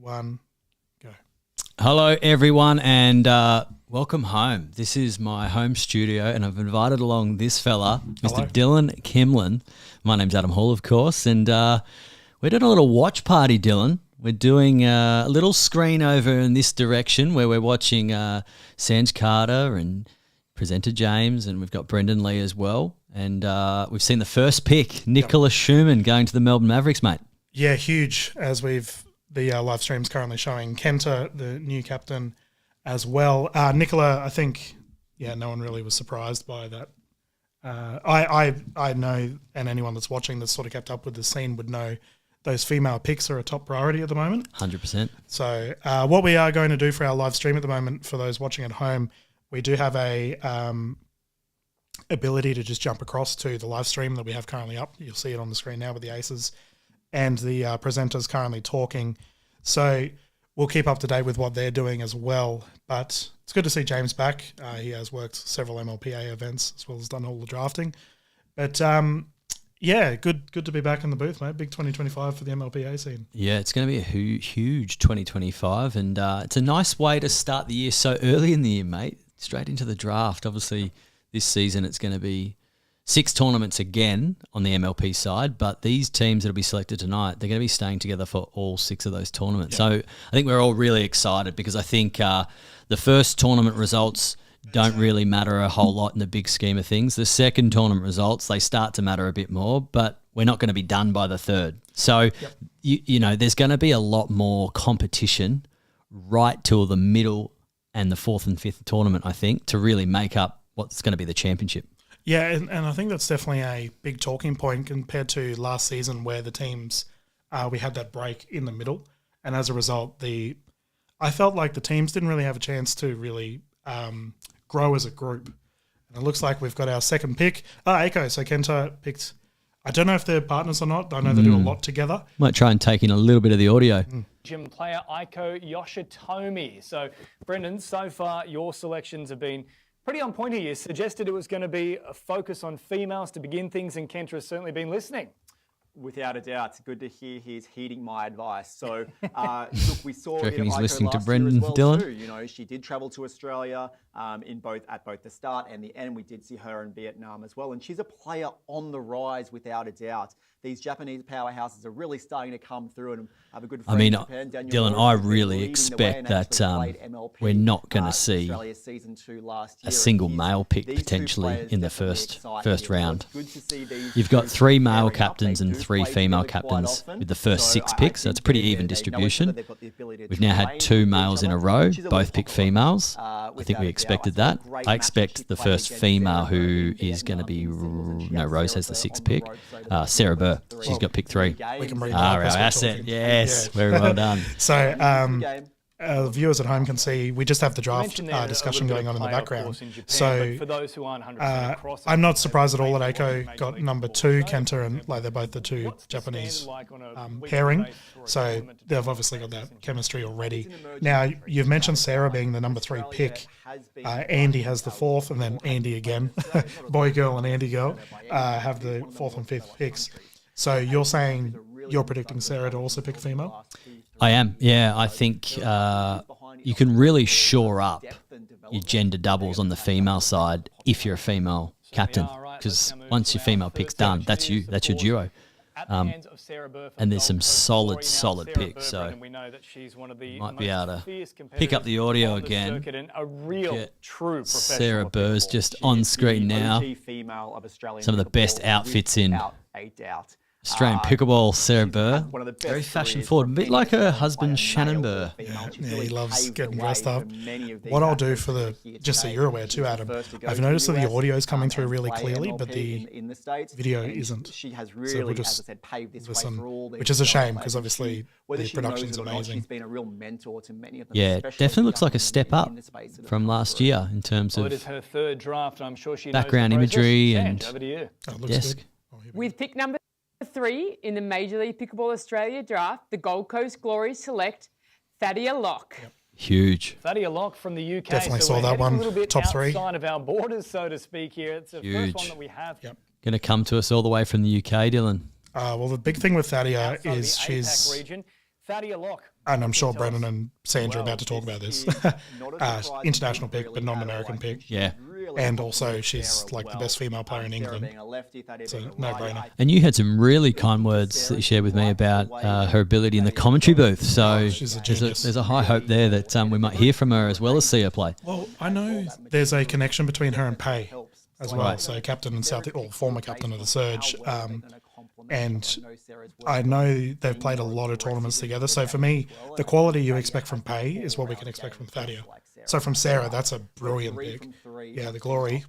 1, go. Hello, everyone, and welcome home. This is my home studio, and I've invited along this fella, Mr. Dylan Kimlin. My name's Adam Hall, of course, and we're doing a little watch party, Dylan. We're doing a little screen over in this direction where we're watching Sanj Carter and presenter James, and we've got Brendan Lee as well. And we've seen the first pick, Nicholas Schumann, going to the Melbourne Mavericks, mate. Yeah, huge, as the live stream's currently showing Kenta, the new captain, as well. Nicola, I think, no one really was surprised by that. I know, and anyone that's watching that's sort of kept up with the scene would know those female picks are a top priority at the moment. 100%. So what we are going to do for our live stream at the moment, for those watching at home, we do have a ability to just jump across to the live stream that we have currently up. You'll see it on the screen now with the aces and the presenters currently talking. So we'll keep up to date with what they're doing as well. But it's good to see James back. He has worked several MLPA events as well as done all the drafting. But good to be back in the booth, mate. Big 2025 for the MLPA scene. Yeah, it's going to be a huge 2025, and it's a nice way to start the year so early in the year, mate. Straight into the draft. Obviously, this season it's going to be 6 tournaments again on the MLP side, but these teams that will be selected tonight, they're going to be staying together for all 6 of those tournaments. So I think we're all really excited because I think the first tournament results don't really matter a whole lot in the big scheme of things. The second tournament results, they start to matter a bit more, but we're not going to be done by the third. So, you know, there's going to be a lot more competition right till the middle and the 4th and 5th tournament, I think, to really make up what's going to be the championship. Yeah, and I think that's definitely a big talking point compared to last season where the teams, we had that break in the middle. And as a result, I felt like the teams didn't really have a chance to really grow as a group. And it looks like we've got our second pick. Aiko, so Kenta picked, I don't know if they're partners or not. I know they do a lot together. Might try and take in a little bit of the audio. Gym player Aiko Yoshitomi. So, Brendan, so far your selections have been pretty on point here. You suggested it was going to be a focus on females to begin things, and Kenta has certainly been listening. Without a doubt, it's good to hear he's heeding my advice. So, look, we saw Do you reckon he's listening to last Brendan, year as well Dylan? too. You know, she did travel to Australia at both the start and the end. We did see her in Vietnam as well, and she's a player on the rise without a doubt. These Japanese powerhouses are really starting to come through and have a good friend in Japan. Dylan, I really expect that we're not going to see a single male pick potentially in the first round. You've got 3 male captains and 3 female captains with the first 6 picks, so it's a pretty even distribution. We've now had 2 males in a row, both pick females. I think we expected that. I expect the first female who is going to be, Rose has the 6th pick, Sarah Burr. She's got pick 3. We can read our asset. Yes, very well done. So viewers at home can see we just have the draft discussion going on in the background. So for those who aren't 100% I'm not surprised at all that Aiko got number 2, Kenta, and they're both the 2 Japanese pairing. So they've obviously got that chemistry already. Now, you've mentioned Sarah being the number 3 pick. Andy has the 4th, and then Andy again. Boy girl and Andy girl have the 4th and 5th picks. So you're saying you're predicting Sarah to also pick a female? I am, yeah. I think you can really shore up your gender doubles on the female side if you're a female captain, because once your female pick's done, that's you. That's your duo. And there's some solid picks, so might be able to pick up the audio again. Sarah Burr's just on screen now. Some of the best outfits in Australian pickleball, Sarah Burr. Very fashion forward, a bit like her husband Shannon Burr. Yeah, he loves getting dressed up. What I'll do for just so you're aware too, Adam, I've noticed that the audio is coming through really clearly, but the video isn't. So we'll just listen, which is a shame because obviously the production's amazing. Yeah, definitely looks like a step up from last year in terms of it is her 3rd draft. I'm sure she background imagery and desk. With pick number 3 in the Major League Pickleball Australia draft, the Gold Coast Glory select Thadia Locke. Huge. Thadia Locke from the UK. Definitely saw that one. Top 3. Outside of our borders, so to speak. Here, it's the first one that we have. Going to come to us all the way from the UK, Dylan. Well, the big thing with Thadia is she's Thaddeus Locke. and I'm sure Brendan and Sandra are about to talk about this. International pick, but not an American pick. Yeah. And also, she's like the best female player in England. It's a no-brainer. And you had some really kind words that you shared with me about her ability in the commentary booth. So She's a genius. there's a high hope there that we might hear from her as well as see her play. Well, I know there's a connection between her and Pay as well. So captain and former captain of the Surge. And I know they've played a lot of tournaments together. So for me, the quality you expect from Pay is what we can expect from Thaddeus. So from Sarah, that's a brilliant pick. Yeah, the Glory.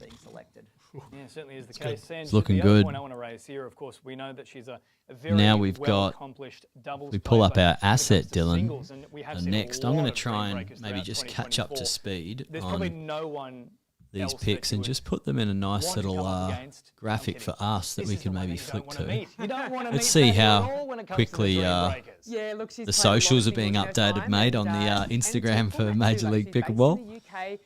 Yeah, certainly is the case. It's looking the other good. point I want to raise here, of course, we know that she's a very Now we've got, accomplished doubles we pull player, up but our when it comes asset, to Dylan. singles, and we have And seen a next, I'm lot going to of try frame and breakers maybe throughout just catch up to 2024. speed There's probably on no one these else that picks you and would just put them in a nice want to little come up against. graphic for us that This we is can the one maybe that you don't flick wanna to. meet. You don't wanna Let's meet see Thaddeus how at all when it comes to the quickly frame breakers. Yeah, look, she's the played a lot of socials are singles being in her updated, time, mate, and, on the and Instagram to for format Major too, League like, she's based Pickleball. in the UK.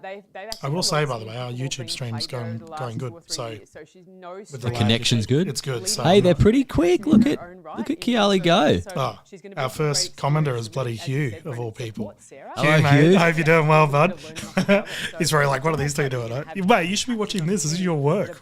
They've I actually will got say, a lot by of the way, our pickleball YouTube being stream's played over going the last good. 2 or 3 So years, so she's no with the stranger connection's to good? It's good. So Hey, they're pretty quick. Look at her own right look at in Kiali the go. first, so Oh, she's gonna be our a first great commenter student is to bloody meet, as Hugh, you said, of Brendan, all to people. support Sarah. Hello, Hugh, mate. Hugh. I hope you're doing well, bud. To learn from her. So He's very like, what are these two doing? Mate, you should be watching this. This is your work.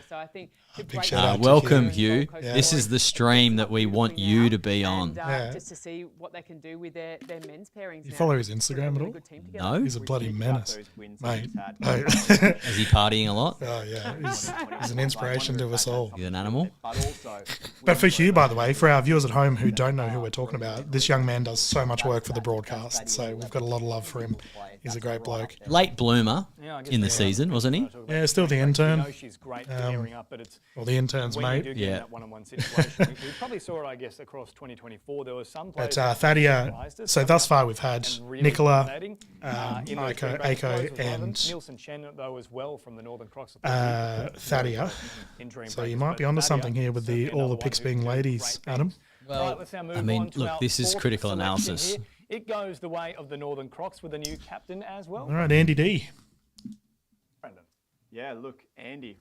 So I think Big shout out to Welcome, Hugh. Hugh. This is the stream that we want you to be on. Yeah. Just to see what they can do with their men's pairings. You now. follow his Put a Instagram at really all? good team together. No? He's a bloody menace, mate. Oh Is he partying a lot? yeah, he's an inspiration to us all. He's an animal. But for Hugh, by the way, for our viewers at home who don't know who we're talking about, this young man does so much work for the broadcast. So we've got a lot of love for him. He's a great bloke. Late bloomer Yeah, I guess in the we season, wasn't he? Yeah, still the We intern. know she's great for gearing up, but it's Well, the intern's when you mate. do get Yeah. in that one-on-one situation. we probably saw it, I guess, across 2024. There were some players. But Thaddeus, so thus far we've had really Nicola, dominating, Aiko, Aiko, and Nielsen Chen, though, as well from the Northern Crocs. Thaddeus. So you might be onto something here with all the picks being ladies, Adam. Well, let's now move I mean, on to look, our this is fourth critical selection analysis. here. It goes the way of the Northern Crocs with a new captain as well. All right, Andy D. Brendan. Yeah, look, Andy.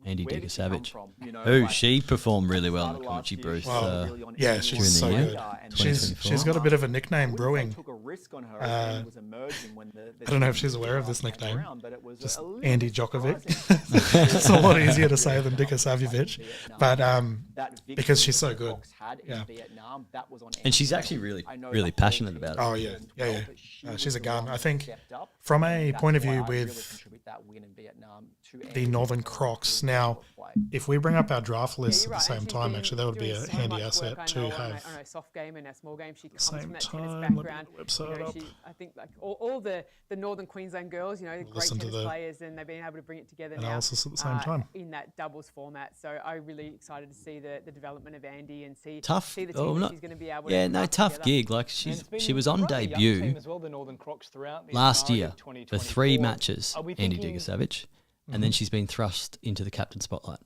Andy where Digger did she come Savage. from? You know, Who like, she performed really well in the started last commentary year, booth. she was really on Yeah, England she's during so the good. year. and She's 2024. got a bit of a nickname brewing. Took a risk on her and was emerging when the I don't know if she's aware of this came nickname. around, but it was Just a little Andy bit Djokovic. surprising. It's a lot easier to say than Dika Savjevic, but That victory because she's so the good. Crocs had in Yeah. Vietnam, that was on And she's Andy. actually really, I know really the whole passionate team about it. Oh yeah, turned yeah, 12, yeah. but she She's was a the gun. one I that think stepped up. from a That's point of why view I really with contribute that win in Vietnam to the Andy Northern because Crocs. of Now, the play. if we bring up our draft list You're at the right, same she's time, been actually, that would be doing a so handy much asset work, I to know, have. on her soft game and her small game. She comes Same from that time, tennis let me background. get the website up. I think like all the Northern Queensland girls, great listen to tennis the players, and they've been able to bring it together analysis now at the same time. in that doubles format. So I'm really excited to see the development of Andy and see Tough. see the team Oh, that not, she's going to be able yeah, to no, put tough together. gig. Like And it's been she was on quite a young debut team as well, the Northern Crocs throughout the last entirety year of for 2024. 3 matches, Are we Andy thinking- Digger Savage, and then she's been thrust into the captain spotlight.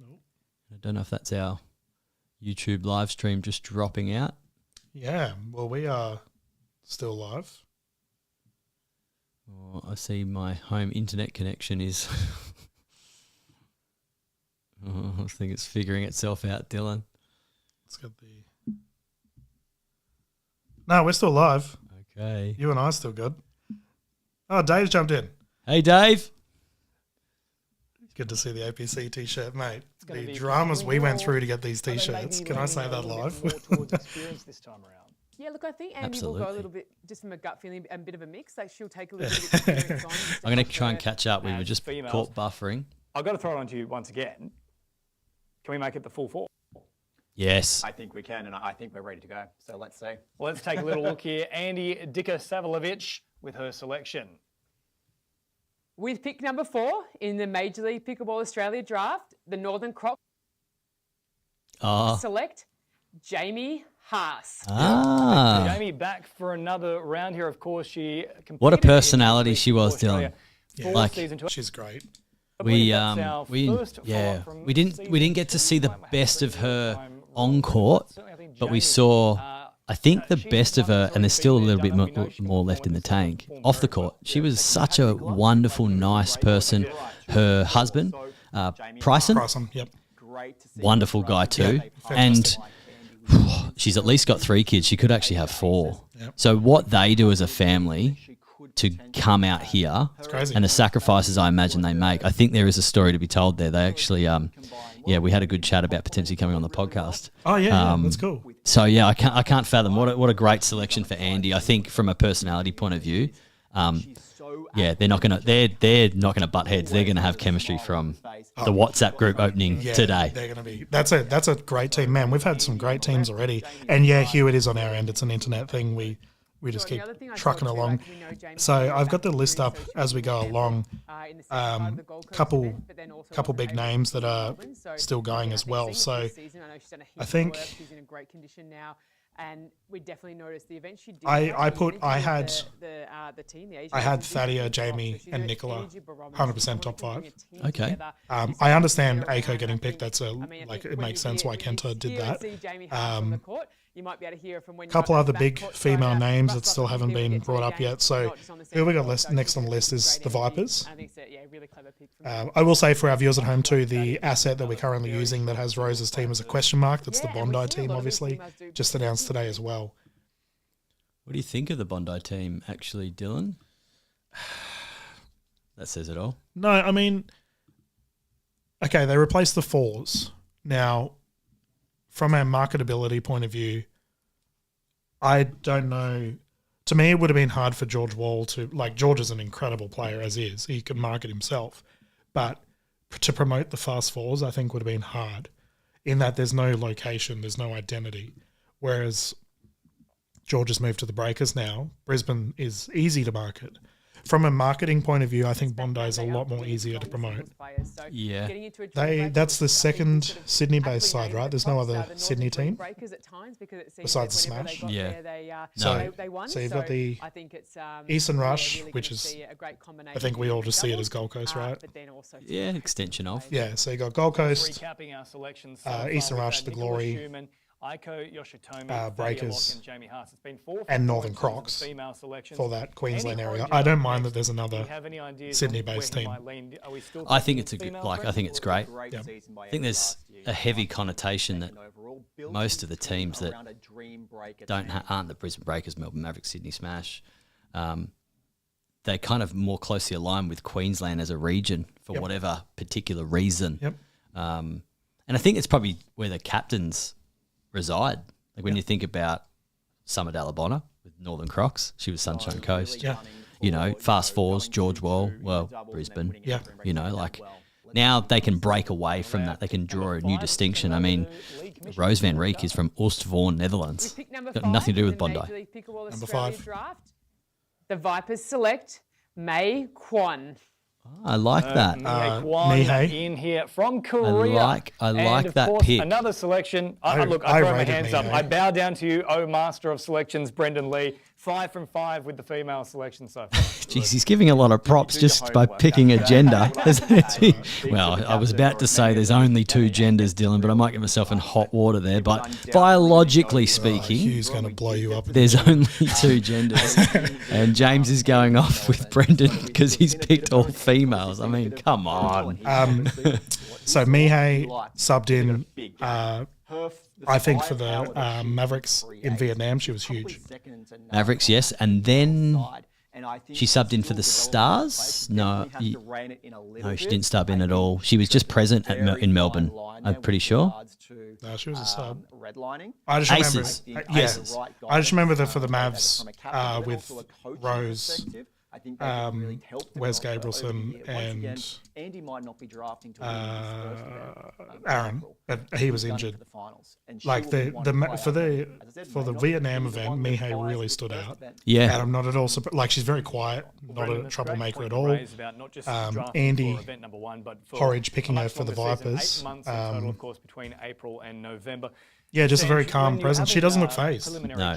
I don't know if that's our YouTube live stream just dropping out. Yeah, well, we are still live. Oh, I see my home internet connection is. I think it's figuring itself out, Dylan. Let's get the. No, we're still live. Okay. You and I are still good. Oh, Dave's jumped in. Hey, Dave. Good to see the APC t-shirt, mate. gonna The be dramas we went more- through to get these Are they t-shirts. maybe Can I leaning say a that little live? bit more towards experience this time around? Yeah, look, I think Andy will go a Absolutely. little bit just from a gut feeling, a bit of a mix. Like she'll take a little bit of experience on. just I'm going to across try and her- catch up. We were As just females. caught buffering. I've got to throw it onto you once again. Can we make it the full 4? Yes. I think we can, and I think we're ready to go. So let's see. Well, let's take a little look here. Andy Dika Savjevic with her selection. With pick number 4 in the Major League Pickleball Australia draft, the Northern Crocs select Jamie Haas. Jamie back for another round here. Of course, she competed What a in personality Major League she was, Pickleball Australia Dylan. for Like- season 12. She's great. I believe We that's our first follow-up from we didn't season get to 2. see the Might have best of correct me if her I'm wrong, on court, certainly I think but we Jamie, saw I think the she's best of one her, that's and there's already still a been little bit there, done it. We know she can more perform left in the this level, tank. perform Off the very court, well. she was such a wonderful, nice person. Her husband, Bryson, Bryson, yep. Great to see wonderful guy too, fantastic. and she's at least got 3 kids. She could actually have 4. Yep. So what they do as a family to come out here crazy. and the sacrifices I imagine they make, I think there is a story to be told there. They actually, we had a good chat about potentially coming on the podcast. Oh yeah, that's cool. So yeah, I can't fathom what a great selection for Andy. I think from a personality point of view, they're not gonna butt heads. They're gonna have chemistry from the WhatsApp group opening today. They're gonna be. That's a great team, man. We've had some great teams already, and Hugh, it is on our end. It's an internet thing. We just keep trucking along. So I've got the list up as we go along. Couple big names that are still going as well. So I think she's in a great condition now, and we definitely noticed the event she did. I had Thadia, Jamie, and Nicola 100% top 5. Okay. I understand Aiko getting picked. It makes sense why Kenta did that. You might be able to hear from when couple other big female names that still haven't been brought up yet. So who we got next on the list is the Vipers. I will say for our viewers at home too, the asset that we're currently using that has Rose's team as a question mark, that's the Bondi team, obviously, just announced today as well. What do you think of the Bondi team, actually, Dylan? That says it all. No, I mean, okay, they replaced the 4s. Now, from a marketability point of view, I don't know. To me, it would have been hard for George Wall to, George is an incredible player as is. He can market himself. But to promote the fast 4s, I think would have been hard in that there's no location, there's no identity. Whereas George has moved to the Breakers now. Brisbane is easy to market. From a marketing point of view, I think Bondi is a lot more easier to promote. Yeah. That's the second Sydney-based side, right? There's no other Sydney team besides the Smash. Yeah. So you've got the Eastern Rush, which is, I think we all just see it as Gold Coast, right? Yeah, extension of. Yeah, so you got Gold Coast, Recapping our selections, Eastern Rush, the Glory, Aiko, Yoshitomi, Breakers, and Jamie Haas. It's been 4 and Northern Crocs for that Queensland area. I don't mind that there's another Sydney-based team. I think it's I think it's great. Yep. I think there's a heavy connotation that most of the teams that aren't the Brisbane Breakers, Melbourne Mavericks, Sydney Smash, they kind of more closely align with Queensland as a region for whatever particular reason. Yep. And I think it's probably where the captains reside. When you think about Summer Dalabona with Northern Crocs, she was Sunshine Coast. Yeah. You know, fast 4s, George Wall, Brisbane. Yeah. You know, now they can break away from that. They can draw a new distinction. I mean, Rose van Rieck is from Oostvaarn, Netherlands. Got nothing to do with Bondi. Number 5. The Vipers select Mei Kwan. I like that. Mihei in here from Korea. I like of that course, pick. Another selection. I throw my hands up. I bow down to you, master of selections, Brendan Lee. 5 from 5 with the female selection so far. Jeez, he's giving a lot of props just by picking a gender. Well, I was about to say there's only 2 genders, Dylan, but I might get myself in hot water there. But biologically speaking, Hugh's going to blow you up. There's only 2 genders. And James is going off with Brendan because he's picked all females. I mean, come on. So Mihei subbed in, I think, for the Mavericks in Vietnam. She was huge. Mavericks, yes. And then she subbed in for the Stars? No, she didn't sub in at all. She was just present in Melbourne, I'm pretty sure. No, she was a sub. I just remember, Aces. I just remember that for the Mavs with Rose, Wes Gabrielson, and Andy might not be drafting to Aaron, but he was injured. For the Vietnam event, Mihei really stood out. Yeah, and I'm not at all surprised. She's very quiet, not a troublemaker at all. Andy Horridge picking her for the Vipers. Of course, between April and November. Yeah, just a very calm presence. She doesn't look phased. No.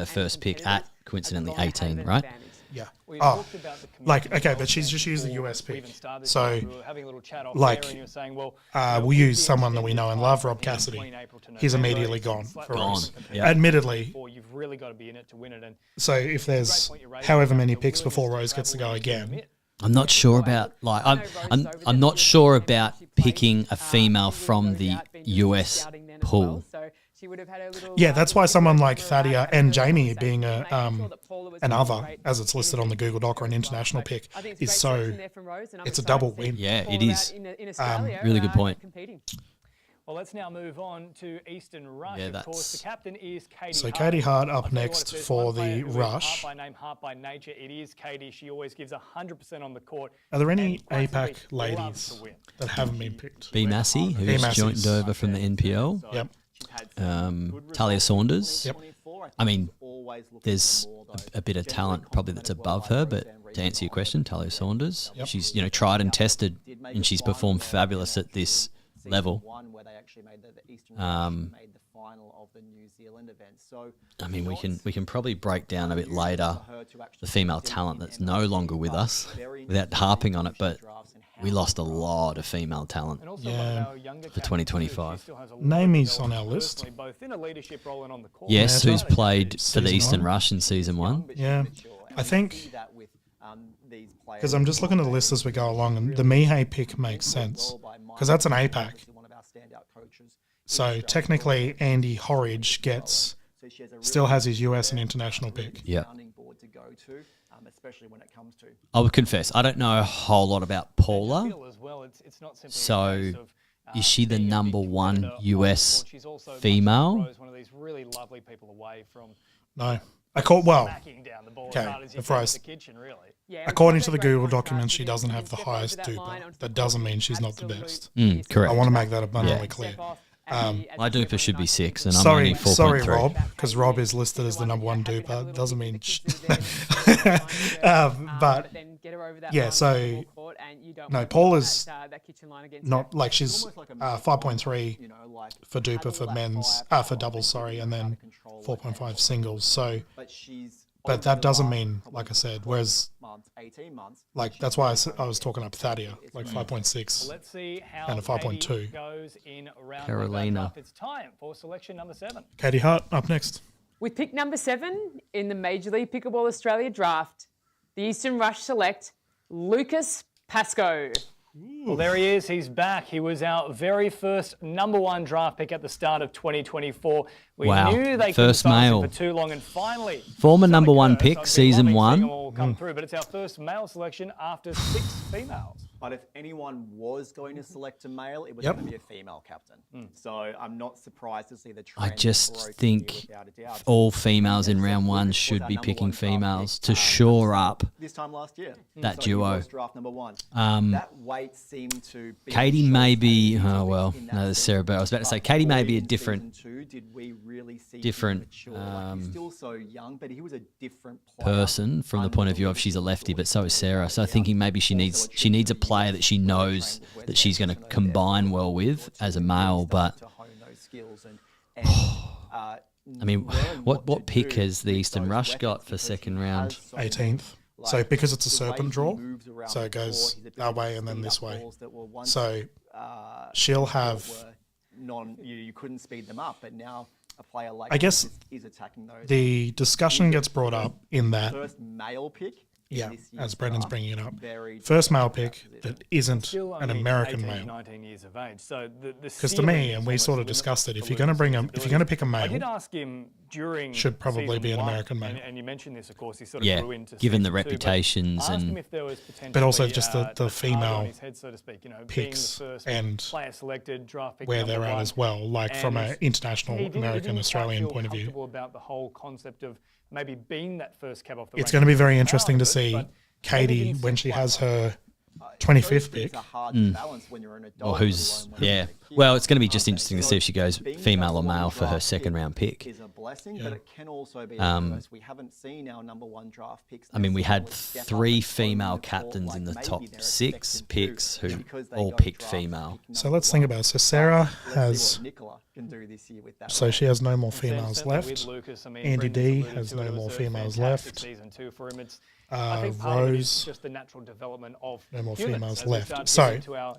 her first pick at, coincidentally, 18, right? Yeah. We Oh, talked about the like, commitment okay, but she's before just used the we US pick. even started this, So, we were having a little chat off like, there and you were saying, well, we'll use someone that we know and love, Rob Cassidy. He's immediately gone for us. Yeah. Admittedly, Or you've really got to be in it to win it. And so if there's however many picks before Rose gets to go again, I'm not sure about I'm not sure about picking a female from the US pool. yeah, that's why someone like Thadia and Jamie being an other, as it's listed on the Google Doc, or an international pick, is so, it's a double win. Yeah, it is. Really good point. Well, let's now move on to Eastern Rush. Yeah, of course, that's- the captain is Katie So Hart. Katie Hart I'll up tell you what, next if there's for one player the who is Rush. Heart by name, heart by nature, it is Katie. She always gives 100% on the court. Are there any and quite simply APAC loves ladies to win. that haven't been picked? B. Massey, who's Massey's. joined over from the NPL. Yep. Talia Saunders. Yep. I mean, there's a bit of talent probably that's above her, but to answer your question, Talia Saunders, Yep. she's tried and tested, and she's performed fabulous at this level. I mean, we can probably break down a bit later the female talent that's no longer with us without harping on it, but we lost a lot of female talent And also Yeah. one of our younger for captains, 2025. she still has a lot Name of is on our development list. personally, both in a leadership role and on the court. Yes, Yeah, who's that's played for the Season Eastern one. Rush in season 1. Yeah. I think because I'm just looking at the list as we go along, and the Mihai pick makes sense because that's an APAC. So technically, Andy Horridge still has his US and international pick. Yeah. Especially when it comes to I would confess, I don't know a whole lot about Paula. Feel as well, it's not simply a So, case of, is she the being a number big one competitor on the US court. She's also much female? like Rose, one of these really lovely people away from No, I call smacking down the ball as okay, hard as you if can I in s- the kitchen, really. Yeah, according we've to got the a great Google contrast document, she with doesn't it. have the Step over highest that line duper. onto That the doesn't court. mean she's not the Absolute best. fierce Correct. I want to player. make that abundantly Step clear. off as the My duper should be 6, and I'm Sorry, only 4.3. sorry, Rob, because Rob is listed as the number one duper. Doesn't mean. But yeah, so no, Paula's not like she's 5.3 for duper for men's for doubles, sorry, and then 4.5 singles. So, but that doesn't mean, like I said, whereas 18 months. like that's why I was talking up Thadia, like 5.6. Let's see how And a 5.2. Katie goes in round Carolina. one. It's time for selection number 7. Katie Hart up next. With pick number 7 in the Major League Pickleball Australia draft, the Eastern Rush select Lucas Pascoe. Well, there he is. He's back. He was our very first number 1 draft pick at the start of 2024. We Wow. knew they couldn't First sign him male. for too long, and finally, Former some number 1 occurs. pick, I've been season loving 1. seeing them all come through, but it's our first male selection after 6 females. But if anyone was going to select a male, it was Yep. going to be a female captain. So I'm not surprised to see the I trend just broken think here without a doubt. all females in round 1 should be picking females to shore up This time last year. that So he duo. was draft number 1. Um, That weight seemed to be Katie short may be, in oh well, that no, there's sense. Sarah Bell. I was about to say, But Katie may be a in different season 2, did we really see him different, mature? Like, he's still so young, but he was a different player. person from the point of view of she's a lefty, but so is Sarah. So thinking maybe she needs a player that she knows that she's going to combine well with as a male. But To hone those skills I mean, what pick has the Eastern Rush got for second round? 18th. So because it's a serpent draw, so it goes that way and then this way. So she'll have you couldn't speed them up, but now a player like I guess is attacking those. the discussion gets brought up in that, First male pick. yeah, as Brendan's bringing it up, Very first male pick that isn't Still an only American 18, male. 19 years of age. So Because to me, and we sort of discussed it, if you're going to bring if you're going to pick a I did male, ask him during Should probably season be an 1, American male. and you mentioned this, of course. He sort of Yeah, grew into given the season 2, but reputations I asked him and- if there was potentially, but also just the a target female on his head, so to speak, being the picks first and player selected, draft pick where number they're at 1. as well, like from And an international he didn't American quite Australian feel point of view. comfortable about the whole concept of maybe being that first cab off the It's rank going to be and very being interesting to proud of it, see but Katie maybe didn't when sit she quite has right. her Those 25th picks pick. are hard to balance when you're an adult, Or who's, let alone when yeah. you're a kid. Well, it's going to be just interesting to see if she goes female or male for her Draft second round pick. Is a blessing, but it can also be a curse. We haven't seen our number 1 draft picks. I mean, we had necessarily step up 3 and own female the court captains like in the maybe top they're 6 expected picks to, who because they all go picked draft female. pick So number let's think 1. about it. So Sarah Let's has, see what Nicola can do this year with that. so she has no more Sam females certainly with left. Lucas, I mean, Andy Brendan's D alluded has to no it. It was more a females fantastic left. Season 2 for him. It's, I think part of it is Rose, just the natural development of no more humans females as we left. start to So- get into our,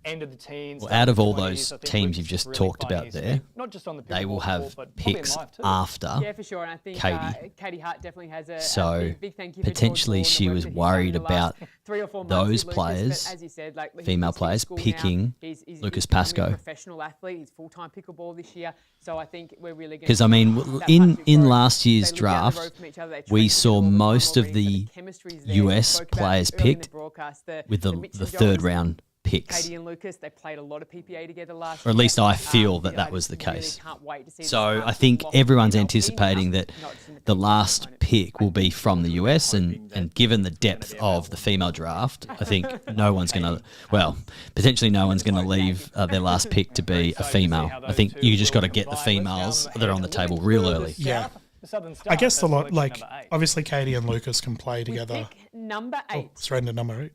end of the teens. Well, start out of all 20s, those I think teams Lucas you've is just really talked finding about his there, feet, not just on the They will pickleball have court, but probably in picks life too. after. Yeah, for sure. And I think Katie. Katie Hart definitely has a So, big thank you for potentially George she Moore and was the work that he's done worried in the last about 3 or 4 months those with Lucas, but players, as you said, like, he's female finished players, school now. picking He's Lucas becoming Pascoe. a professional athlete. He's full-time pickleball this year. So I think we're really going to 'Cause, I mean, in last year's draft, we saw most of the US players picked with the third round picks. Katie and Lucas, they played a lot of PPA together last Or at year. least I feel that Yeah, that I was the really case. can't wait to see So them I think lock everyone's in MLP anticipating now, that not just in the the PPA last component. pick will be from the US, and given the depth of the female draft, I think no one's going to, well, potentially no one's going to leave their last pick to be a female. I think you just got to get the females that are on the table real early. Yeah. The Southern I guess Stars, the lot, selection like, number 8. obviously Katie and Lucas can play With together. pick number 8. Surrender number 8.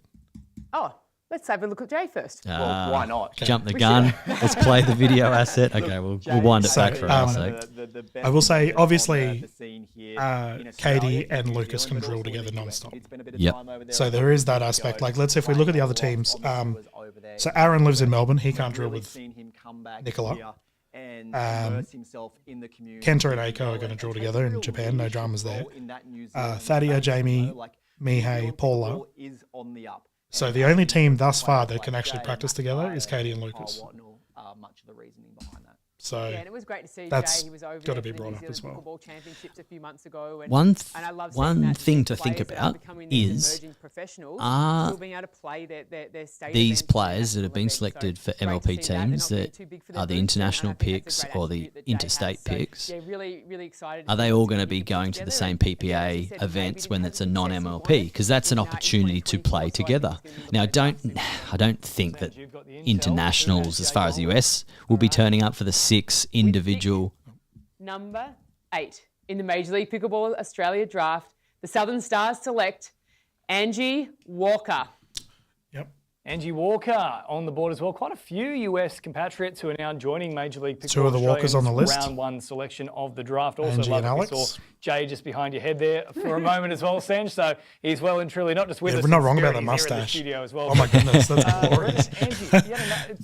Oh, let's have a look at Jay first. Well, why not? Jump the gun. Let's play the video asset. Okay, we'll wind it back for our sake. I will say, obviously, Katie and Lucas can drill together non-stop. Yep. So there is that aspect. Like, let's say if we look at the other teams, so Aaron lives in Melbourne. He can't drill with Nicola. Kenta and Aiko are going to drill together in Japan. No dramas there. Thadia, Jamie, Mihei, Paula. So the only team thus far that can actually practice together is Katie and Lucas. So Yeah, and it was great to see that's Jay. He was over gotta there be for the brought New up as Zealand well. Pickleball Championships a few months ago. And, One and I love seeing one that thing the to think players that are about becoming these is emerging professionals are still being able to play their state these events, players that their have been national selected events. for So great to MLP see that. They're teams not being that too big for are the their boots, and I international think that's picks a great or the attribute that Jay interstate has. So, picks? yeah, really excited. Are they all going to be going to the same PPA events when it's a non-MLP? Because that's an opportunity to play together. Now, I don't think that internationals, as far as the US, will be turning up for the 6 individual. Number 8 in the Major League Pickleball Australia draft, the Southern Stars select Angie Walker. yep. Angie Walker on the board as well. Quite a few US compatriots who are now joining Major League Pickleball. Two of the Walkers on the list. Round 1 selection of the draft. Also Angie love and that we Alex. saw Jay just behind your head there for a moment as well, Sanj. So he's well and truly not just with Yeah, us. we're not in wrong about spirit, the he's here in the mustache. studio as well. Oh my goodness, that's glorious. Angie, yeah, no,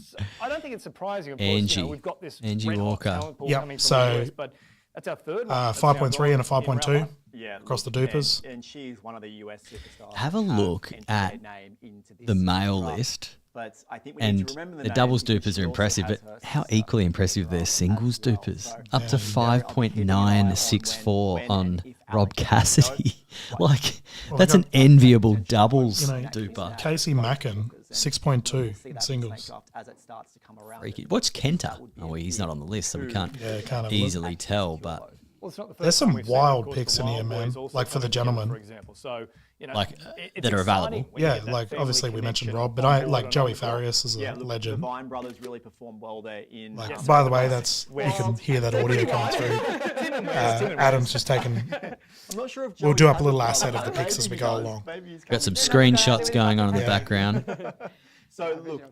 I don't think it's surprising. Of course, Angie. we've got this Angie red hot Walker. talent pool Yep, coming from so, the US, but that's our third one. That's 5.3 and a our in 5.2 round 1. Yeah, across the look, Dupers. and she's one of the US superstars. Have a look entered at their name into this the male draft. list. But I think we need And to remember the names doubles because dupers she are also impressive, has but her how sister equally in impressive the their draft singles as well. dupers. So, Up to I'll be keeping an eye on 5.964 when on and if Rob Alex goes. Cassidy. Like, Well, that's they an enviable doubles You know, duper. Casey Mackin, 6.2 in singles. As it starts to come around. Freaky. What's Kenta? Oh, he's not on the list, so we can't Yeah, can't have a look. easily tell, but Well, it's not the first There's some time we've seen, wild of course, picks the in here, Wild man, Boys also like for the coming together, gentlemen. for example. So, you know, Like, it's that are available. exciting when you Yeah, get that like family obviously we mentioned connection Rob, but on I board like and Joey on the board. Farias is a Yeah, look, the legend. Vine brothers really performed well there in. By the way, that's you can hear that audio coming through. Tim and Wes, Tim and Adam's Wes. just taking. I'm not sure if We'll Joey do up has a little brother, asset of the but picks as we maybe go he does. along. Maybe he's got some coming. screenshots going on in the Yeah. background. So look,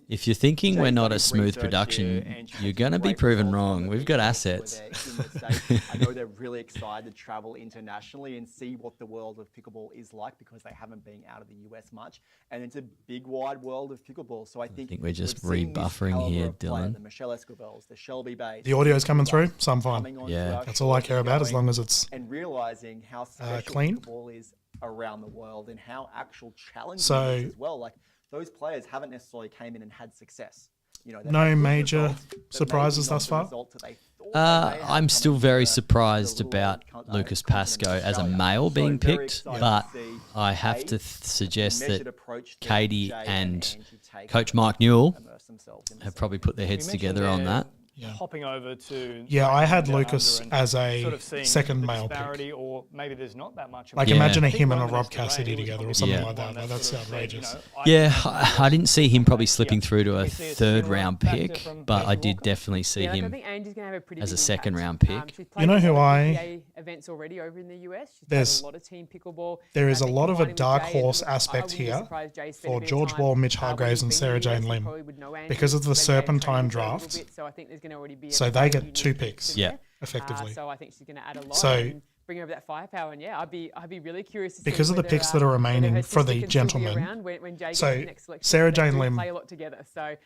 If you're thinking we're not a smooth research production, here, and you're she's going to be great proven results wrong. from We've the got people who are assets. there in the States. I know they're really excited to travel internationally and see what the world of pickleball is like because they haven't been out of the US much. And it's a big, wide world of pickleball. So I think we're just we've seen this rebuffering caliber here, of player, Dylan. The Michelle Escobels, the Shelby Bays. The audio's coming through, so I'm fine. coming onto Yeah. our That's all I shores care and about, as going long as it's and realizing how special clean. pickleball is around the world and how actual challenging So- it is as well. Like those players haven't necessarily came in and had success. You know, they've No had good major results, but maybe surprises not thus the far? results that they thought they may have I'm still coming very to the surprised little about old Lucas continent Pascoe of as a Australia. male So being very picked, excited but to see I have A, to suggest measured that approach that Katie Jay and Angie take Coach to Mike Newell immerse themselves in the have scene. probably put their heads You mentioned together on there that. Yeah. Hopping over to Yeah, I had down Lucas under and as a sort of seeing second the male pick. disparity, or maybe there's not that much. Like Yeah. imagine a I think him and a Roman Rob Esther Ray Cassidy was together probably or something Yeah. like that. one Like, that's sort of said, outrageous. you know, Yeah, I didn't see him probably slipping through to a We see a third similar round factor pick, from but I Angie did Walker. definitely see Yeah, like I him. think Angie's going to have a pretty as a big second impact. round pick. She's You played know a who lot of I- PPA events already over in the US. She's There's- played a lot of team pickleball. There And is I a think lot of a combining with dark Jay and horse look, I aspect wouldn't be here surprised Jay spent a for bit of George time, Ball, Mitch when Hargraves, he's and been in Sarah the US, Jane he Lim. probably would know Angie Because of the when Jay's Serpentine training for a little draft, bit, so I think there's going to already be a so they very get unique 2 connection picks. Yeah. there. Effectively. So I think she's going to add a lot So- and bring over that firepower. And yeah, I'd be really curious to see Because of the whether, picks that are whether remaining her for sister the can still be gentlemen, around when Jay so gets the next selection. Sarah They Jane do Lim play a lot together. So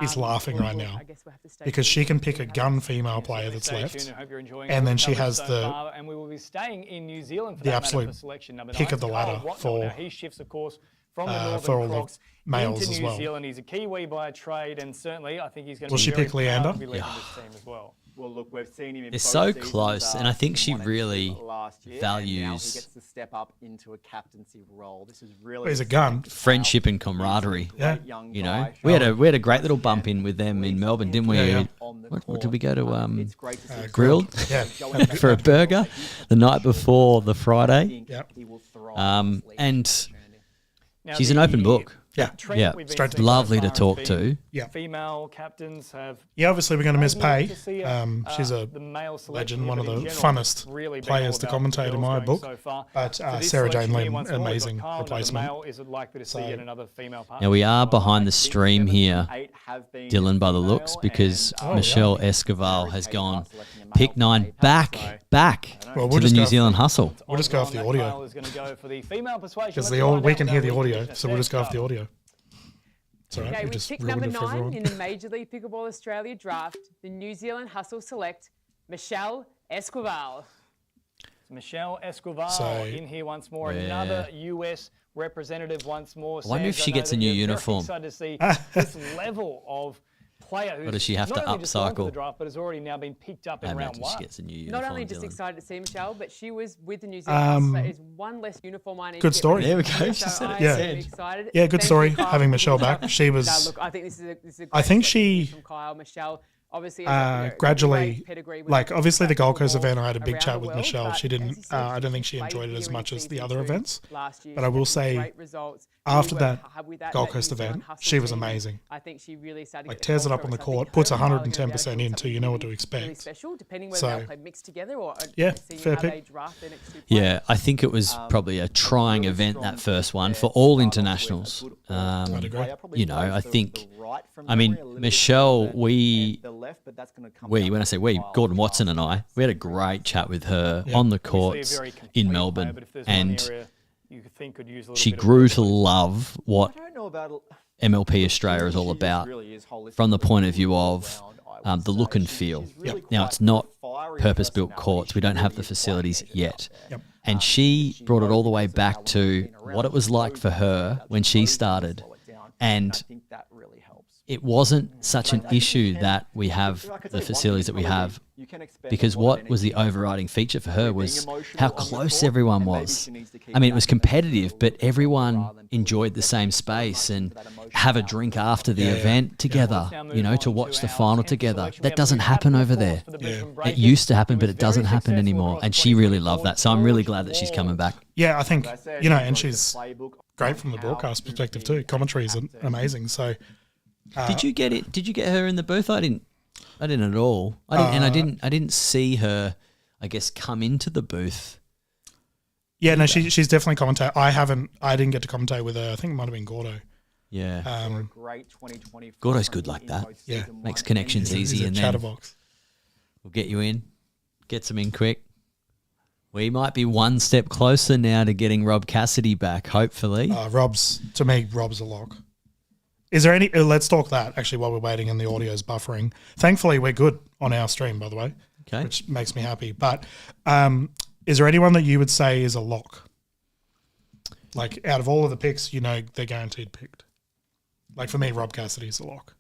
is laughing right now I guess we'll have to stay because tuned she can to pick see a how gun that- female player that's Stay left. tuned. I hope you're enjoying And all then the she coverage has so the far, and we will be staying in New Zealand for the that matter absolute for selection number pick 9. of the ladder Kyle Watnell. for Now he shifts, of course, from the Northern for all the Crocs males into as New well. Zealand. He's a Kiwi by trade, and certainly I think he's going to Will be she very pick proud Leander? to be leading this team as well. Well, look, we've seen him in They're both so seasons, close, and I think she season 1 and 2 really last year, and values- now he gets to step up into a captaincy role. This is really He's a gun. friendship and camaraderie. Yeah. You know, we had a great little bump in with them in Melbourne, didn't we? Yeah. What did we go to? It's great to see Grilled Yeah. for a burger the night before the Friday. Yep. he will thrive. And Now, she's an open book. Yeah. trend Yeah, that we've been straight to seeing the so lovely to far has talk been to. Yeah. Female captains have. Yeah, obviously we're going to miss maybe Pay. to see a- She's a the male selection legend, here, one of but the in general, funnest it's really been players all to about the commentate in girls my going book. so far. But So this Sarah Jane selection here, Lim, once more, we've got amazing Carl, another replacement. male. Is it likely to see So- yet another female partner? Now we are behind the I think stream 7 here, from 8 have been Dylan, by the female, looks, because and, Michelle yeah. Escobar has Kate gone Hart selecting a male pick from 9 APAC, back Well, to we'll the just New go Zealand hustle. We'll just go off the That audio. Kyle is going to go for the female persuasion. because Let's find we out can now hear the which audio, position so we'll just go off the next up. audio. It's all right. Okay, We with just pick ruined number it for 9 everyone. in the Major League Pickleball Australia draft, the New Zealand Hustle select Michelle Escobar. Michelle Escobar So- in here once more. Yeah. Another US representative once more. I wonder if Sands, she know gets a that new you're very uniform. excited to see this level of player who's Or does she have not to only just gone for upcycle? the draft, but has already now been picked up I in round imagine 1. she gets a new uniform. Not only just Dylan. excited to see Michelle, but she was with the New Zealand Hustle. So it's one less uniform I need Good to get story. rid There we of. go. So She said it. I Yeah. am excited. Yeah, good Thank story you, Kyle, having for Michelle bringing back. that up. She was- No, look, I think this is a I great think selection she, from Kyle. Michelle, obviously, gradually, like obviously the Gold Coast event, I had a big chat with Michelle. She didn't, I don't think she enjoyed it as much as the other events. But I will say, after that Gold Coast event, she was amazing. I think she really started to Like get the tears it culture up on the of something court, her puts and Kyle are gonna be able 110% to do into, you know what to something really expect. special, depending whether So, they'll play mixed together or yeah, seeing fair how pick. they draft their next 2 players. Yeah, I think it was probably a trying event, that first one, for all internationals. I'd agree. You know, I think, I mean, Michelle, when I say we, Gordon Watson and I, we had a great chat with her on the courts in Melbourne, and she grew to love what MLP Australia is all about from the point of view of the look and feel. Now, it's not purpose-built courts. We don't have the facilities yet. And she brought it all the way back to what it was like for her when she started. And it wasn't such an issue that we have the facilities that we have, because what was the overriding feature for her was how close everyone was. I mean, it was competitive, but everyone enjoyed the same space and have a drink after the event together, you know, to watch the final together. That doesn't happen over there. It used to happen, but it doesn't happen anymore. And she really loved that. So I'm really glad that she's coming back. Yeah, I think, you know, and she's great from the broadcast perspective too. Commentary is amazing. So, Did you get it? Did you get her in the booth? I didn't at all. I didn't see her, I guess, come into the booth. yeah, no, she's definitely commentate. I didn't get to commentate with her. I think it might have been Gordo. Yeah. Gordo's good like that. Yeah. Makes connections He's easy, a and then chatterbox. we'll get you in, get some in quick. We might be one step closer now to getting Rob Cassidy back, hopefully. Rob's a lock. Is there any? Let's talk that actually while we're waiting and the audio's buffering. Thankfully, we're good on our stream, by the way, Okay. which makes me happy. But is there anyone that you would say is a lock? Like out of all of the picks, you know, they're guaranteed picked. Like for me, Rob Cassidy is a lock,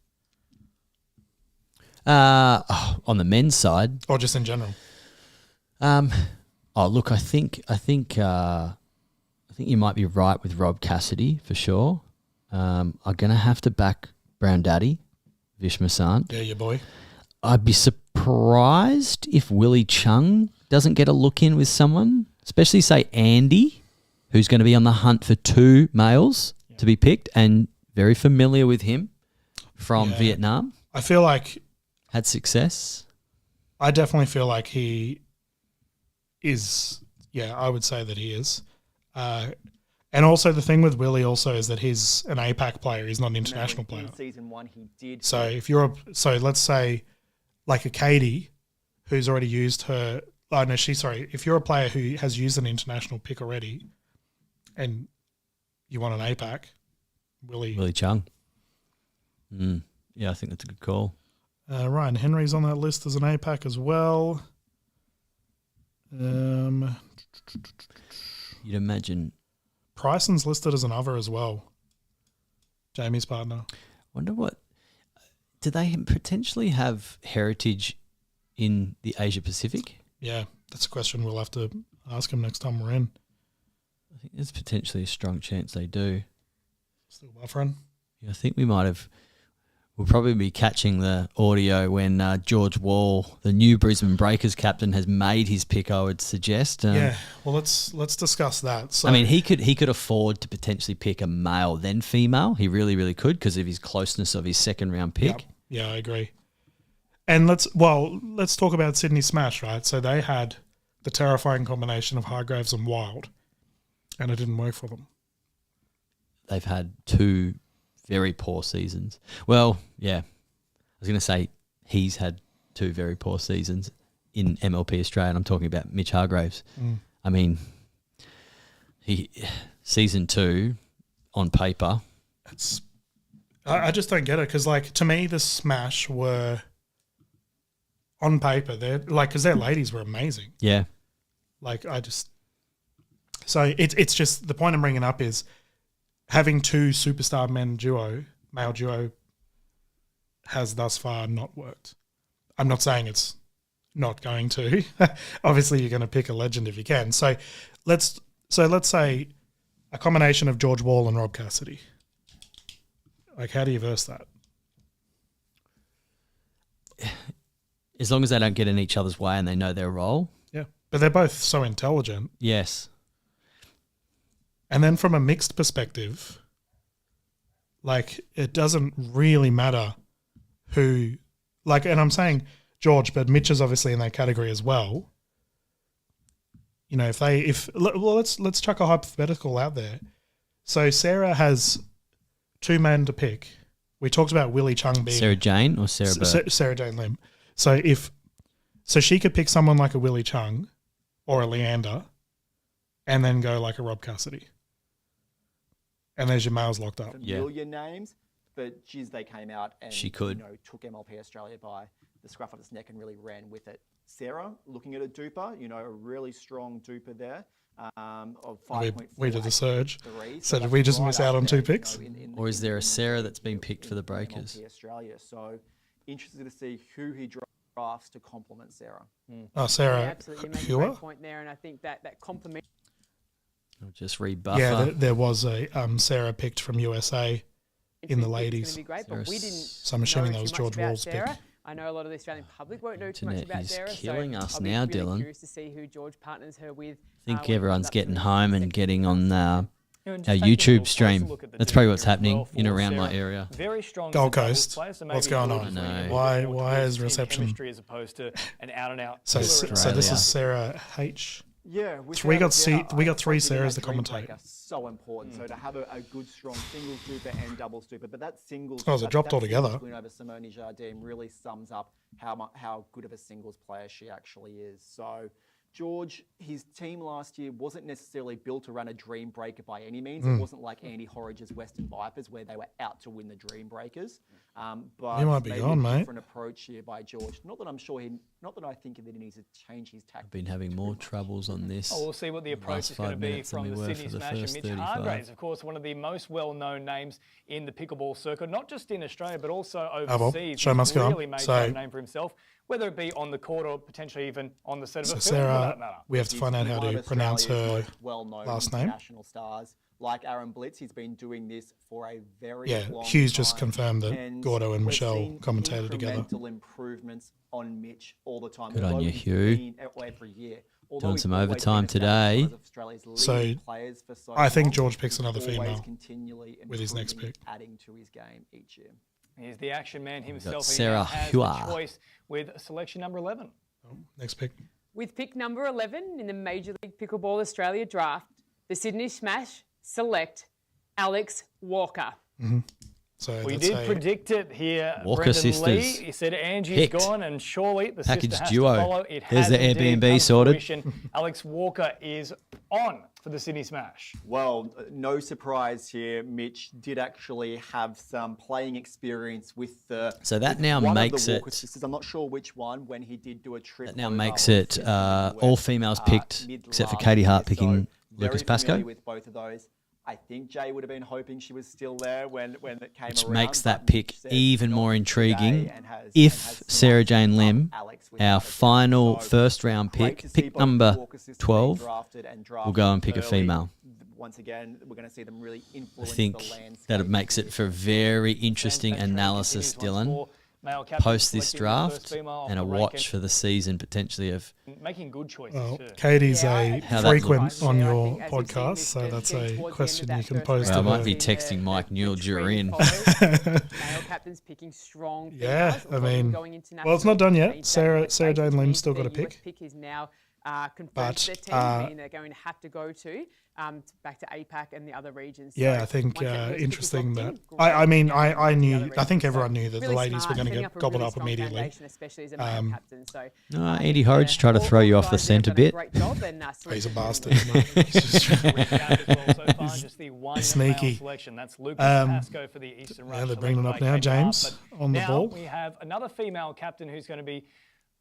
On the men's side, or just in general. look, I think you might be right with Rob Cassidy for sure. I'm gonna have to back Brown Daddy, Vishmasant. Yeah, your boy. I'd be surprised if Willie Chung doesn't get a look in with someone, especially say Andy, who's going to be on the hunt for 2 males to be picked, and very familiar with him from Vietnam. I feel like Had success. I definitely feel like he is. Yeah, I would say that he is. And also the thing with Willie also is that he's an APAC player. He's not an international player. In season 1, he did. So let's say like a Katie who's already used her. Oh no, if you're a player who has used an international pick already, and you want an APAC, Willie Chung. Yeah, I think that's a good call. Ryan Henry's on that list as an APAC as well. You'd imagine Pryson's listed as an other as well. Jamie's partner. Wonder what... Do they potentially have heritage in the Asia Pacific? Yeah, that's a question we'll have to ask him next time we're in. I think there's potentially a strong chance they do. Still buffering. Yeah, I think we might have... We'll probably be catching the audio when George Wall, the new Brisbane Breakers captain, has made his pick, I would suggest. Yeah, well, let's discuss that. So, I mean, he could afford to potentially pick a male then female. He really, really could because of his closeness of his second-round pick. Yeah, I agree. And let's talk about Sydney Smash, right? So they had the terrifying combination of Hargraves and Wild, and it didn't work for them. They've had 2 very poor seasons. Well, yeah. I was going to say he's had 2 very poor seasons in MLP Australia, and I'm talking about Mitch Hargraves. I mean, season 2 on paper. I just don't get it because, like, to me, the Smash were on paper. They're like, because their ladies were amazing. Yeah. Like, so it's just the point I'm bringing up is having 2 superstar male duo has thus far not worked. I'm not saying it's not going to. Obviously, you're going to pick a legend if you can. So let's say a combination of George Wall and Rob Cassidy. Like, how do you verse that? As long as they don't get in each other's way and they know their role. Yeah. But they're both so intelligent. Yes. And then from a mixed perspective, like, it doesn't really matter who, like, and I'm saying George, but Mitch is obviously in that category as well. You know, let's chuck a hypothetical out there. So Sarah has 2 men to pick. We talked about Willie Chung being Sarah Jane or Sarah Burt? Sarah Jane Lim. So she could pick someone like a Willie Chung or a Leander and then go like a Rob Cassidy. And there's your males locked up. Familiar names, but geez, they came out and she could. Took MLP Australia by the scruff of its neck and really ran with it. Sarah, looking at a duper, a really strong duper there of 5.4. We did the surge. So did we just miss out on 2 picks? Or is there a Sarah that's been picked for the Breakers? MLP Australia. So interested to see who he drafts to complement Sarah. Oh, Sarah. Yeah, absolutely. You make a great point there, and I think that compliment. I'll just rebuffer. Yeah, there was a Sarah picked from USA in the ladies. It's going to be great, but we didn't. So I'm assuming that was George Wall's pick. I know a lot of the Australian public won't know too much about Sarah. Is killing us I'll now, be really Dylan. curious to see who George partners her with. I think everyone's getting home and getting on our And just taking a YouTube little stream. closer look at the That's team probably what's here as happening well in for around my Sarah. area. Very strong Gold as a doubles Coast. player, so What's maybe going George on? bringing a I bit know. more Why team is reception? chemistry as opposed to an out-and-out So killer this Australia. is Sarah H. Yeah, So we got 3 Sarahs to commentate. So important. So to have a good, strong singles duper and doubles duper, but that singles. Oh, is it dropped that altogether? singles win over Simone Jardim really sums up how good of a singles player she actually is. So George, his team last year wasn't necessarily built around a dream breaker by any means. It wasn't like Andy Horridge's Western Vipers where they were out to win the dream breakers. But You might be maybe gone, a mate. different approach here by George. Not that I think that he needs to change his tactics. I've been having more troubles on this. Oh, we'll see what the approach last is going to 5 be minutes than from we the were Sydney for the Smash and first Mitch 35. Hargraves, of course, one of the most well-known names in the pickleball circuit, not just in Australia, but also well, overseas. show must He's go on. really made So- that name for himself, whether it be on the court or potentially even on the set of So a film, for that Sarah, matter. we have to find out how One to of pronounce her Australia's most well-known last name. international stars. Like Aaron Blitz, he's been doing this for a very long Hughes time. just confirmed that Gordo and we've Michelle seen commentated together. incremental improvements on Mitch all the time. Good on although you, he's Hugh. been every year. Although Doing he's some always overtime been established today. as Australia's So, leading players for so I think long, George picks another he's always female continually with his next improving, pick. adding to his game each year. He's the action man himself. He Sarah now has Hua. the choice with selection number 11. Next pick. With pick number 11 in the Major League Pickleball Australia draft, the Sydney Smash select Alex Walker. So We that's did a- predict it here. Walker Brendan sisters. Lee, he said Angie's Picked. gone, and surely the Package sister has duo. to follow. It There's has the indeed Airbnb come to sorted. fruition. Alex Walker is on for the Sydney Smash. Well, no surprise here. Mitch did actually have some playing experience with the. So that with now one of the makes Walker it- sisters. I'm not sure which one. When he did do a trip. That now over makes with it sisters in the all US, females picked, mid except for last Katie Hart year. picking So very Lucas Pascoe. familiar with both of those. I think Jay would have been hoping she was still there when it came Which around. makes that but pick said even not more intriguing. today and has If Sarah Jane smashed Lim, up Alex our without a doubt. final So first round great pick, to see pick both number Walker sisters being 12, drafted and we'll go and pick a drafted female. early. Once again, we're going to see them really I influence think the landscape. that makes it for very interesting analysis, Dylan, post this draft and a watch for the season potentially of making good choices Well, too. Katie's Yeah, How a that frequent looks. on Yeah, I your think as we've seen podcast, this so get that's towards a the end of question that you can first pose Well, I to might her. be texting Mike Newell during. Male captains picking strong Yeah, females, I a lot of them mean, going into well, it's not done yet. nationals. Sarah Jane Lim's still got a Their US pick. pick is now confirmed But, to their team, meaning they're going to have to go to back to APAC and the other regions. Yeah, So I think once that US pick is interesting locked that in, I great mean now to I the knew other I think regions. So everyone knew that the really ladies were smart, going to setting get up a gobbled really up strong immediately. foundation, especially as a male captain. So Andy Hodge tried to throw you off the centre bit. Great job, and, He's a bastard. Sneaky. That's Lucas Yeah, Pascoe for the Eastern Rush. they're bringing it up selected by now, Katie James, Hart. But on the now ball. we have another female captain who's going to be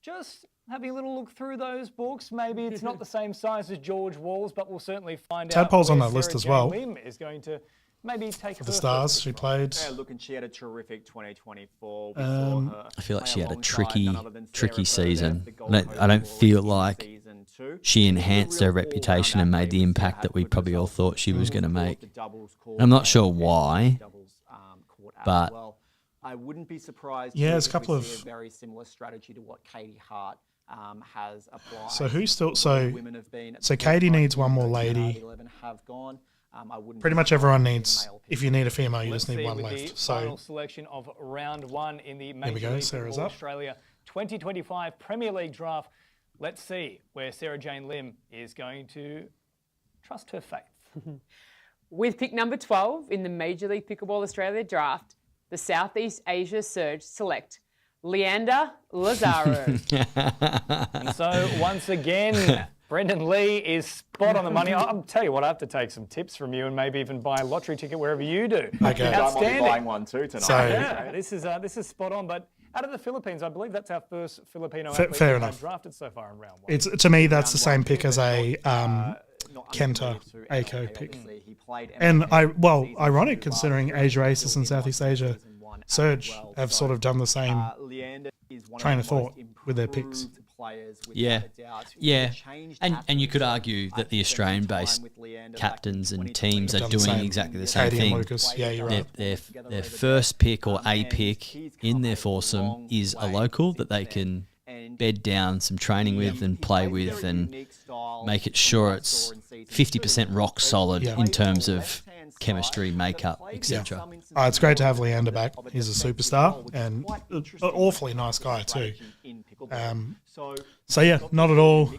just having a little look through those books. Maybe it's not the same size as George Wall's, but we'll certainly find out. Tadpole's on where that list Sarah as Jane well. Lim is going to maybe take For her the Stars, first she pick. played. Yeah, look, and she had a terrific 2024. We saw her I feel like play she had a alongside none other than Sarah tricky Burdett, season. the Gold I Coast don't Warriors feel in like season 2. she enhanced her reputation and made the impact that we probably all thought she was going to make. I'm not sure why, but I wouldn't be surprised. Yeah, too there's a if couple we of- see a very similar strategy to what Katie Hart has applied. So who's still so? Women have been So Katie needs one more lady. 11 have gone. I wouldn't Pretty be much surprised everyone if needs. male If you need a female, you Let's just need see one with the left. So final selection of round 1 in the Major we go, League Sarah's Football up. Australia 2025 Premier League draft. Let's see where Sarah Jane Lim is going to trust her faith. With pick number 12 in the Major League Pickleball Australia draft, the Southeast Asia Surge select Leander Lazaro. And so once again, Brendan Lee is spot on the money. I'll tell you what, I have to take some tips from you and maybe even buy a lottery ticket wherever you do. Okay. I might be Outstanding. buying one too tonight. So- Yeah, this is spot on. But out of the Philippines, I believe that's our first Filipino Fair athlete fair we've had enough. drafted so far in round 1. it's to me that's the same pick as a Not Kenta unrelated to Aiko MLP, pick. obviously. He played And MLP season ironic 2 considering last year. Asia Aces in He won Southeast Asia season 1 as Surge well. have So, sort of done the same. Leander is one train of of the thought most with their picks. improved players, Yeah. without a doubt. Yeah, Changed and you could athletes. argue that I've the spent some time Australian-based with Leander back in captains and 2020. teams are Done the doing same. exactly the same Katie and thing. Lucas, yeah, you're right. Their first pick or a pick in their foursome is a local that they can bed down some training with and play with and make it sure it's 50% rock solid Yeah. in terms of chemistry, makeup, etc. It's great to have Leander back. He's a superstar and an awfully nice guy too. So yeah, not at all.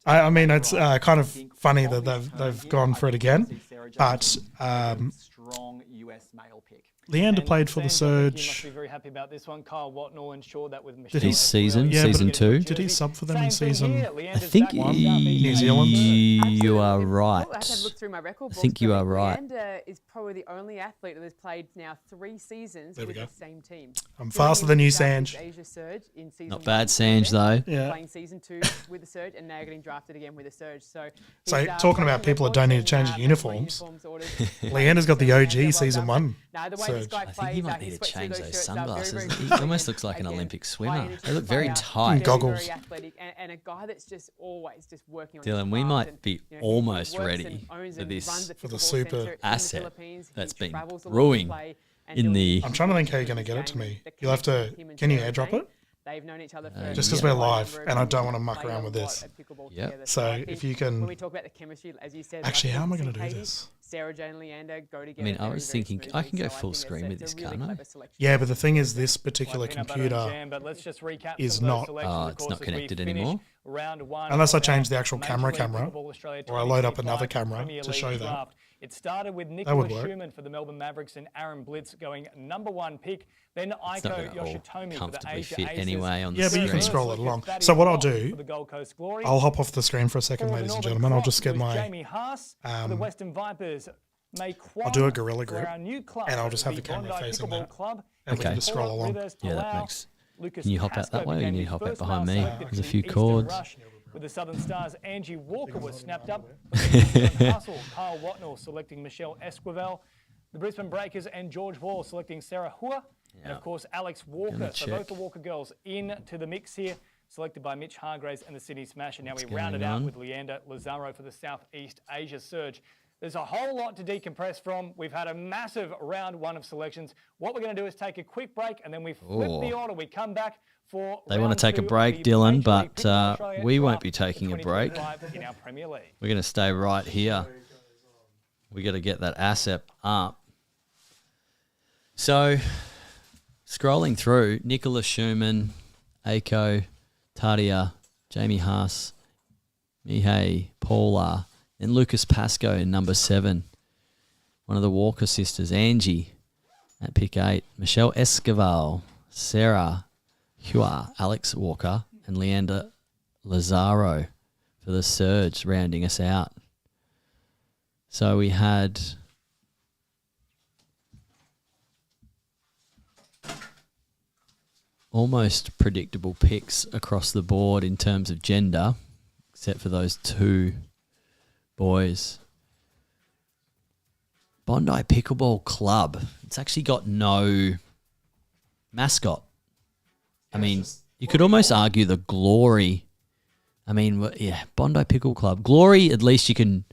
I mean, it's kind of funny that they've gone for it again, but strong US male pick. Leander And played for the Sam, I think You must Surge. be very happy about this one. Kyle Watnell ensured that with Michelle. His season, Yeah, but season 2. did he sub for them in season? I think New Zealand? you are Absolutely. right. I have to look through my record I think books, you but are right. Leander is probably the only athlete that has played now 3 seasons There we with go. the same team. I'm faster than you, Southeast Sanj. Asia Surge in season Not 1 bad, with Sanj, them, though. Yeah. Playing season 2 with the Surge, and now getting drafted again with the Surge. So, So he's, talking about broken people that records don't need to and, change got uniforms, ordered. Leander's got the Leander, OG well season done. 1 No, the way Surge. this guy I think plays, he might he need to sweats through change those those shirts out very, sunglasses. very He quickly. almost looks like an Again, Olympic high swimmer. energy They look very player, tight. And goggles. Very athletic, and a guy that's just always just working on his Dylan, we craft might and, be you know, he almost works ready and owns for and this runs the For the pickleball super centre in the asset Philippines. He that's been travels a lot to brewing play and in build the- a I'm trying to think how you're connection going to get it with to me. Jane, the You'll have to. connection with him and Can you Sarah airdrop Jane. it? They've known each other for Just because we're quite a live, number of and I years. don't wanna They've muck played around a with lot this. of pickleball Yep. together. So I if think you can- when we talk about the chemistry, as you said, Actually, like how am I Lucas going to and do Katie, this? Sarah Jane and Leander go together. I mean, I very, was very thinking I smoothly, can go so I full think screen with it's this, a really can't I? clever selection. Yeah, but the thing is, this particular Peanut butter and computer, jam, but let's just recap is some of those not- selections, Oh, of it's course, not as we connected finish anymore? round 1 Unless I of change our the actual Major camera League camera, Football Australia or I load up 2025 another camera Premier to League show that. draft. It started with would Nicholas work. Schumann for the Melbourne Mavericks and Aaron Blitz going number 1 pick. Then It's not Aiko going to all Yoshitomi for the comfortably Asia fit Aces. anyway on the Yeah, but you can screen. scroll it First along. look at So what I'll Thaddeus do, for the Gold Coast Glory. I'll hop off the screen for a second, For the ladies and Northern gentlemen. I'll Cross, just it get was my. Jamie Haas for the Western Vipers. I'll do a gorilla grip, for our new club, and I'll just have the Bondi camera facing Pickleball that. Club. And we can Okay. just scroll along. Yeah, that makes. Lucas Can you hop out Pascoe that way, or you became need the to hop out first behind male me? selected There's a for few the Eastern cords. Rush with the Southern Stars. Angie Walker was snapped up. Hustle, Kyle Watnell selecting Michelle Esquivel. The Brisbane Breakers and George Wall selecting Sarah Hua. And of course, Alex Walker. So both the Walker girls into the mix here, selected by Mitch Hargraves and the Sydney Smash. And now we round it out with Leander Lazaro for the Southeast Asia Surge. There's a whole lot to decompress from. We've had a massive round one of selections. What we're going to do is take a quick break and then we flip the order. We come back for They want to take a break, Dylan, but we won't be taking a break. In our Premier League. We're going to stay right here. We got to get that ASAP up. So, scrolling through, Nicola Schumann, Aiko, Tadia, Jamie Haas, Mihai, Paula, and Lucas Pascoe in number 7. One of the Walker sisters, Angie, at pick 8. Michelle Esquivel, Sarah Hua, Alex Walker, and Leander Lazaro for the Surge, rounding us out. So we had almost predictable picks across the board in terms of gender, except for those 2 boys. Bondi Pickleball Club. It's actually got no mascot. I mean, you could almost argue the Glory. I mean, yeah, Bondi Pickle Club. Glory, at least you can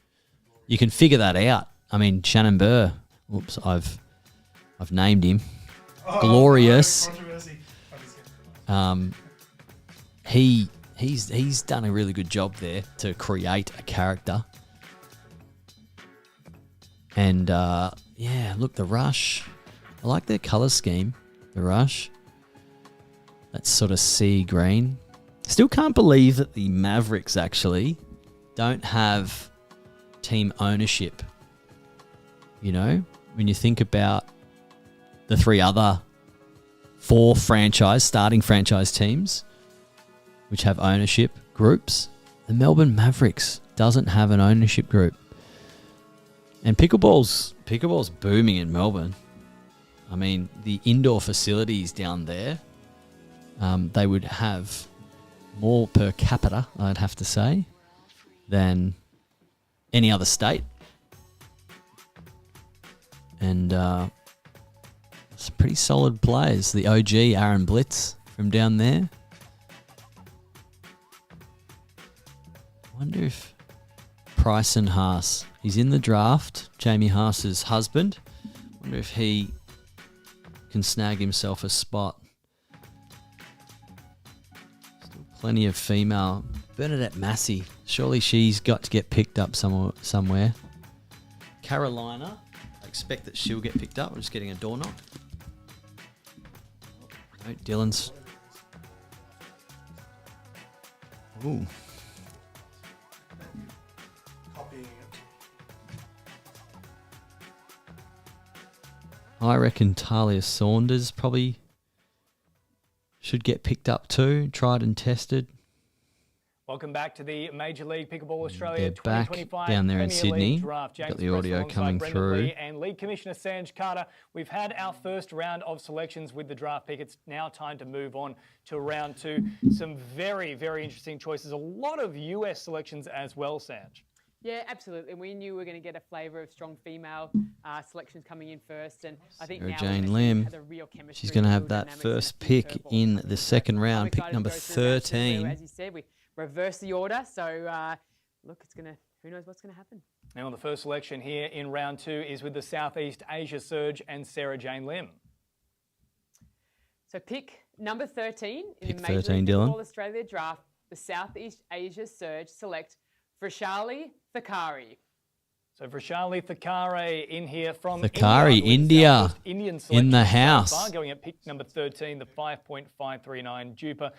figure that out. I mean, Shannon Burr. Oops, I've named him. Glorious. He's done a really good job there to create a character. And yeah, look, the Rush. I like their colour scheme. The Rush. That's sort of sea green. Still can't believe that the Mavericks actually don't have team ownership. You know, when you think about the 3 other 4 starting franchise teams, which have ownership groups, the Melbourne Mavericks doesn't have an ownership group. And pickleball's booming in Melbourne. I mean, the indoor facilities down there, they would have more per capita, I'd have to say, than any other state. And some pretty solid players. The OG, Aaron Blitz from down there. I wonder if Bryson Haas, he's in the draft, Jamie Haas's husband. I wonder if he can snag himself a spot. Still plenty of female. Bernadette Massey, surely she's got to get picked up somewhere. Carolina, I expect that she'll get picked up. We're just getting a door knock. No, Dylan's. Ooh. I reckon Talia Saunders probably should get picked up too, tried and tested. Welcome back to the Major League Pickleball Australia They're back 2025 down there in Premier Sydney. League draft. Got James the audio Preston coming alongside through. Brendan Lee and League Commissioner Sanj Carter. We've had our first round of selections with the draft pick. It's now time to move on to round 2. Some very, very interesting choices. A lot of US selections as well, Sanj. Yeah, absolutely. We knew we were going to get a flavour of strong female selections coming in first, and I think Sarah now Jane we're Lim. gonna see the real chemistry. She's going to have real that dynamics first and a few pick curveballs in coming the in. second So round, I'm pick excited number to go through round 2 where, 13. as you said, we reverse the order. So look, who knows what's going to happen. Now, the first selection here in round 2 is with the Southeast Asia Surge and Sarah Jane Lim. So pick number 13 in Pick the Major 13, League Dylan. Pickleball Australia draft, the Southeast Asia Surge select Vrishali Thakari. So Vrishali Thakare in here from Thakare, India. With the Southeast India, Indian in selection the so house. far, going at pick number 13, the 5.539 Jupa.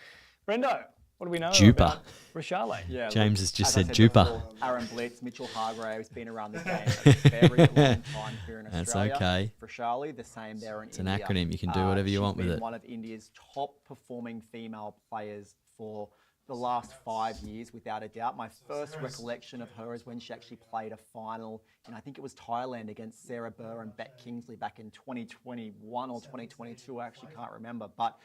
Brendo, what do we know Jupa. about Vrishali? Yeah, James has just as I said Jupa. before, Aaron Blitz, Mitchell Hargraves, been around the game a very long time here in That's Australia. okay. For Charlie, the same there in It's an India. acronym. You can do whatever you She's want with been it. one of India's top performing female players for the last 5 years, without a doubt. My first recollection of her is when she actually played a final in, I think it was Thailand, against Sarah Burr and Bet Kingsley back in 2021 or 2022. I actually can't remember. But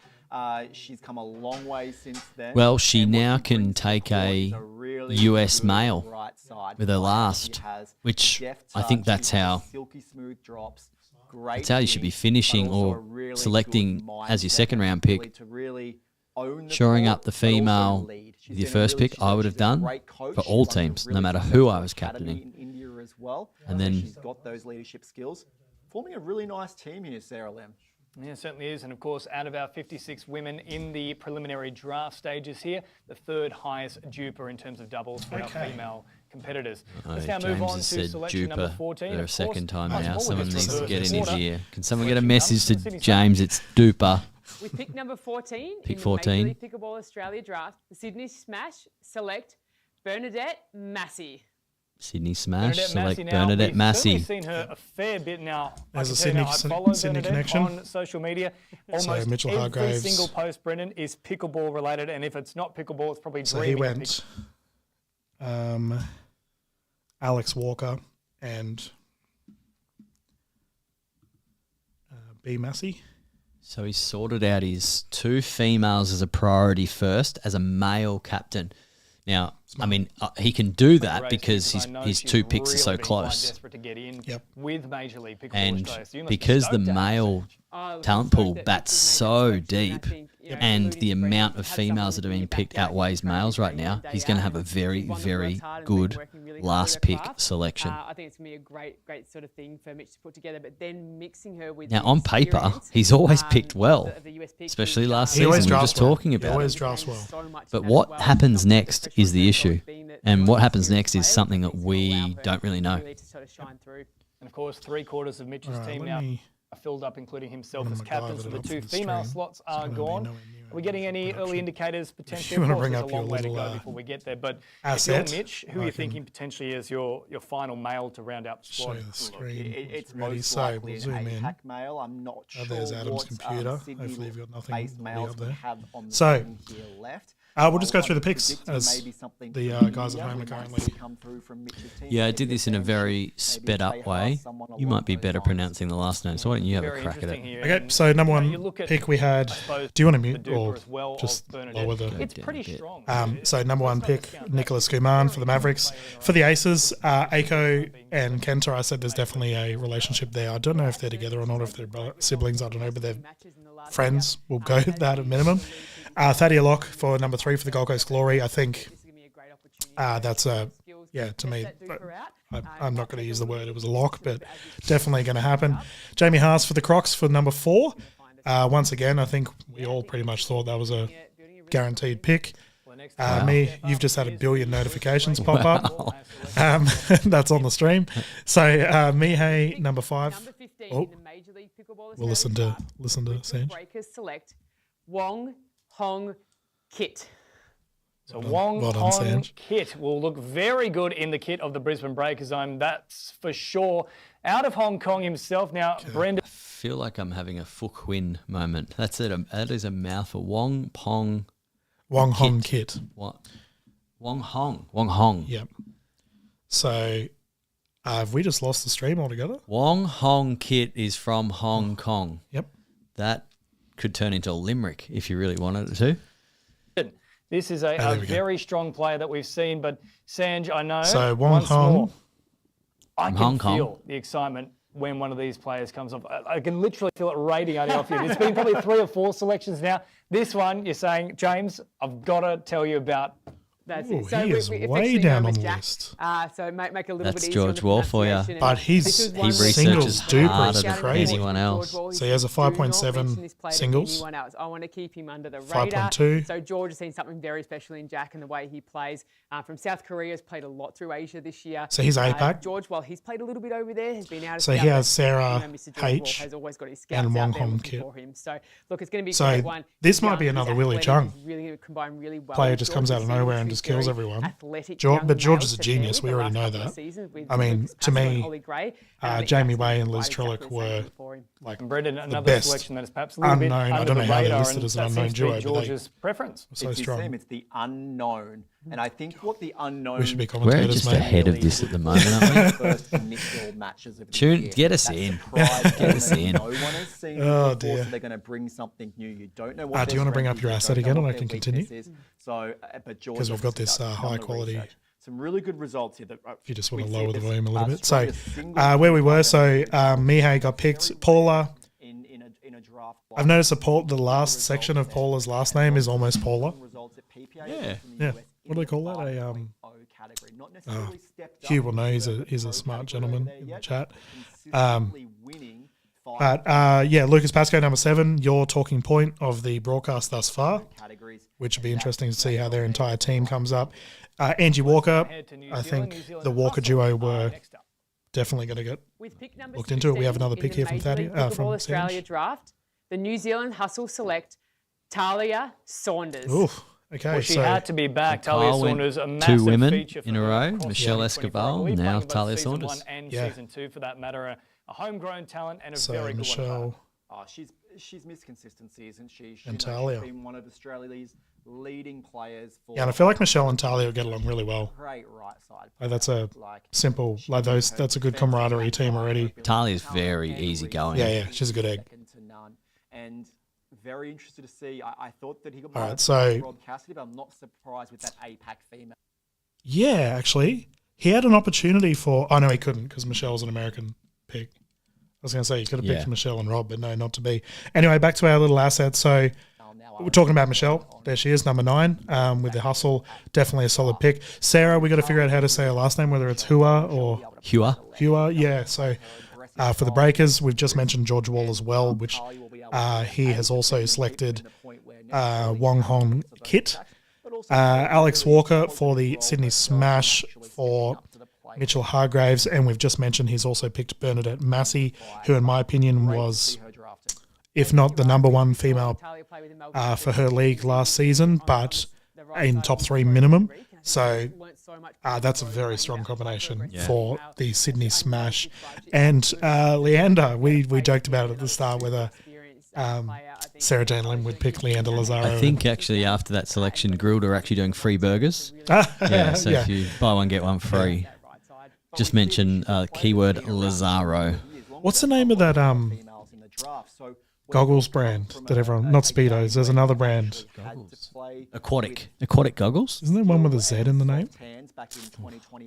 she's come a long way since then. Well, she And what now she can brings to the take court a is really US good male right side with her player. last, She has which deft I think touch, that's she has how silky smooth drops. Great that's how you should be kick, finishing but also or a really selecting good as your mindset second and round pick. ability to really own the Shoring court, up the but also female lead. She's with your been a first really- pick, I would have she's a done great coach. for She all runs a teams, no really matter successful who I was academy captaining. in India as well. And then- she's got those leadership skills. Forming a really nice team here, Sarah Lem. Yeah, it certainly is. And of course, out of our 56 women in the preliminary draft stages here, the third highest duper in terms of doubles for our female competitors. Let's now move James on has to said selection number duper 14. for a Of second course, time much now. more Someone with needs this to get in his quarter. ear. Can someone get a Selection message number to for James? It's duper. With pick number 14 Pick in 14. the Major League Pickleball Australia draft, the Sydney Smash select Bernadette Massey. Sydney Smash, select now, Bernadette we've Massey. certainly seen her a fair bit now. There's I a can tell you now, Sydney- I follow Sydney Bernadette connection. on social media. Almost Mitchell every Hargraves. single post, Brendan, is pickleball related, and if it's not pickleball, it's probably So he dreaming of went Alex Walker and B. Massey. So he sorted out his two females as a priority first, as a male captain. Now, I mean, he can do that race because I know his she's two picks are really so been quite close. desperate to get in Yep. with Major League Pickleball And Australia. So you must be because the stoked to have male such- talent pool bats so deep, and the amount of females that are being picked outweighs males right now, he's going to have a very, very good last pick selection. I think it's going to be a great sort of thing for Mitch to put together. But then mixing her with Now, the on paper, experience, he's always picked well, of the US picks, especially which, last He always season. We were drafts just well. talking He about always it. drafts well. so much But as what well. happens Not next especially is the for issue. being that And they're what all happens experienced next is players, something I that think it's gonna allow we her don't really know. to sort of shine through. And of course, 3/4 of Mitch's All right, team let now me- are filled up, including himself I'm as gonna captain. MacGyver So it the up two for the female stream. slots It's are gonna be gone. nowhere near Are we getting as any good early production. indicators potentially? you wanna Of course, bring there's up a your long way to little, go before we get there. But asset, if you're Mitch, who are I you can thinking potentially as your final male to round out the Show squad? you the screen. It's ready. most So likely we'll an zoom in. APAC male. I'm not sure there's Adam's what computer. Hopefully Sydney you've got nothing based bloody males up we there. have on the So, screen here left. we'll just go through the picks predicting as maybe something the from guys at India home are we might currently- see come through from Mitch's team. Yeah, I Maybe did this in a Benji, very maybe sped up Jay way. Haas, someone You along might be those better lines. pronouncing the last name, so why don't you have a Very crack at interesting it? here. Okay, And, so number you know, one you look at, pick we had. I suppose, Do you want to the mute duper or as well of just Bernadette. lower the? It's down a pretty bit. strong. So number one pick, Nicholas Kuman for the Mavericks. For the Aces, Aiko and Kenta, I said there's definitely a relationship there. I don't know if they're together or not, if they're siblings, I don't know, but they're friends. We'll go with that at minimum. Thadia Locke for number 3 for the Gold Coast Glory. I think that's a, yeah, to me, I'm not going to use the word, it was a lock, but definitely going to happen. Jamie Haas for the Crocs for number 4. Once again, I think we all pretty much thought that was a guaranteed pick. Me, you've just had a billion notifications pop up. That's on the stream. So Mihei, number 5. Number 15 Oh. in the Major League Pickleball We'll listen Australia to draft, Sanj. Breakers select Wong Hong Kit. So Wong well done, Hong Sanj. Kit will look very good in the kit of the Brisbane Breakers. That's for sure. Out of Hong Kong himself now, Brendan. I feel like I'm having a Fuquin moment. That's it. That is a mouthful. Wong Pong. Wong Hong Kit. What? Wong Hong. Wong Hong. Yep. So have we just lost the stream altogether? Wong Hong Kit is from Hong Kong. Yep. That could turn into a limerick if you really wanted it to. This is there a we go. very strong player that we've seen, but Sanj, I know. So Wong once Hong. more, I can Hong Kong. feel the excitement when one of these players comes off. I can literally feel it radiating off you. It's been probably 3 or 4 selections now. This one, you're saying, James, I've got to tell you about. That's Ooh, it. So he is we way effectively down know on him the as Jack. list. So make a little That's bit easier on George the Wall for ya. pronunciation. And But his this is one He of the singles researches duper harder is than crazy. anyone else. So he has a Do not 5.7 mention this player to singles. anyone else. I want to keep him under the radar. 5.2. So George has seen something very special in Jack and the way he plays. From South Korea, has played a lot through Asia this year. So he's APAC. George, while he's played a little bit over there, has been out of So he scout, has but, Sarah Mr. George Wall H has always got his scouts and out Wong there Hong looking Kit. for him. So look, it's going to be a So great one. this He's might be young, he's another Willie athletic, Chung. He's really combine really well. player just comes out of nowhere and just kills everyone. But George is a genius. We already know that. I mean, to me, Jamie Way and Liz Trillick were like Brendan, the another best selection that is perhaps a little bit unknown. I under don't know the how they're radar, listed and as an that unknown seems to be duo, but George's preference. so it's strong. It's the unknown. And I think what the unknown... We should be We're commentators, just mate. ahead of this at the moment, aren't we? First initial matches of the Tune, year. get us That in. surprise Get us element in. No one has seen Oh, before, dear. so they're going to bring something new. You don't know what Do you want to bring up your asset again, and I can continue? So, but George 'Cause we've got obviously this, done high the quality- research. Some really good results here. That, If you just want we to see lower the this, volume a little bit. So, strongest single where we were, so Mihai got picked. Paula, in a draft. I've noticed the last section of Paula's last name is almost Paula. Results at PPA Yeah. Yeah. What do they call that? category. Not necessarily stepped up Hugh will know he's a pro smart category gentleman there in the yet, chat. but consistently winning But yeah, Lucas Pascoe, number 7, your talking point of the broadcast thus far, categories. which would be interesting to see how their entire team comes up. Angie Walker, I think the Walker duo were definitely going to get With pick number looked into it. We have 16 another in pick the here from Major League Thaddeus, Pickleball from Australia Sanj. draft, the New Zealand Hustle select Talia Saunders. Oof. Okay, Well, she so had to be back. Talia Kyle went Saunders, a 2 massive women feature for in a her row, across Michelle 2024, Escobar, playing now both Talia season Saunders. 1 and Yeah. season 2 for that matter. A homegrown talent and a so very good one. Michelle. Oh, she's missed consistency, isn't she? She And knows Talia. She's been one of Australia's leading players for Yeah, and I feel like Michelle and Talia get along really well. great right side. Like that's a Like simple, like those. That's a good camaraderie team already. Talia's very easygoing. Yeah, yeah, she's a good egg. Second to none. And very interested to see. I thought that he got All right, more so- Rob Cassidy, but I'm not surprised with that APAC female. Yeah, actually, he had an opportunity for. Oh no, he couldn't because Michelle's an American pick. I was going to say you could have picked Yeah. Michelle and Rob, but no, not to be. Anyway, back to our little assets. So we're talking about Michelle. There she is, number 9, with the hustle. Definitely a solid pick. Sarah, we got to figure out how to say her last name, whether it's Hua or Hua. Hua. Yeah. So for the Breakers, we've just mentioned George Wall as well, which he has also selected Wong Hong Kit. Alex Walker for the Sydney Smash for Mitchell Hargraves, and we've just mentioned he's also picked Bernadette Massey, who in my opinion was, if not the number 1 female Talia played with the for her league last season, but in top 3 minimum. So that's a very strong combination for the Sydney Smash. And Leander, we joked about it at the start whether Sarah Jane Lim would pick Leander Lazaro. I think actually after that selection, Grilled are actually doing free burgers. Yeah, so if you buy one, get one free. Just mention keyword Lazaro. What's the name of that goggles brand that everyone, not Speedos, there's another brand. Aquatic goggles? Isn't there one with a Z in the name?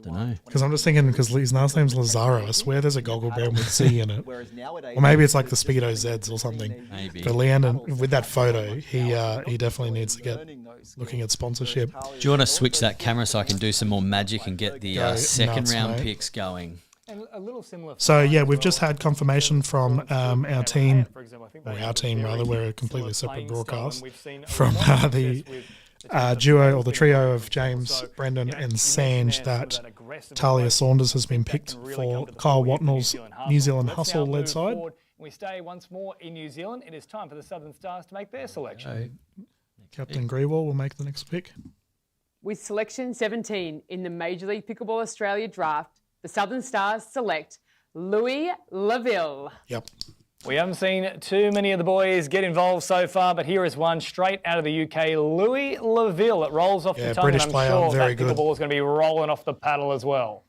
Don't know. Because I'm just thinking, because his last name's Lazaro, I swear there's a goggle brand with Z in it. Or maybe it's like the Speedo Zs or something. Maybe. But Leander, with that photo, he definitely needs to get looking at sponsorship. Do you want to switch that camera so I can do some more magic and get the Go second nuts, round mate. picks going? And a little similar. So yeah, we've just had confirmation from our team, For example, I think or they our have team rather, very we're a completely similar separate playing style, broadcast, and we've seen a from lot of the success with the teams that duo have or the been trio involved. of James, So, Brendan you know, and you mentioned Sanj there some of that aggressive Talia approach. Saunders has been That picked can really for come to the Kyle fore here for Watnell's New Zealand Let's Hustle now led move side. forward. We stay once more in New Zealand. It is time for the Southern Stars to make their selection. Captain Grewal will make the next pick. With selection 17 in the Major League Pickleball Australia draft, the Southern Stars select Louis Laville. Yep. We haven't seen too many of the boys get involved so far, but here is one straight out of the UK, Louis Laville. It rolls off Yeah, the tongue, British and I'm player, sure very that good. pickleball is going to be rolling off the paddle as well.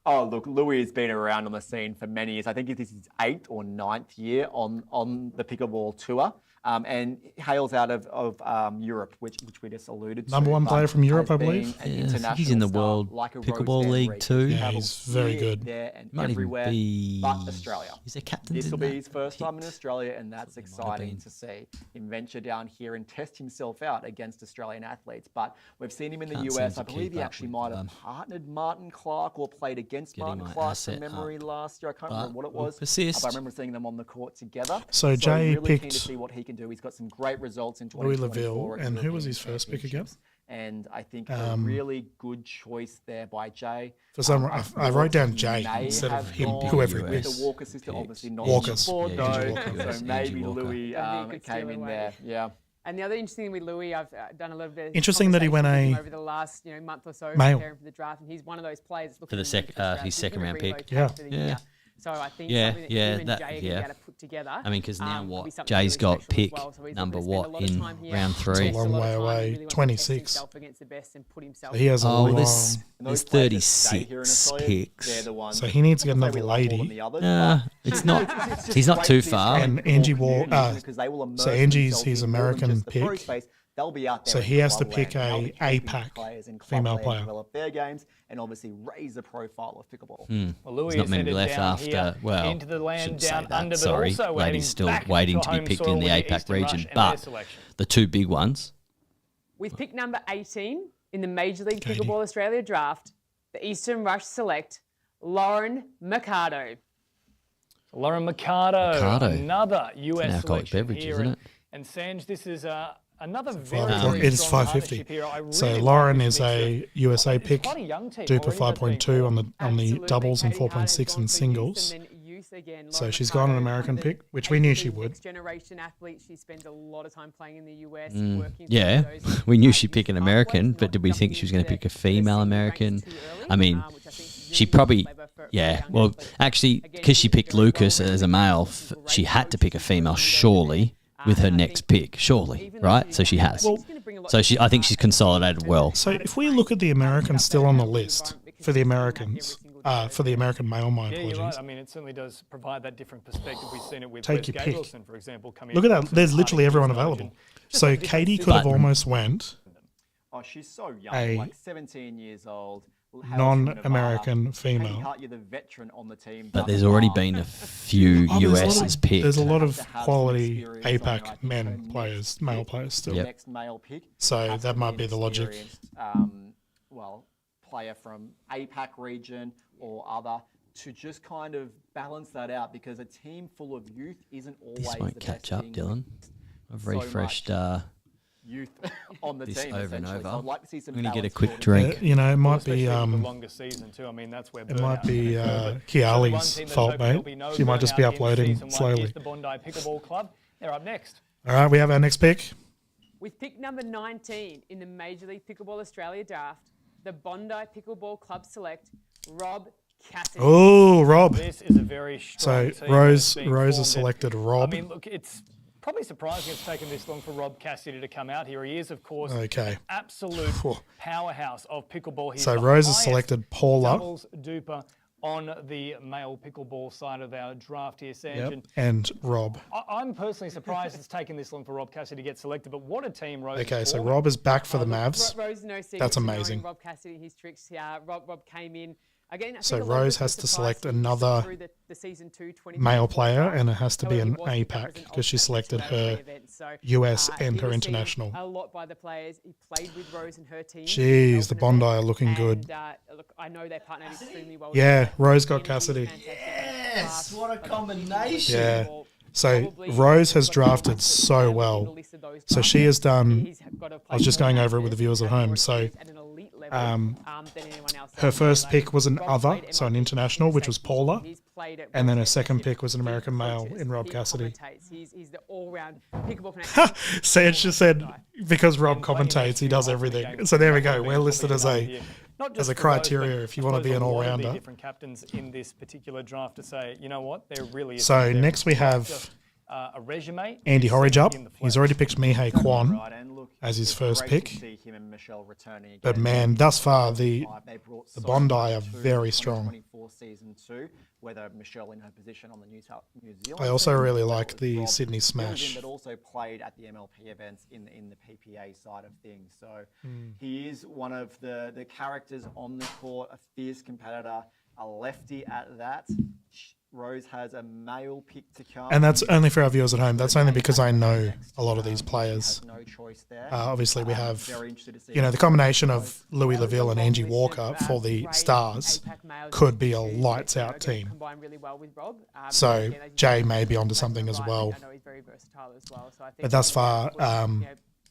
Oh, look, Louis has been around on the scene for many years. I think this is his 8th or 9th year on the pickleball tour. And hails out of Europe, which we just alluded to. Number 1 but player from Europe, has I believe. been an Yeah, I think international he's in the star, World like a Pickleball Roseanne League Reed. too. He Yeah, travels he's very here, good. There and Might everywhere even be. but Australia. Is there captains This in will be that his first time in kit? Australia, and that's Might have exciting been. to see him venture down here and test himself out against Australian athletes. But we've seen him in the Can't seem US. to I believe keep he up actually with, might have partnered Martin Clark or played against getting Martin my Clark asset from memory up. last year. I can't But remember what it we'll was. persist. But I remember seeing them on the court together. So Jay really keen picked to see what he can do. He's got some great results in Louis 2024 Laville, at and who was European his first pick again? Championships. And I think a really good choice there by Jay. For some, I wrote down Jay May instead of have him, gone whoever he with was. the Walker sister, obviously not Walkers. on the board, Yeah, Angie though. Walker, yes, So maybe Angie Walker. Louis That'd be a good came steal in away. there. Yeah. And the other interesting thing with Louis, I've done a little bit of Interesting that he went conversation with him over the last month or so male. preparing for the draft, and he's one of those players For the his second round pick. Yeah. So I think Yeah, something that yeah, him and that- Jay are yeah. going to be able to put together. I mean, because now will be what? something Jay's really got special as pick well. So he's number looking to spend a what lot of in time here, round It's a 3? long way away, really wants to test 26. himself against the best and put himself He has a Oh, long. there's Those players that stay here in 36 Australia, picks. they're the ones. So he needs to get I'm not another saying we love more than lady. the others, Nah, but it's not. it's just He's not great too for this far. And small Angie community Wall- because they will immerse so Angie's themselves his in more than American just the pro pick. space. They'll be out there So in he has to club pick land. They'll a be keeping APAC players in club female land, player. develop their games, and obviously raise the profile of pickleball. Well, Louis There's not is many headed left down after. here Well, into the land shouldn't say down that. under, but Sorry, also ladies heading still back waiting to to be home picked soil in the with APAC Eastern Rush region. and their But selection. the two big ones. With pick number 18 in the Major League Katie. Pickleball Australia draft, the Eastern Rush select Lauren Mercado. Lauren Mercado, Mercado. another an US alcoholic selection beverage, here. isn't it? And Sanj, this is another Five very, o'clock. very It is strong 5:50. partnership here. I So really Lauren like is this a mixture. USA It's pick, quite a young team Duper already that's being 5.2 on the Absolutely. doubles and Katie Hart has 4.6 gone in for youth singles. and then youth again. So Lauren she's got an Mercado, American the pick, which we knew she would. Next generation athlete. She spends a lot of time playing in the US. Mm, Working yeah, through those, we knew she'd youth pick an pathways, American, not but did we think jumping she was going to into pick a the female senior American? ranks too early, I mean, which I think is she really probably, clever for a yeah. young Well, athlete. actually, Again, because she she's picked very Lucas well-rounded. as a male, She's a great she had to coach. pick a She's female, really surely, with her and I next think pick, surely, even though right? she's So she young, has. she's gonna bring a lot So to I think the she's party. consolidated well. So if we look at the Americans still on the list for the Americans, for the American male, my Yeah, you're right. apologies. I mean, it certainly does provide that different perspective. We've seen it with Take Wes your pick. Gabrielson, for example, coming Look at across that. as There's part literally of everyone his origin. available. Just So a different Katie system. could have But- almost went Oh, she's so young, A like 17 years old. hails from non-American Nevada. female. Katie Hart, you're the veteran on the team. But thus there's already far. been a few Oh, there's a lot US's of- picked. There's a lot Have of to have some quality experience on her. I APAC think men her next players, male pick, players still. the next male pick. So has that to might an be the logic. experienced, well, player from APAC region or other to just kind of balance that out because a team full of youth isn't always This the won't best catch up, thing. Dylan. I've so refreshed Youth on the this team over and essentially. So over. I'd like to see some I'm going to get a balance quick brought in. drink. You know, it might Especially be with the longer season too. I mean, that's where it might burnout's be gonna occur, but Kiali's one team that's fault, hoping there'll mate. be no She might just be burnout in uploading season one slowly. is the Bondi Pickleball Club. They're up next. All right, we have our next pick. With pick number 19 in the Major League Pickleball Australia draft, the Bondi Pickleball Club select Rob Cassidy. Oh, Rob. This is a very strong So team Rose that's being has formed. selected I Rob. mean, look, it's probably surprising it's taken this long for Rob Cassidy to come out here. He is, of course, Okay. an absolute Phew. powerhouse of pickleball. He's So the Rose has highest selected Paula. doubles duper on the male pickleball side of our draft here, Sanj. Yep. And And Rob. I'm personally surprised it's taken this long for Rob Cassidy to get selected, but what a team Rose Okay, is so forming. Rob is back for the Mavs. Rose, no secret That's to knowing amazing. Rob Cassidy, his tricks. Rob came in. Again, I So think a lot of Rose us were has to surprised select he another through the season 2 male 2024 player, draft. and it has to be However, an he was picked up APAC as an because she alternate selected to the her event. So, US and he her was seen international. A lot by the players. He played with Rose and her team. Jeez, the Bondi are looking good. Look, I know they partnered extremely well. Yeah, together. Rose got He's Cassidy. fantastic. Yes, what a But combination. Yeah. Well, So probably Rose has got drafted the so most well. list of those So she drafted. has done. He's got to I was just play going more over it with the viewers at matches, home. more So experience at an elite level, than anyone else. her first pick was an Rob other, played so an MLP international, which was safety. Paula. He's played at And then her World second Championships. pick was an American He male coaches, in Rob he Cassidy. commentates. He's the all-round pickable fanatic. Sage just said because Rob commentates, he does everything. So there we go. We're listed as a criteria if you want to be an all-rounder. Different captains in this particular draft to say, you know what, there really is. So something there. next we It's not have just, a resume. Andy it's seen Horridge. in the He's flesh. already picked Mihei Kwan Right, and look, as his it's first great pick. to see him and Michelle returning again. But man, thus far the They brought the so Bondi much are to very strong. 2024 season 2, whether Michelle in her position on the New Zealand. I also team, really whether like it was the Rob Sydney building, Smash. but also played at the MLP events in the PPA side of things. So Hmm. he is one of the characters on the court, a fierce competitor, a lefty at that. Rose has a male pick to come. And that's only for our viewers at home. That's only because I know a lot of these players. Has no choice there. Obviously, we have, Very interested to see you know, the combination of Louis Laville and Angie Walker for the Stars could be a lights-out team. Combine really well with Rob. So Again, as you Jay said, may be onto he's something as right. well. I know he's very versatile as well. So I think But thus far, you know,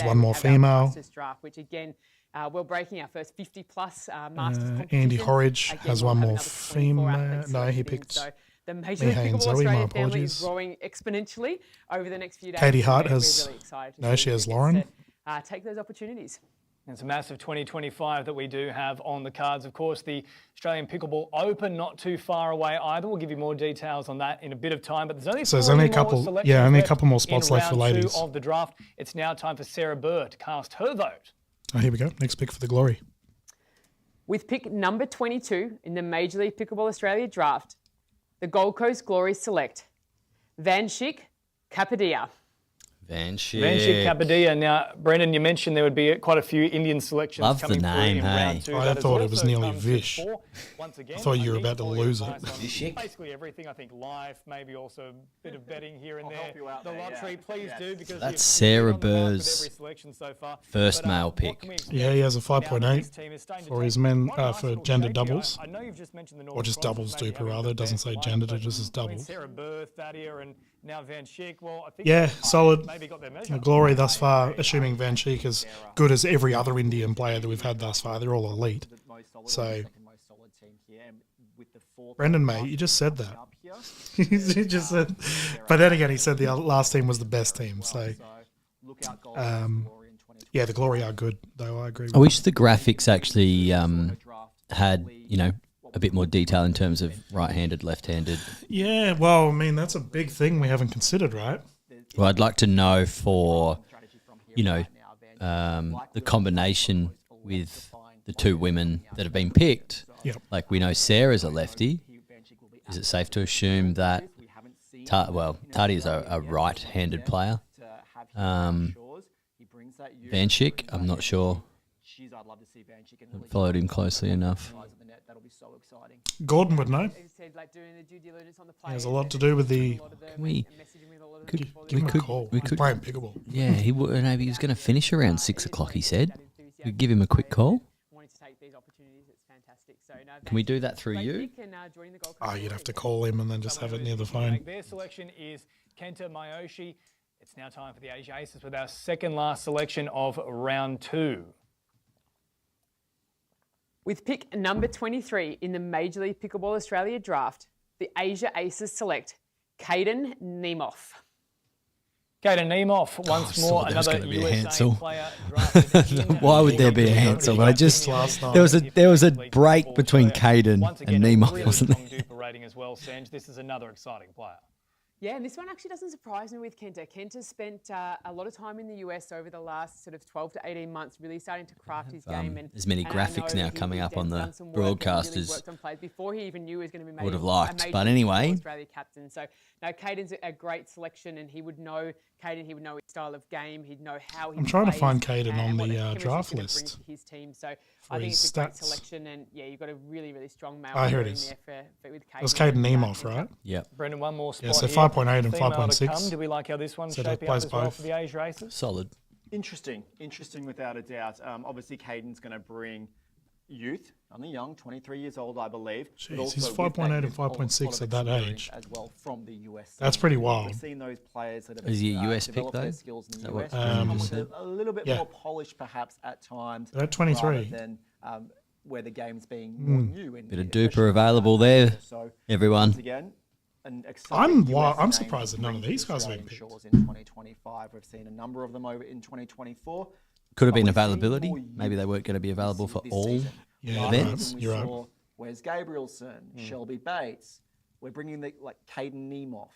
Friday, one more we have our female. Masters draft, which again, we're breaking our first 50-plus Masters competition. Andy Horridge Again, has we'll one have more another 24 female. athletes No, he selected in. picked. So The Major League Mihai and Pickleball Zoe, my Australia family apologies. is growing exponentially over the next few days. Katie Hart We're has- really excited to no, see she who has gets Lauren. to, take those opportunities. It's a massive 2025 that we do have on the cards. Of course, the Australian Pickleball Open not too far away either. We'll give you more details on that in a bit of time. But there's only So there's three only a more couple- selections yeah, only a left couple more in spots left for round two ladies. of the draft. It's now time for Sarah Burr to cast her vote. Oh, here we go. Next pick for the Glory. With pick number 22 in the Major League Pickleball Australia draft, the Gold Coast Glory select Vanshik Kapadia. Vanshik Kapadia. Now, Brendan, you mentioned there would be quite a few Indian selections Love the coming name, through in hey. round two. I That has thought it was also nearly come to Vish. the fore. Once again, I thought you were need about to quality lose it. advice on Vishik? basically everything. I think life, maybe also a bit of betting here and I'll there. help you out The there, lottery, yeah. please Yes. do, because That's you've Sarah been on the mark with Burr's every selection so far. first But, male what pick. can we expect Yeah, he has a now that 5.8 this team is starting to for take his men, quite a nice for little gender shape here? doubles. I know you've just mentioned the Or Northern just Cross doubles maybe duper, having rather. the It doesn't best say lineup, gender, but it just says between doubles. Sarah Burr, Thadia, and now Vanshik. Well, I think Yeah, they've solid. maybe got their measure. The Glory thus far, assuming Van Schiek is good as every other Indian player that we've had thus far. They're all elite. So, Brendan, mate, you just said that. He just said, but then again, he said the last team was the best team. So, yeah, the Glory are good, though. I agree. I wish the graphics actually had, a bit more detail in terms of right-handed, left-handed. Yeah, well, I mean, that's a big thing we haven't considered, right? Well, I'd like to know for, the combination with the two women that have been picked. Yep. Like, we know Sarah's a lefty. Is it safe to assume that, Tati is a right-handed player? Vanshik, I'm not sure. Followed him closely enough. Gordon would know. As you said, like doing the due diligence on the He has players a lot and to do with the. a lot of them Can we- and messaging with a lot of could- them before Give him they a go. call. we He's could- playing pickleball. Yeah, he was going to finish around 6 o'clock, he said. We'd give him a quick call. Wanting to take these opportunities, it's fantastic. So, no, Can we do that through great you? pick and, joining the Gold Oh, Coast you'd have to Glory. call him and then just have it near the phone. Their selection is Kenta Mayoshi. It's now time for the Asia Aces with our second last selection of round two. With pick number 23 in the Major League Pickleball Australia draft, the Asia Aces select Caden Nemeth. Kaden Nemeth, once I more, thought there was another gonna be a USA Hansel. player drafted in Why would there be a Hansel? But I just there was a break between Caden Once and again, a Nemeth, really wasn't strong there? Duper rating as well, Sanj. This is another exciting player. Yeah, and this one actually doesn't surprise me with Kenta. Kenta's spent a lot of time in the US over the last sort of 12 to 18 months, really starting to craft his game. And there's many and I graphics know now he- coming he's up on the done some work and really broadcasters. worked on players before he even knew he was going to be made Would have a liked, Major but League anyway. Pickleball Australia captain. So no, Caden's a great selection, and he would know He would know his style of game. He'd know how he. I'm trying to plays find Caden and on what the chemistry draft he's gonna list bring to his team. So for I think his it's a great stats. selection, and yeah, you've got a really, really strong male. Oh, here it in is. there with Caden. It was Caden Nemeth, right? Yep. Brendan, one more spot Yeah, so here. 5.8 and Female to 5.6. come. Do we like how this one's So that shaping up plays as well both. for the Asia Aces? Solid. Interesting without a doubt. Obviously, Caden's going to bring youth, only young, 23 years old, I believe. but Jeez, also he's with 5.8 that and youth, a lot 5.6 of at that experience age. as well from the US. That's scene. pretty wild. We've seen those players that have Is he a US pick, developed their though? skills in Is the that what US, Brendan come just with said? a little bit Yeah. more polished, perhaps at times. They're at 23. rather than where the game's being more new. Bit of especially duper available there, So everyone. once again, an exciting US I'm name surprised to that none of bring to these guys have Australian been picked. shores in 2025. We've seen a number of them over in 2024. Could have been But we're seeing availability. more Maybe they youth weren't going to be available for this all season. Yeah, Rather events. than we You're right. saw Wes Gabrielson, Shelby Bates. We're bringing Caden Nemeth,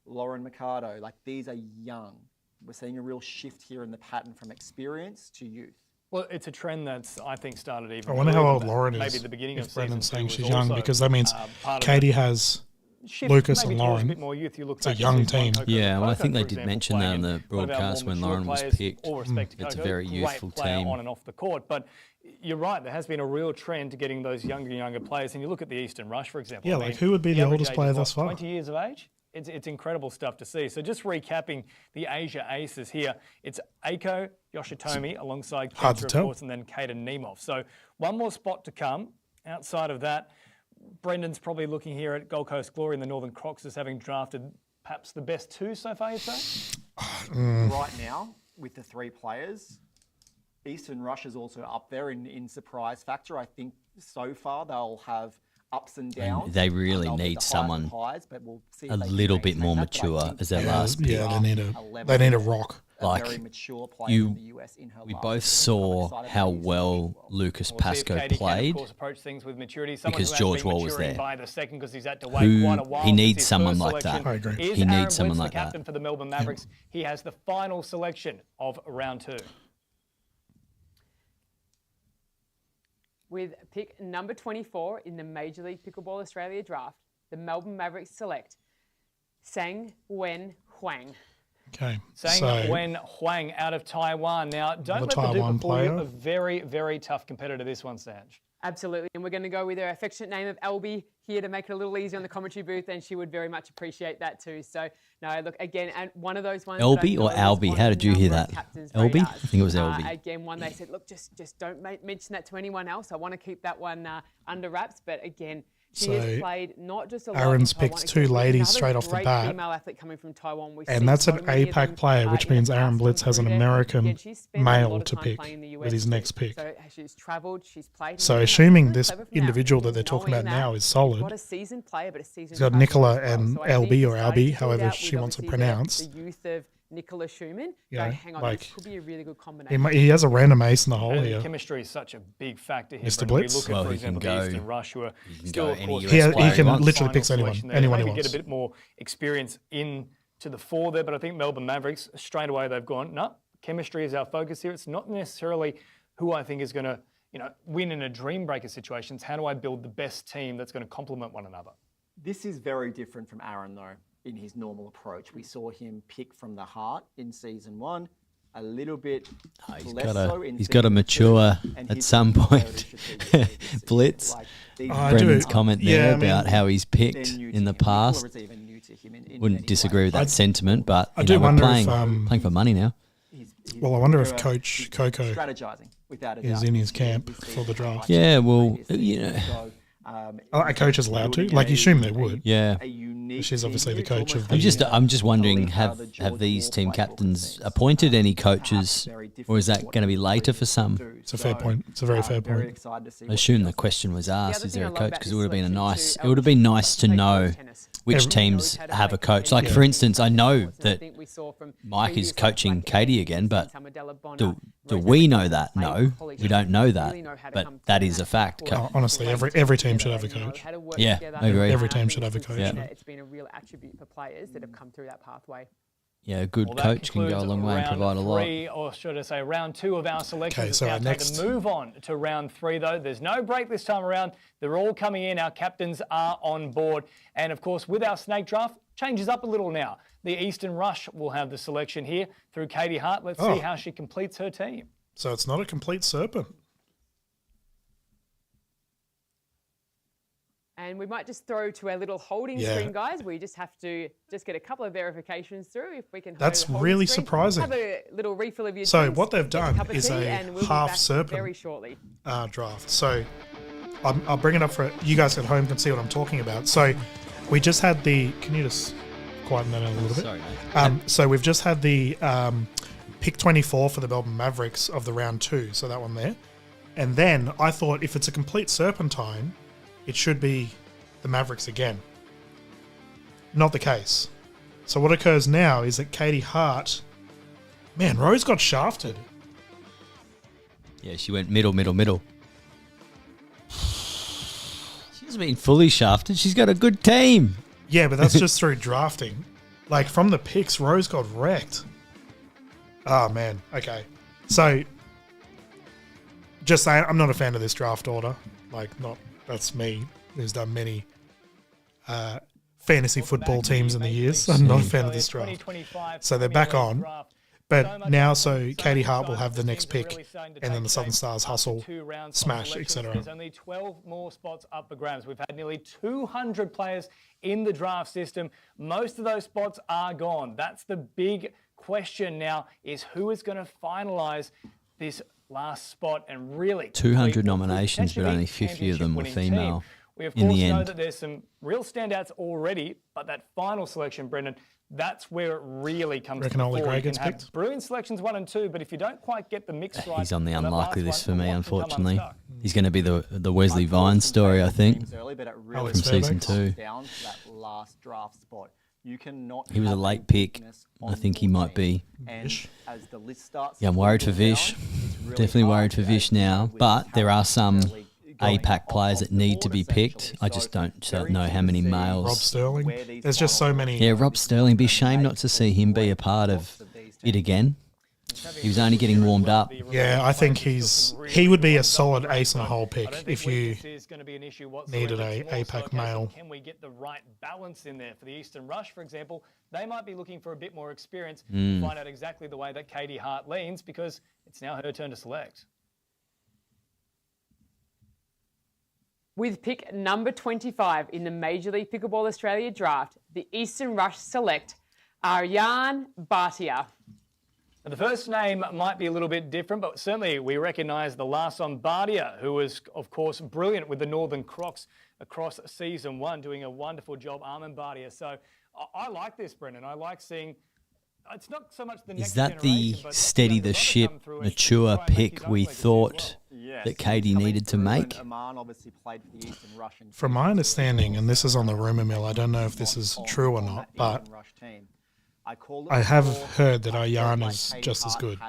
Lauren Mercado. These are young. We're seeing a real shift here in the pattern from experience to youth. Well, it's a trend that's, I think, started even I wonder how earlier old than that. Lauren is. Maybe the beginning if of Brendan's season saying two she's was young, also, because that means part of Katie that has shift, Lucas maybe and towards a Lauren. bit more youth. You look It's a back to young season one, team. Coco Yeah, well, I Coco, think they for did example, mention that on playing. the One of our broadcast more when mature Lauren was players, picked. All respect to It's a Coco, very great youthful player team. on and off the court, but you're right. There has been a real trend to getting those younger players. And you look at the Eastern Rush, for example. Yeah, who would be the average oldest age player is, thus far? 20 years of age. It's incredible stuff to see. So just recapping the Asia Aces here, it's Aiko Yoshitomi alongside Hard to Kenta, of tell. course, and then Caden Nemeth. So one more spot to come. Outside of that, Brendan's probably looking here at Gold Coast Glory and the Northern Crocs as having drafted perhaps the best two so far, you'd say? Right now, with the three players, Eastern Rush is also up there in surprise factor. I think so far they'll have ups and downs. They really They'll be need the highs someone of highs, but we'll see if a they can little bit maintain more that. But I mature think as their they last are pick. Yeah, a they need a level rock. a Like, very mature player in the US in her We last both season. saw I'm excited how about his well future as well. Lucas We'll see if Pascoe Katie can, of played. course, approach things with maturity. Someone because who has George been Wall was maturing there. by the second because he's had to wait Who- quite a while. he since needs his someone first like that. selection I agree. Is He needs Aaron someone Blitz, like the that. captain for the Melbourne Mavericks. He has the final selection of round 2. With pick number 24 in the Major League Pickleball Australia draft, the Melbourne Mavericks select Sang Wen Huang. Okay. Sang So, Wen Huang out of Taiwan. Now, don't let the Taiwan Duper fool you. player. A very, very tough competitor, this one, Sanj. Absolutely. And we're going to go with her affectionate name of Albie here to make it a little easier on the commentary booth, and she would very much appreciate that too. So, no, look, again, and one of those ones. that I Elby know or is Albie? on How a did you hear number of that? captains' Elby? radars. I think it was Elby. Again, one they said, look, just don't mention that to anyone else. I want to keep that one under wraps. But again, she has So, played not just a lot Aaron's in Taiwan, picked two except ladies another straight off the great bat. female athlete coming from Taiwan. We and see that's so an many of APAC them, player, which in the means Aaron past Blitz come has an through there. American Again, she's spent a lot male of to time pick playing in the with US his too. next pick. So she's travelled, she's played. So and assuming really this clever from individual that Aaron, they're talking knowing about now that is she's solid. got a seasoned player, but a seasoned He's got traveller Nicola as well. and So I LB think or starting Albie, to however build out she with wants to obviously pronounce. the youth of Nicola Schumann. Yeah, Go, hang on, like, this could be a really good He, combination. he has a random ace in the hole And here. chemistry is such a big factor here. Mr. Brendan. We Blitz? look at, Well, for he can example, go- the Eastern Rush, who are he can still, go of any course, US He player can he wants. literally final picks anyone, selection there. anyone he Maybe get wants. a bit more experience into the fore there, but I think Melbourne Mavericks, straight away, they've gone, no, chemistry is our focus here. It's not necessarily who I think is going to, win in a dream breaker situations. How do I build the best team that's going to complement one another? This is very different from Aaron, though, in his normal approach. We saw him pick from the heart in season 1, a little bit less so in He's got to season mature 2, and at he's some very point. strategic this season. Blitz. Like, these I Brendan's do- comment yeah, there I mean, about how he's they're picked new to in the him. past. Nicola is even new to him in Wouldn't many disagree with ways. that sentiment, but I do we're wonder playing, if, playing for money now. He's Well, I wonder if very- Coach he's Coco strategizing without a is doubt in his this year, camp this for season, Yeah, the draft. well, previous season. So, A coach is allowed to. building Like, you a- assume they would. Yeah. a unique She's team obviously the here. It's coach of almost the- like I'm just a wondering, league how have the George these Wall team playbook captains seems. appointed any Perhaps coaches, very different or is from that what going to be the later for previous some? do. It's a fair point. It's a very fair Very point. excited to see I what assume he the does. question was asked, other is thing there I a love coach? about Because this it would have been selection too, it would have been nice to Elby know knows tennis. which Every- teams knows how to have a make coach. Like, competitive for instance, I know teams. And I that think we saw from Mike is previous coaching like Katie Black again, but Tamidella Bonner, do Rose we know Evans, that? played No, college we don't know really that. know how to But come that through is and a fact. pull out Honestly, the every team should together, have a know coach. how to work Yeah, together. I agree. Every And team I should think have a it's been coach. something that It's been a real attribute for players that have come through that pathway. Yeah, a good Well, that coach can go a concludes long way and round provide a lot. 3, or should I say round 2 of our selections. Okay, It's so now our time next- to move on to round 3, though. There's no break this time around. They're all coming in. Our captains are on board. And, of course, with our snake draft, changes up a little now. The Eastern Rush will have the selection here through Katie Hart. Let's see how she completes her team. So it's not a complete serpent. And we might just throw to our little holding Yeah. screen, guys. We just have to get a couple of verifications through if we can. That's hold the really screen. surprising. Have a little refill of your So drinks, what they've get a done cup of is tea, a and we'll be half back serpent. very shortly. Draft. So I'll bring it up for you guys at home can see what I'm talking about. So we just had the. Can you just quieten that out a little bit? Sorry, mate. So we've just had the pick 24 for the Melbourne Mavericks of the round 2. So that one there. And then I thought if it's a complete serpentine, it should be the Mavericks again. Not the case. So what occurs now is that Katie Hart. Man, Rose got shafted. Yeah, she went middle. She hasn't been fully shafted. She's got a good team. Yeah, but that's just through drafting. Like, from the picks, Rose got wrecked. Oh, man. Okay. So, just saying, I'm not a fan of this draft order. Like, that's me, who's done many fantasy football teams in the years. I'm not a fan of this draft. So they're back on. But now, so Katie Hart will have the next pick, and then the Southern Stars hustle, smash, etc. There's only 12 more spots up for grabs. We've had nearly 200 players in the draft system. Most of those spots are gone. That's the big question now, is who is going to finalise this last spot and really 200 nominations, but only 50 of them were female We, of in course, the know end. that there's some real standouts already, but that final selection, Brendan, That's where it really comes Reckon to the Ollie fore. Gray You can gets have picked? brilliant selections 1 and 2, but if you don't quite get the mix right, He's on the on that unlikely last list for one, me, a lot can come unfortunately. unstuck. He's going to be the Wesley I called Vines some story, I favourite think. teams early, but it really Alex From season Fairbanks. 2. down to that last draft spot. You cannot He was a have late pick. weakness I on think he your might team. be. And Vish. as the list starts Yeah, I'm to worried for dwindle down, Vish. it's really Definitely hard worried for to Vish deal now. with But there are some really going APAC players off that the need to board, be picked. essentially. I So just don't very know how interesting many to see Rob males. Sterling. where these There's just so final many. Yeah, Rob Sterling. Be shame not to see him be a part of it again. He was only getting warmed up. Yeah, I think he would be a solid ace and a hole pick if you needed a APAC male. Can we get the right balance in there for the Eastern Rush, for example? They might be looking for a bit more experience to find out exactly the way that Katie Hart leans, because it's now her turn to select. With pick number 25 in the Major League Pickleball Australia draft, the Eastern Rush select Aryan Bhatia. Now, the first name might be a little bit different, but certainly we recognise the last on Bardia, who was, of course, brilliant with the Northern Crocs across season 1, doing a wonderful job, Armin Bardia. So I like this, Brendan. I like seeing. It's not so much the next Is that the generation, but, steady you know, the they've got to ship, come through and mature try and make pick his own we legacy as thought well. Yes, that Katie he's coming needed to through, make? and Aman obviously played for the Eastern Rush in From my understanding, and this is on the rumour mill, I don't know if this is true or not, but I have heard that Aryan is just as good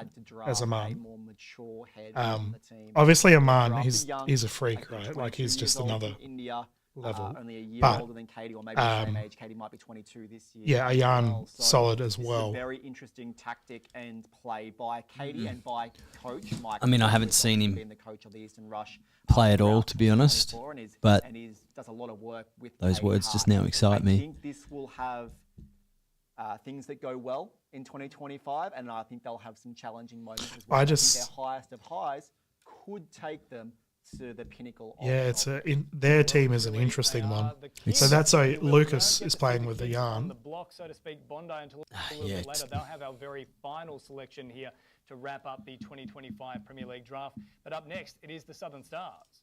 as Aman. Obviously, Aman, he's a freak, right? Like, he's just another level. Only a year But, older than Katie, or maybe the same age. Katie might be 22 this year. yeah, as Aryan well. So solid as this is well. a very interesting tactic and play by Katie and by coach Mike. I mean, I haven't who's seen him been the coach of the Eastern Rush play at all, throughout to be honest. 2024, and But does a lot of work with those Katie words Hart. just now excite me. I think this will have things that go well in 2025, and I think they'll have some challenging moments as well. I think just- their highest of highs could take them to the pinnacle. Yeah, it's their team is an interesting one. So that's why Lucas is playing with the yarn. The block, so to speak, Bondi until a little yeah, bit later. They'll have our very final selection here to wrap up the 2025 Premier League draft. But up next, it is the Southern Stars.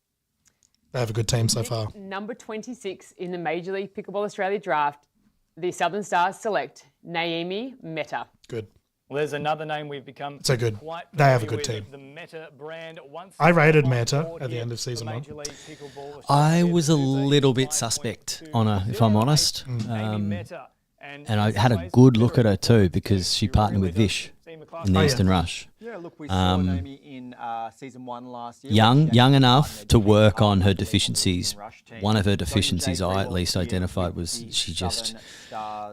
They have a good team so far. Number 26 in the Major League Pickleball Australia draft, the Southern Stars select Naomi Mehta. Good. Well, there's another name we've become So good. quite They have a familiar good with, team. The Meta brand. Once I rated on Meta board at the here end of for season Major 1. League Pickleball I Australia. was a There's little bit 5.2 suspect on her, if I'm honest. Amy Meta. And I had a good look at her too, because she partnered with Vish in the Oh, yeah. Eastern Rush. Yeah, look, we saw Naomi in season 1 last year. Young enough to work on her deficiencies. One of her deficiencies I at least identified was she just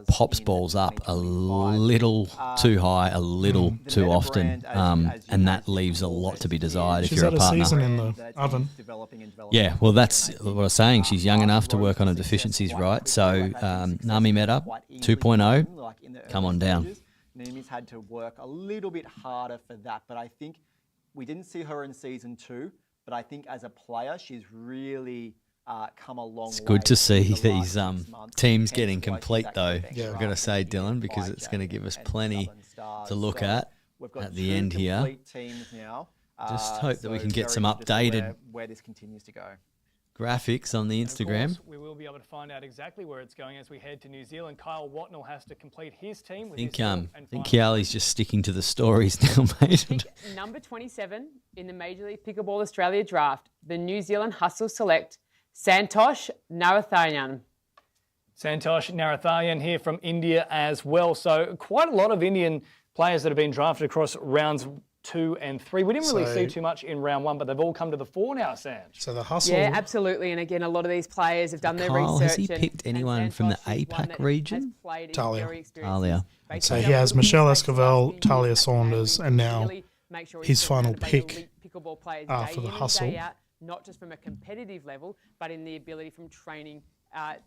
pops balls up a little too high, a little too often, and that leaves a lot to be desired if She's you're had a a partner. season in the oven. Yeah, well, that's what I was saying. She's young enough to work on her deficiencies, right? So, Nami Meta 2.0, come on down. Naomi's had to work a little bit harder for that, but I think we didn't see her in season 2, but I think as a player, she's really come a long way. It's good to see in the last these 6 months, teams hence getting why she's complete, though. actually Yeah. I've got to say, Dylan, because it's going to give us plenty to look at the end here. complete teams now. Just hope that we So can get very some interested updated where this continues to go. graphics on the And of Instagram. course, we will be able to find out exactly where it's going as we head to New Zealand. Kyle Watnell has to complete his team. With his fourth and final Kiali's just sticking to the stories now, mate. Pick number 27 in the Major League Pickleball Australia draft, the New Zealand Hustle select Santosh Narathayan. Santosh Narathayan here from India as well. So quite a lot of Indian players that have been drafted across rounds 2 and 3. We didn't really So- see too much in round 1, but they've all come to the fore now, Sanj. So the hustle. Yeah, absolutely. And again, a lot of these players have done their Kyle, research. has he picked anyone from the Santosh is one APAC that region? has played in Talia. very experienced Talia. spaces. So Based he on has the Michelle spaces Esquivel, last Talia year, Saunders, and now really make sure he's his final surrounded by elite pick pickleball players for day the in and hustle. day out, not just from a competitive level, but in the ability from training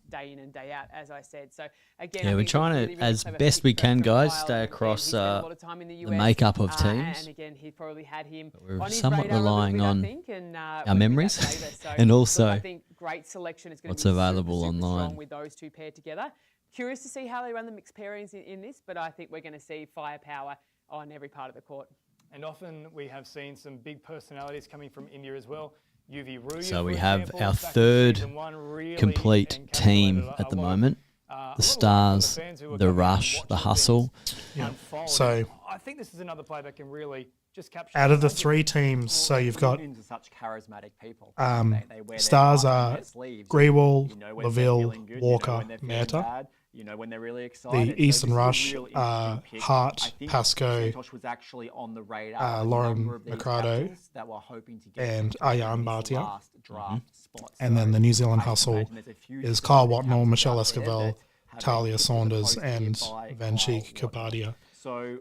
day in and day out, as I said. So again, Yeah, I we're think it's a trying to, really, really as clever best pick we for can, guys, Kyle. stay And across he spent a lot of time in the US, makeup of teams. And again, he probably had him we're on his somewhat radar a little relying bit, I on think, and, our went with memories that favour. So, and look, also I think great selection is going what's to be available super online. strong with those two paired together. Curious to see how they run the mixed pairings in this, but I think we're going to see firepower on every part of the court. And often we have seen some big personalities coming from India as well. UV Ruya, So we for have example, our back in third season 1, really complete encapsulated team a at the lot of, moment. the stars, the rush, the hustle. Yeah. So I think this is another player that can really just capture. out of the three teams, so you've got Indians are such charismatic people. They wear their stars heart on are their sleeves. Grewal, You know when they're Laville, feeling good, you know Walker, when they're feeling Mehta. bad, you know when they're really excited. The Eastern this is a Rush real are interesting pick. Hart, I think Pascoe, Santosh was actually on the radar. of a Lauren number of these Mercado, captains that were hoping to get and into these Ayan Bhatia. last draft spots. And then So the New Zealand I can hustle imagine there's a few is Kyle talented Watnell, captains Michelle out there Esquivel, that have Talia been Saunders, picked and by Vanchik Kyle Watnell. Kapadia. So,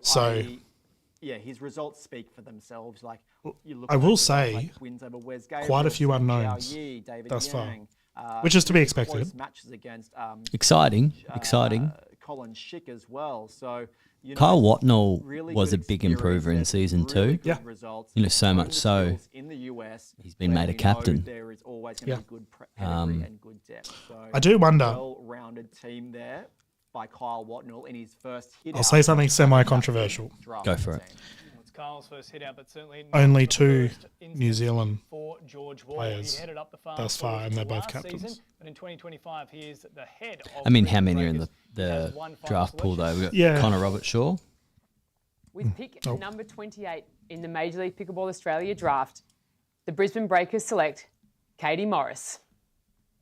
his results speak for themselves. Like you look I at will guys say, like wins over Wes Gabriel, quite a few Zhao unknowns Yi, David thus far, Yang, which is to be really expected. close matches against Exciting. Colin Schick as well. So you know, Kyle Watnell really was good a big improver in experiences, season really 2. good results, So much the so skills in the US, he's been where made a you know captain. There is always going to be good pedigree and good depth. So I do wonder. well-rounded team there by Kyle Watnell in his first hit. I'll say something semi-controversial. Go for it. It's Kyle's first hit out, but certainly Only not the 2 first instance New Zealand for George Wall. players He headed up the farm thus far, and they're both last captains. season, but in 2025, he is the head of I mean, how Brisbane many are in Breakers. He has the one final draft pool, though? selection. We've got Yeah. Connor Roberts-Shaw. With pick number 28 in the Major League Pickleball Australia draft, the Brisbane Breakers select Katie Morris.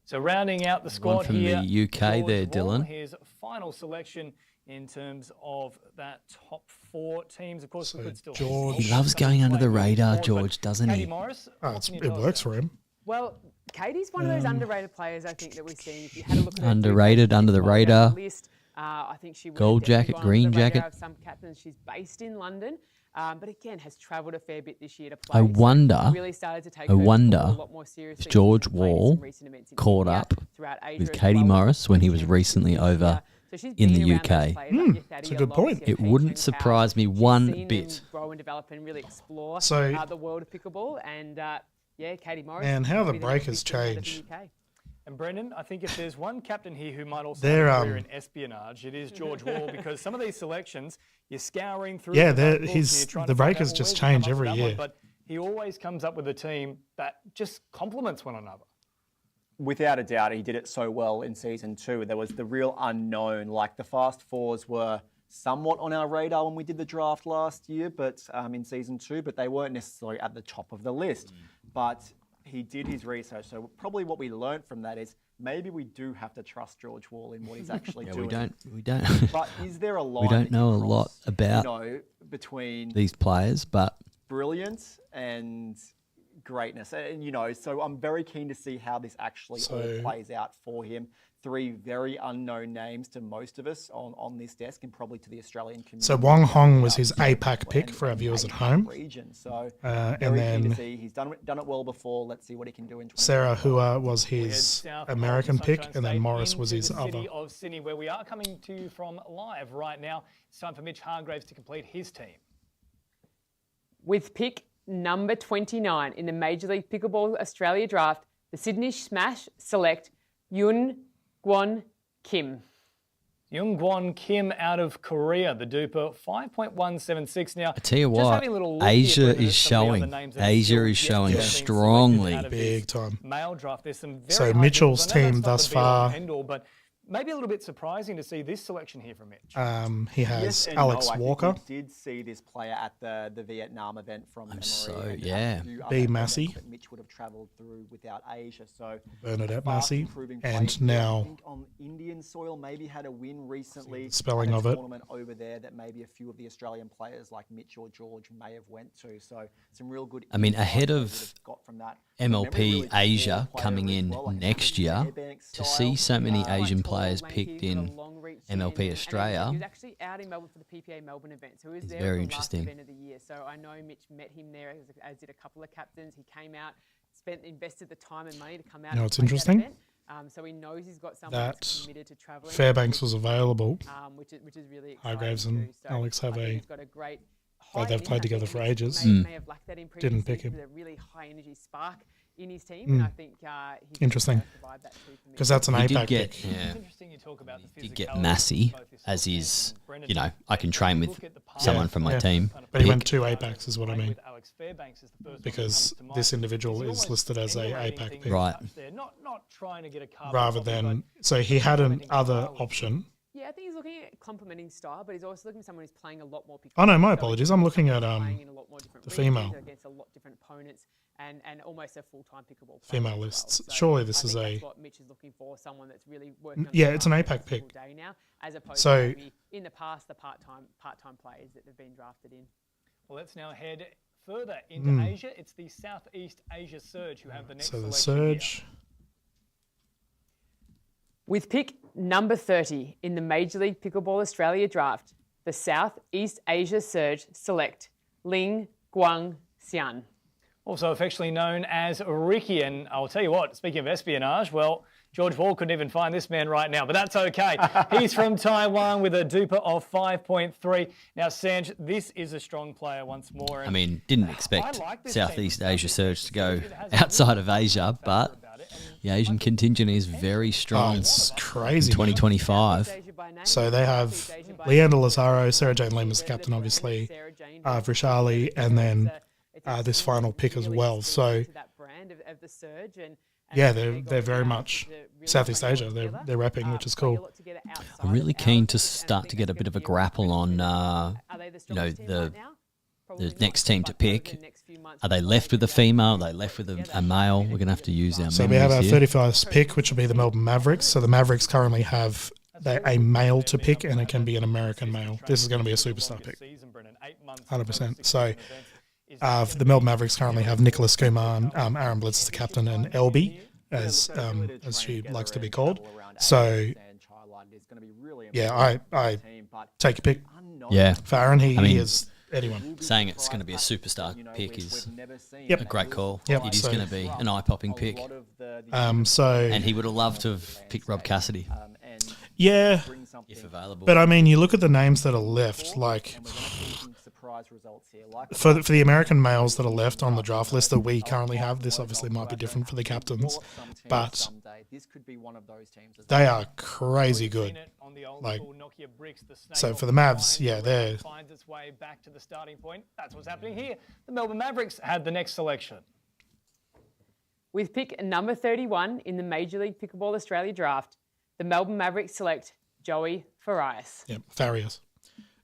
So rounding out the squad from here, the UK George there, Wall, Dylan. His final selection in terms of that top 4 teams. Of course, we could still. George- He loves going under the radar, George, doesn't Katie he? Morris, Oh, what can you it tell us works about for him. Well, Katie's one of those underrated players, I think, that we've seen. If you had a look at her Underrated, under the radar. list, I think she would Gold definitely jacket, go under green the radar jacket. of some captains. She's based in London, but again has travelled a fair bit this year to play. I So wonder- really started to take I her wonder football a lot more seriously. if George She's played in some Wall recent events in caught India, up throughout Asia with as Katie well. Morris when he was Championships recently this over year. So she's in been the around those UK. players like your Thaddeus It's a good Locke, point. your It Peyton wouldn't Powell. surprise me She's one seen bit. them grow and develop and really explore So- the world of pickleball. And Katie Morris. Man, how the will be the next Breakers big thing out of the change. UK. And Brendan, I think if there's one captain here who might also They're, have a career in espionage, it is George Wall, because some of these selections, you're scouring through. Yeah, the they're- books and he's- you're trying the to find out, Breakers well, just where's he come change up with every that one? year. But he always comes up with a team that just complements one another. Without a doubt, he did it so well in season 2. There was the real unknown. Like the fast fours were somewhat on our radar when we did the draft last year, but in season 2, but they weren't necessarily at the top of the list. But he did his research. So probably what we learned from that is maybe we do have to trust George Wall in what he's actually Yeah, doing. we don't. But is there a line? don't that know you a lot cross, about between these players, but brilliance and greatness? And so I'm very keen to see how this actually all plays out for him. 3 very unknown names to most of us on this desk and probably to the Australian community. So Wong Hong was his APAC pick for our viewers at APAC home. region. So And very keen then to see. He's done it well before. Let's see what he can do in 2020. Sarah Hua was We head his south American of the pick, Sunshine and then State Morris was into his the other. city of Sydney, where we are coming to you from live right now. It's time for Mitch Hargraves to complete his team. With pick number 29 in the Major League Pickleball Australia draft, the Sydney Smash select Yoon Gwon Kim. Youngwon Kim out of Korea, the duper, 5.176 now. I tell you Just what, having a little look here, Asia Brendan, is at some of the showing. other names that have Asia still is yet to showing be selected strongly. out of Big this time. Male draft. There's some very So high Mitchell's picks. I know team that's not thus the be-all far- and end-all, but maybe a little bit surprising to see this selection here from Mitch. He has Yes and Alex no. I think Walker, we did see this player at the Vietnam event from MLP. so- and yeah. a few other B. events Massey. that Mitch would have travelled through without Asia. So Bernadette fast Massey, improving and play. I now think on Indian soil, maybe had a win recently. spelling at a of it. tournament over there that maybe a few of the Australian players like Mitch or George may have went to. So some real good. I mean, insight ahead they of would have got from that. MLP Really cool Asia player coming as in well, like next a year, Fairbanks to style. see so many Asian Tall, players lanky, picked got a in long reach MLP and Australia. He was actually out in Melbourne for the PPA Melbourne event, so he was It's there very for the last interesting. event of the year. So I know Mitch met him there, as did a couple of captains. He came out, invested the time and money to come out. You know and what's play that interesting? event. So he knows he's got someone that's That committed to travelling. Fairbanks was available. which is really exciting. Hargraves and too. So Alex have I think a- he's got a great. Like high they've played energy. I together think for Mitch ages. May have lacked that in previous Didn't pick seasons him. with a really high energy spark in his team, and I think he's Interesting. gonna provide that too for Mitch. Because that's an He did APAC get, pick. yeah, It's interesting you talk about the did get physicality Massey of both this as selection. his, Brendan, you know, I can train with look at the someone path from my Yeah. team. But he pick. went 2 APACs is what I playing mean. with Alex Alex Fairbanks is the first because one that comes to this mind. individual He's is almost listed as a emulating APAC things pick. Right. There. Not trying to get a carbon Rather copy, than, but so he had an implementing other style. option. Yeah, I think he's looking at complementing style, but he's also looking at someone who's playing a lot more pickleball. Oh no, my So apologies. he's I'm looking at playing in a lot more different the regions female. against a lot different opponents and almost a full-time pickleball player Female as well. lists. So Surely this I is think a- that's what Mitch is looking for, someone that's really working on Yeah, his it's an craft APAC every pick. single day now, as opposed So- to maybe in the past the part-time players that they've been drafted in. Well, let's now head further into Asia. It's the Southeast Asia Surge who have the next So the selection here. Surge. With pick number 30 in the Major League Pickleball Australia draft, the Southeast Asia Surge select Ling Guang Xian. Also affectionately known as Ricky. And I'll tell you what, speaking of espionage, well, George Wall couldn't even find this man right now, but that's okay. He's from Taiwan with a duper of 5.3. Now, Sanj, this is a strong player once more. I mean, didn't expect like this Southeast team. Asia Surge to go It has a outside of really Asia, strong but factor about it. And the Asian contingent is very Oh, strong. it's crazy. 2025. So they have Leander Lazaro, Sarah Jane Lim as the captain, obviously, Vrishali, and then this final pick as well. So yeah, they're very much Southeast Asia. They're repping, which is cool. I'm really keen to start to get a bit of a grapple on, the next team to pick. Are they left with a female? Are they left with a male? We're going to have to use our So we have our memories here. 31st pick, which will be the Melbourne Mavericks. So the Mavericks currently have a male to pick, and it can be an American male. This is going to be a superstar pick, 100%. So the Melbourne Mavericks currently have Nicholas Kumar, Aaron Blitz as the captain, and Elby, as she likes to be called. So yeah, I take a pick Yeah, for Aaron. He mean- is anyone. saying it's going to be a superstar pick is Yep. a great call. Yep, It is so- going to be an eye-popping pick. So And he would have loved to have picked Rob Cassidy yeah, if available. but I mean, you look at the names that are left, like for the American males that are left on the draft list that we currently have. This obviously might be different for the captains, but they are crazy good. Like, so for the Mavs, yeah, they're finds its way back to the starting point. That's what's happening here. The Melbourne Mavericks had the next selection. With pick number 31 in the Major League Pickleball Australia draft, the Melbourne Mavericks select Joey Farias. Farias.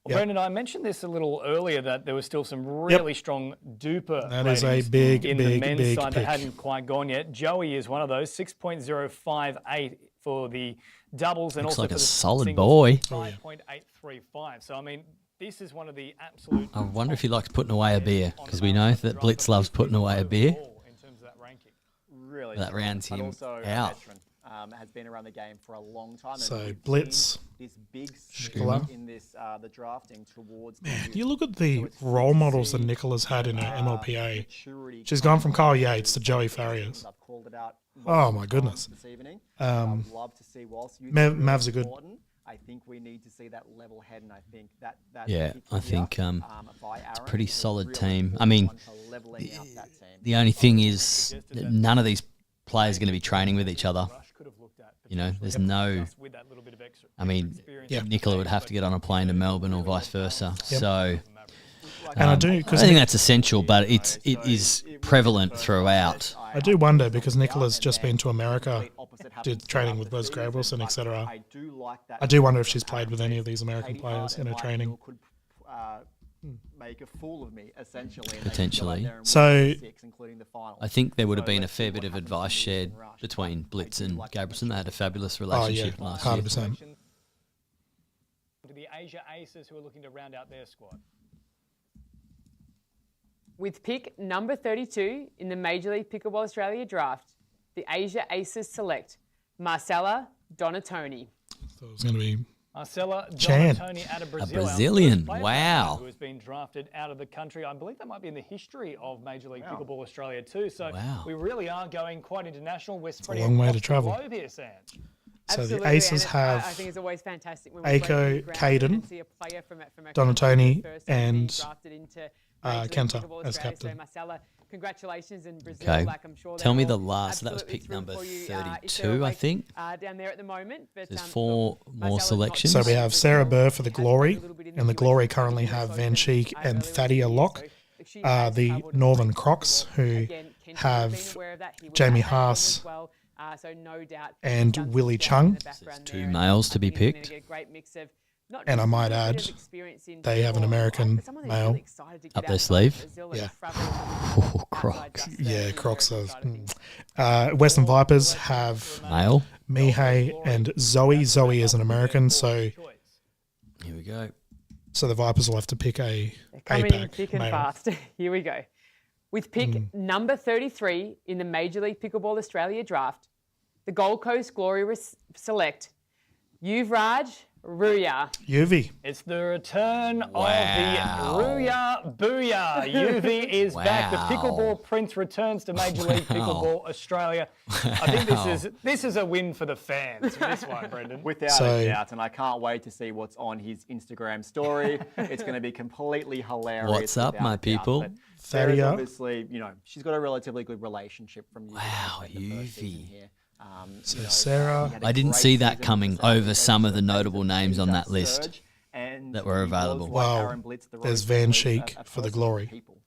Well, Yep. Brendan, I mentioned this a little earlier that there was still some really strong duper That is a ratings big, in the big, men's big side pick. that hadn't quite gone yet. Joey is one of those, 6.058 for the doubles and Looks also like for a the solid singles, boy. 5.835. So, I mean, this is one of the absolute... I wonder if he likes putting away a beer, because we know that Blitz loves putting away a beer. in terms of that ranking. Really That strong, rounds but him also a out. veteran, has been around the game for a long time. and So we've Blitz, seen this big Schooler. switch in this the drafting towards the youth. You look at the So it's good role to models that see, Nicola's had in her MLPA. maturity She's come gone from Kyle through. Yates to Joey Farias. I've called it out Oh, my multiple goodness. times this evening. Um, I'd love to see whilst youth Mav- is really Mavs are good. important, I think we need to see that level head, and I think that Yeah, pick I here, think by it's a Aaron pretty is a solid really team. I important mean, one for leveling out that team. The only thing is that none of these players are going to be training with each other. You know, there's no... With that little bit of extra I mean, Yep. Nicola would have to get on a plane to Melbourne or vice versa. So And I do, I because think that's essential, but it is prevalent throughout. I do wonder, because Nicola's just been to America, did training with Wes Gray Wilson, etc. I do wonder if she's played with any of these American players in her training. Make a fool of me, essentially. and they could go out Potentially. there and win So- 6, including the finals. I think there would have been a fair bit of advice shared between Blitz and Gabrielson. They had a fabulous relationship last year. 100%. to the Asia Aces who are looking to round out their squad. With pick number 32 in the Major League Pickleball Australia draft, the Asia Aces select Marcella Donatoni. So it's going to be Marcella Chan. Donatoni out of Brazil. A our Brazilian, first player wow. Who has been drafted out of the country. I believe that might be in the history of Major League Pickleball Australia too. So Wow. we really are going quite international. We're spreading long way across to the travel. globe here, Sam. So the Absolutely, Aces and I have think it's always fantastic when we Aiko break new ground and Caden, see a player from a Donatoni, country first and, being drafted into Major League Kenta Pickleball as Australia. captain. So Marcella, congratulations in Brazil. Okay. Like I'm sure Tell me they're the all last. So that was absolutely pick thrilled number for you, if 32, they're I awake, think. down there at the moment. But, There's look, 4 more Marcella's not selections. So we have Sarah Burr for the Has played Glory, a little bit in and the US Glory Open, currently US have Open, Van Cheek and really Thadia good. Locke. So the Northern Crocs, who have Jamie Haas and Willie Chung. Two males to be picked. And I might add, they have an American male Up their sleeve. Yeah. Oh, Crocs. Yeah, Crocs are. Western Vipers have Male. Mihei and Zoe. Zoe is an American, so Here we go. the Vipers will have to pick a Coming in APAC thick and male. fast. Here we go. With pick number 33 in the Major League Pickleball Australia draft, the Gold Coast Glory select Yuvraj Ruya. Yuvi. It's the return of the Ruya Booyah. UV is back. The pickleball prince returns to Major League Pickleball Australia. I think this is a win for the fans. This one, Brendan. Without a doubt, and I can't wait to see what's on his Instagram story. It's going to be completely hilarious. What's up, my people? Sarah's Thadia. obviously, she's got a relatively good relationship from you. Wow, in the first season Yuvi. here. Sarah. he had a I didn't great see that season coming with the South over African some of the Coast notable names on that surge, list and that were he was available. like Wow, Aaron Blitz, the there's Rose Van Blitz, Sheek a for the person Glory. people,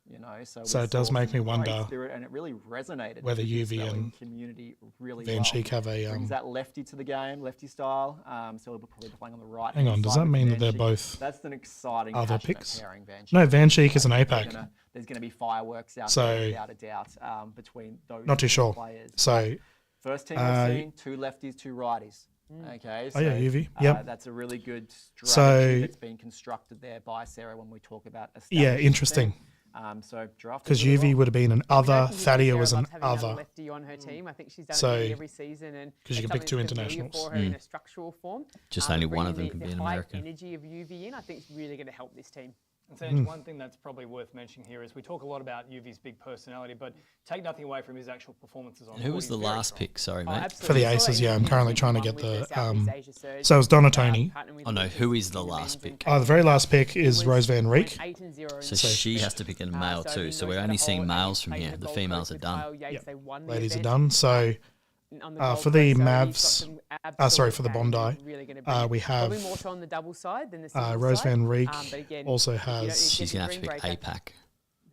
So we it does saw make me some great wonder spirit, and it really resonated whether with the UV Australian and community really Van well. Sheek have Brings a. that lefty to the game, lefty style. So we'll probably be playing on the right. Hang on, does that mean that they're both That's an exciting other passionate picks? pairing, Van Sheek. No, Van Sheek is an There's APAC. gonna- There's going to be fireworks out So- there, without a doubt, between those Not too two sure. players. So, First team we've seen, 2 lefties, 2 righties. Okay, so oh yeah, UV. Yep. that's a really good strategy So- that's been constructed there by Sarah when we talk about Yeah, establishing interesting. them. So drafted Because really UV well. would have been an other, I think Thadia was Sarah an loves having another other. lefty on her team. I think she's done So- it every season, and 'cause you it's can pick two something that's familiar internationals. for her in a structural form. Just only one of bringing them can the be an high American. energy of UV in, I think, is really going to help this team. And Sanj, one thing that's probably worth mentioning here is we talk a lot about UV's big personality, but take nothing away from his actual performances on Who court. was He's the very last strong. pick? Sorry, Oh, mate. absolutely. For the We saw Aces, that yeah, in I'm currently trying to 2021 get with the, Southeast Asia Surge, so it was Donatoni. partnering with Oh, no, Lucas who is the in the last men's and pick? Oh, the very last pick is was Rose Van Reek. 8-0 in So the she has to pick a male so too. he So goes we're to only the seeing Hall males and from played here. the The Gold females Coast are with done. Kyle Yates. Yep. They won the Ladies are event. done. So On the for Gold the Coast, so he's got Mavs, some sorry, absolute for the games that Bondi, he's really gonna bring. we have, probably more so on the double side than the single Rose side. Van Reek But again, also if you don't- has, She's going to have to Green pick breaker, APAC.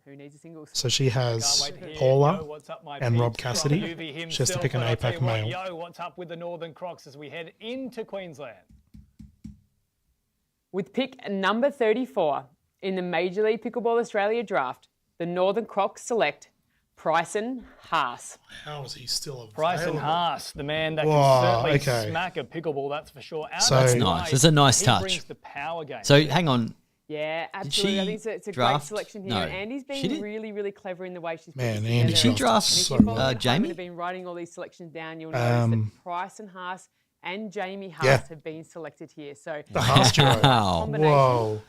Who needs a singles? so she has Can't wait to hear, Paula yo, what's up, my and Rob peeps, from Cassidy. UV She has to pick an himself, and I'll APAC tell you what, male. Yo, what's up with the Northern Crocs as we head into Queensland? With pick number 34 in the Major League Pickleball Australia draft, the Northern Crocs select Bryson Haas. How is he still available? Bryson Haas, the man that Whoa, can certainly okay. smack a pickleball, that's for sure. Out So- of That's the nice. way, It's a nice he touch. brings the power game. So hang on. Yeah, absolutely. I she think it's a great draft? selection here. No, And Andy's she been didn't. really, really clever in the way she's put Man, this Andy together. Did she drafted draft And if so you're well. following at home Jamie? and have been writing all these selections down, you'll notice that Bryson Haas and Jamie Haas Yeah. have been selected here. So The Haas duo. Wow. combination. Whoa.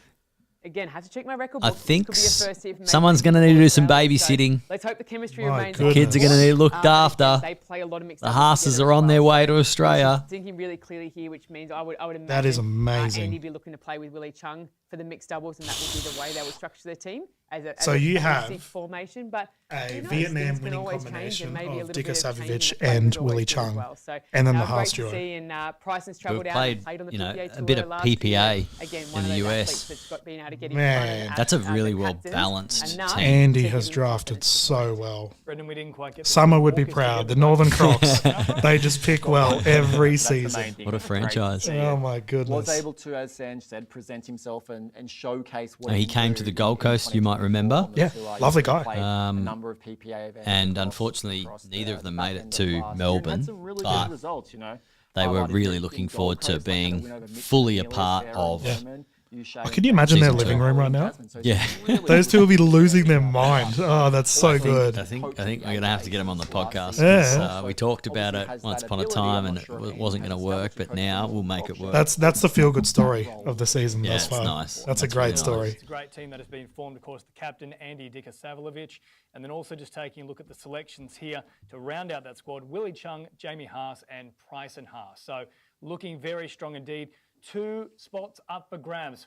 Again, have to check my record I book. think Could be a first here for Major someone's League going to need to do some Australia. So babysitting. let's hope the chemistry My remains. goodness. Kids are going to need looked after. They play a lot of mixed The doubles Haases together are as on their well. way to So Australia. she's thinking really clearly here, which means I would imagine That is amazing. Andy be looking to play with Willie Chung for the mixed doubles, and that would be the way they would structure their team as a So as you a have basic formation. But a who knows, Vietnam things can winning always change, combination and maybe a of little Dika bit of change in Savage the play and is always Willie good as Chung. well. So, And then the great Haas to duo. see, and Pryson's Who've travelled out played, and played on the you know, PPA a bit tour of last year. PPA Again, in one of the those US. athletes that's got been able to get in Man. front of That's a the really captains well-balanced enough team. Andy to has give them drafted confidence. so well. Brendan, we didn't quite get the Summer would be Walkers proud. together, The but- Northern Crocs, they just pick well every That's the main season. thing. What a It's great to franchise. see. Oh my Was goodness. able to, as Sanj said, present himself and showcase what He can came do to the in Gold Coast, you might 2024 remember. on the Yeah, tour. lovely He's guy. played a number of PPA events And across- unfortunately, across neither the of them back made it end of to last year and had Melbourne, some really but good results, you know. they were Highlighted really in looking Gold forward to Coast, like, being win over Mitch fully a McNeely, part Sarah of- Berman, Uche, Can you imagine their Season living two. room right now? Jasmine, so Yeah. it's really Those good two will be to see losing their them mind. Oh, that's so good. I think we're going to have to get him on the podcast. Yeah. 'Cause, we talked about it once upon a time and it wasn't going to work, but now we'll make it work. That's the feel-good story of the season Yeah, thus it's far. nice. That's a That's great really nice. story. It's a great team that has been formed, of course, the captain, Andy Dika-Savlovich, and then also just taking a look at the selections here to round out that squad, Willie Chung, Jamie Haas, and Bryson Haas. So looking very strong indeed. 2 spots up for grabs.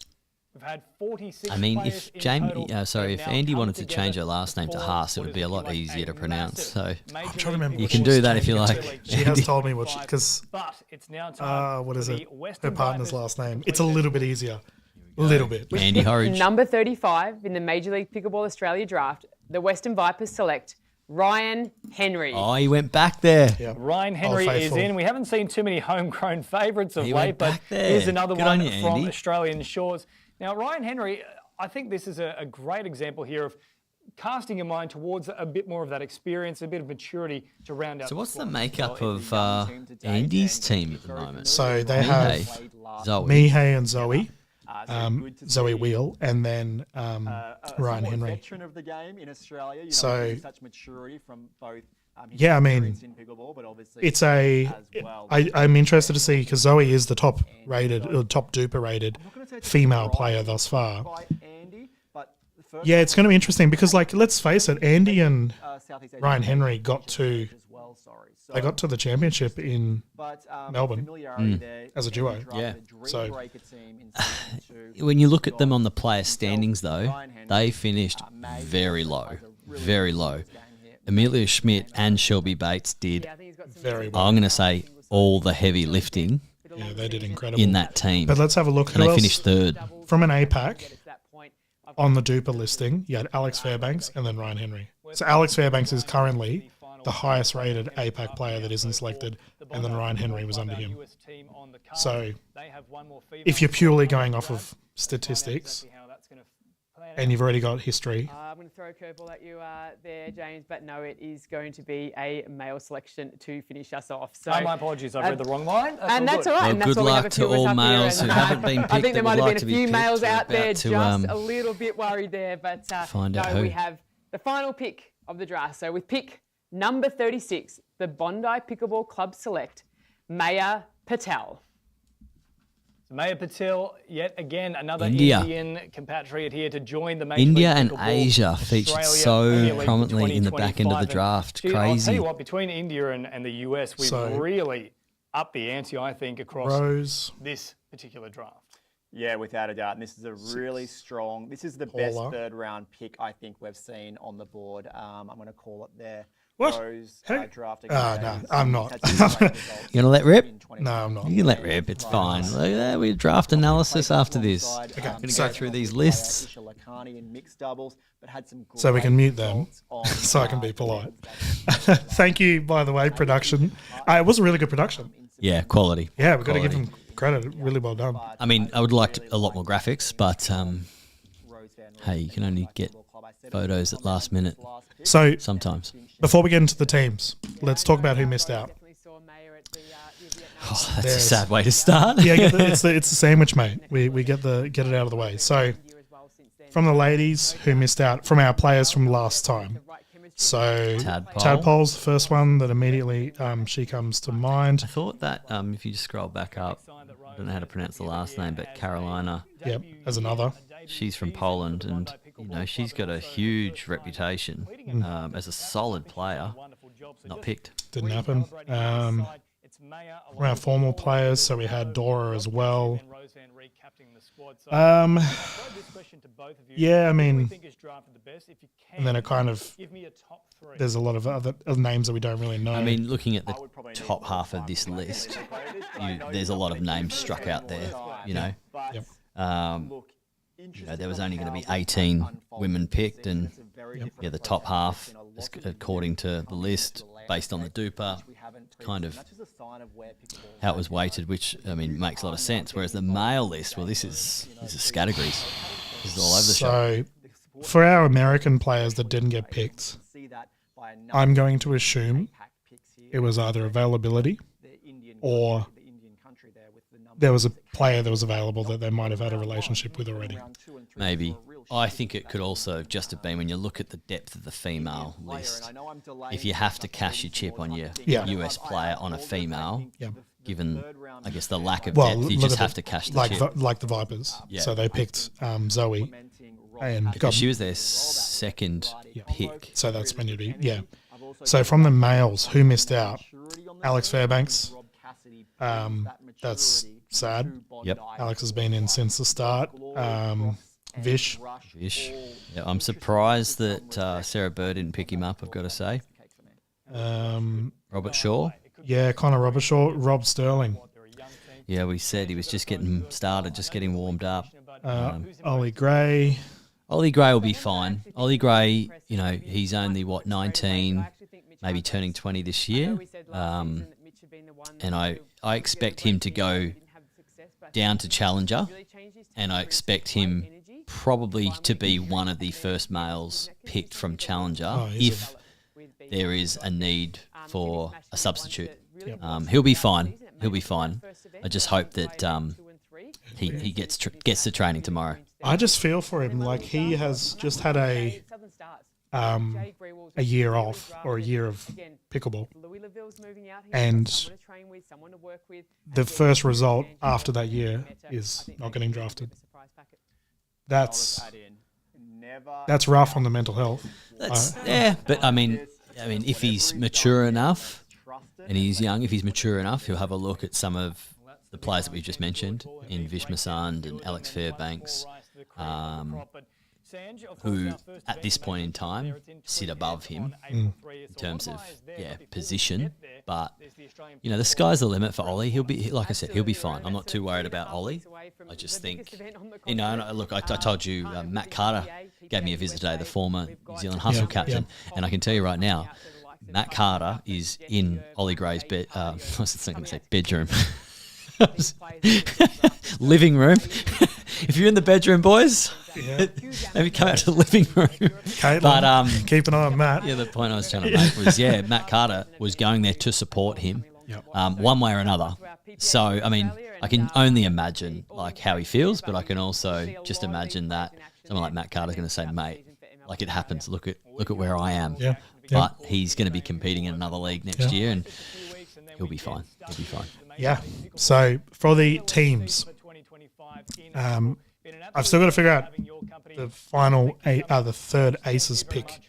We've had 46 I mean, players if in Jamie, total. sorry, They've if now Andy come wanted to change her together last name to for Haas, it what would be is a lot looking like easier to pronounce. massive So Major I'm trying to League remember you what can she do was that if you changing like. it to. She has told me what because But it's now time what is for it? the Her Western partner's Vipers last name. to It's a complete little their bit easier. A little bit. Andy Horridge. Number 35 in the Major League Pickleball Australia draft, the Western Vipers select Ryan Henry. Oh, he went back there. Yeah. Ryan Henry is faithful. in. We haven't seen too many homegrown favourites of He late, went but back there. here's another Good one on you, from Andy. Australian shores. Now, Ryan Henry, I think this is a great example here of casting your mind towards a bit more of that experience, a bit of maturity to round out. So what's the squad. makeup of Andy's team at the moment? So they Mihai, have Zoe. Mihai and Zoe, Zoe Wheel, and then Ryan Henry. Veteran of the game in Australia. You know, So- such maturity from both. His Yeah, I mean, experience in pickleball, but obviously It's a. as well. I'm interested to see because Zoe is the top rated, or top duper rated female player thus far. by Andy, but the first Yeah, it's going to be interesting because, like, let's face it, Andy and Southeast Asian Ryan Games Henry got to as well. Sorry, so, they got to the championship in but, Melbourne. familiarity there, As a duo. Andy drafted Yeah. a Dream So- Breaker team in season 2. When you look at them on the player standings, though, they finished very low. Very low. Amelia Schmidt and Shelby Bates did, I think he's got some very well. I'm going to say, all the heavy lifting Yeah, they did incredible. in that team. But let's have a look. And Who they else finished third. from an APAC at that point. on the duper listing? You had Alex Fairbanks and then Ryan Henry. So Alex Fairbanks is currently the highest rated APAC player that isn't selected, and then Ryan Henry was under him. So if you're purely going off of statistics and you've already got history, I'm going to throw a curveball at you there, James, but no, it is going to be a male selection to finish us off. So, Oh, my apologies, I've read the wrong line. and that's all right. Well, and that's good why we have luck a few to of us all up males here. who haven't been I picked think there that might would have like been to a be few picked. males We're out there about just to, a little bit worried there, but find out no, who. we have the final pick of the draft. So with pick number 36, the Bondi Pickleball Club select Maya Patel. Maya Patel, yet again, another India. Indian compatriot here to join the Major India League and Pickleball Asia featured Australia so Premier League for prominently in the back end of the 2025. draft. And, gee, I'll tell Crazy. you what, between India and the US, we've So- really upped the ante, I think, across Rose, this particular draft. Yeah, without a doubt. And this is a really strong. This is the Paula. best third round pick I think we've seen on the board. I'm going to call it there. What? Rose Who? drafting. No, I'm not. You gonna let rip? No, I'm not. You can let rip. It's fine. Look at that, we draft analysis after this. Okay, I'm going to go through these lists. So we can mute them, so I can be polite. Thank you, by the way, production. It was a really good production. Yeah, quality. Yeah, we've got to give Quality. them credit. Really well done. I mean, I would like a lot more graphics, but hey, you can only get photos at last minute So sometimes. before we get into the teams, let's talk about who missed out. Definitely saw Maya at the Vietnam. Oh, that's a There's- sad way to start. Yeah, it's the sandwich, mate. We get it out of the way. So from the ladies who missed out, from our players from last time. So Tadpole. Tadpole's the first one that immediately she comes to mind. I thought that if you just scroll back up, I don't know how to pronounce the last name, but Carolina, Yep, as another. she's from Poland, and she's got a huge reputation as a solid player. Not picked. Didn't happen. From our formal players, so we had Dora as well. Yeah, I mean, and then it kind of, there's a lot of other names that we don't really know. I mean, looking at the top half of this list, there's a lot of names struck out there. Yep. There was only going to be 18 women picked, and the top half, according to the list, based on the duper, kind of how it was weighted, which I mean makes a lot of sense. Whereas the male list, well, this is categories. This is all over the shop. So for our American players that didn't get picked, I'm going to assume it was either availability or there was a player that was available that they might have had a relationship with already. Maybe. I think it could also just have been when you look at the depth of the female list. If you have to cash your chip on your US player on a female, Yeah. given, I guess, the lack of Well, depth, you look just at have it, to cash the like chip. like the Vipers. Yeah. So they picked Zoe, and Because she was their second pick. so that's when you'd be So from the males, who missed out? Alex Fairbanks. That's sad. Yep. Alex has been in since the start. Vish. Ish. Yeah, I'm surprised that Sarah Bird didn't pick him up, I've got to say. Robert Shaw. Yeah, Connor Robershaw. Rob Sterling. Yeah, we said he was just getting started, just getting warmed up. Ollie Gray. Ollie Gray will be fine. Ollie Gray, he's only, 19, maybe turning 20 this year. And I expect him to go down to Challenger, and I expect him probably to be one of the first males picked from Challenger if there is a need for a substitute. He'll be fine. He'll be fine. I just hope that he gets to training tomorrow. I just feel for him. Like, he has just had a year off, or a year of pickleball, and the first result after that year is not getting drafted. That's rough on the mental health. But I mean, if he's mature enough and he's young, if he's mature enough, he'll have a look at some of the players that we've just mentioned in Vishmasand and Alex Fairbanks, who at this point in time sit above him in terms of position. But the sky's the limit for Ollie. He'll be, like I said, he'll be fine. I'm not too worried about Ollie. I just think, look, I told you, Matt Carter gave me a visit today, the former New Zealand Hustle captain, and I can tell you right now, Matt Carter is in Ollie Gray's bed. I was going to say bedroom. Living room. If you're in the bedroom, boys, maybe come out to the living room. Caitlin, but keep an eye on Matt. Yeah, the point I was trying to make was, Matt Carter was going there to support him, one way or another. So, I mean, I can only imagine how he feels, but I can also just imagine that someone like Matt Carter's going to say, mate, it happens. Look at where I am. Yeah. But he's going to be competing in another league next year, and he'll be fine. He'll be fine. Yeah. So for the teams, I've still got to figure out the final, the third Aces pick.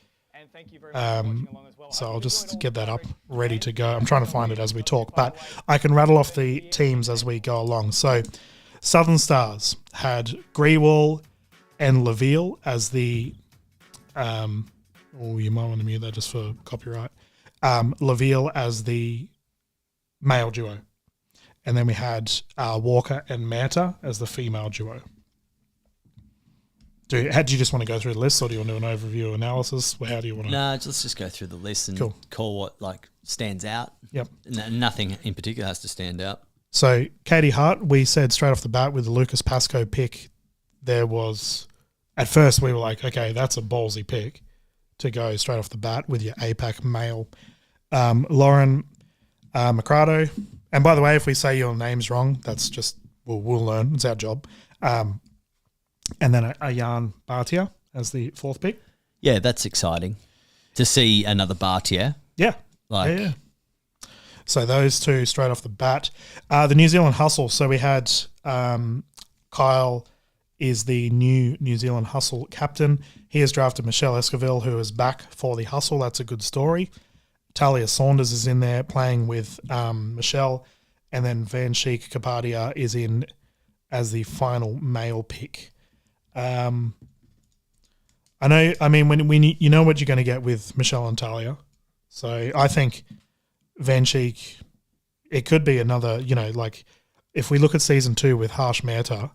So I'll just get that up, ready to go. I'm trying to find it as we talk, but I can rattle off the teams as we go along. So Southern Stars had Grewal and Laville as the you might want to mute that just for copyright. Laville as the male duo. And then we had Walker and Manta as the female duo. Do you just want to go through the list, or do you want to do an overview analysis? How do you want to? No, let's just go through the list and call what stands out. Yep. Nothing in particular has to stand out. So Katie Hart, we said straight off the bat with the Lucas Pascoe pick, there was, at first we were like, okay, that's a ballsy pick to go straight off the bat with your APAC male. Lauren Macrado. And by the way, if we say your name's wrong, that's just, we'll learn. It's our job. And then Ayan Bhatia as the fourth pick. Yeah, that's exciting to see another Bhatia. Yeah. Yeah. So those two straight off the bat. The New Zealand Hustle. So we had Kyle is the new New Zealand Hustle captain. He has drafted Michelle Esquivel, who is back for the Hustle. That's a good story. Talia Saunders is in there playing with Michelle, and then Van Sheek Kapadia is in as the final male pick. I know. I mean, when you know what you're going to get with Michelle and Talia, so I think Van Sheek, it could be another. If we look at season 2 with Harsh Mehta,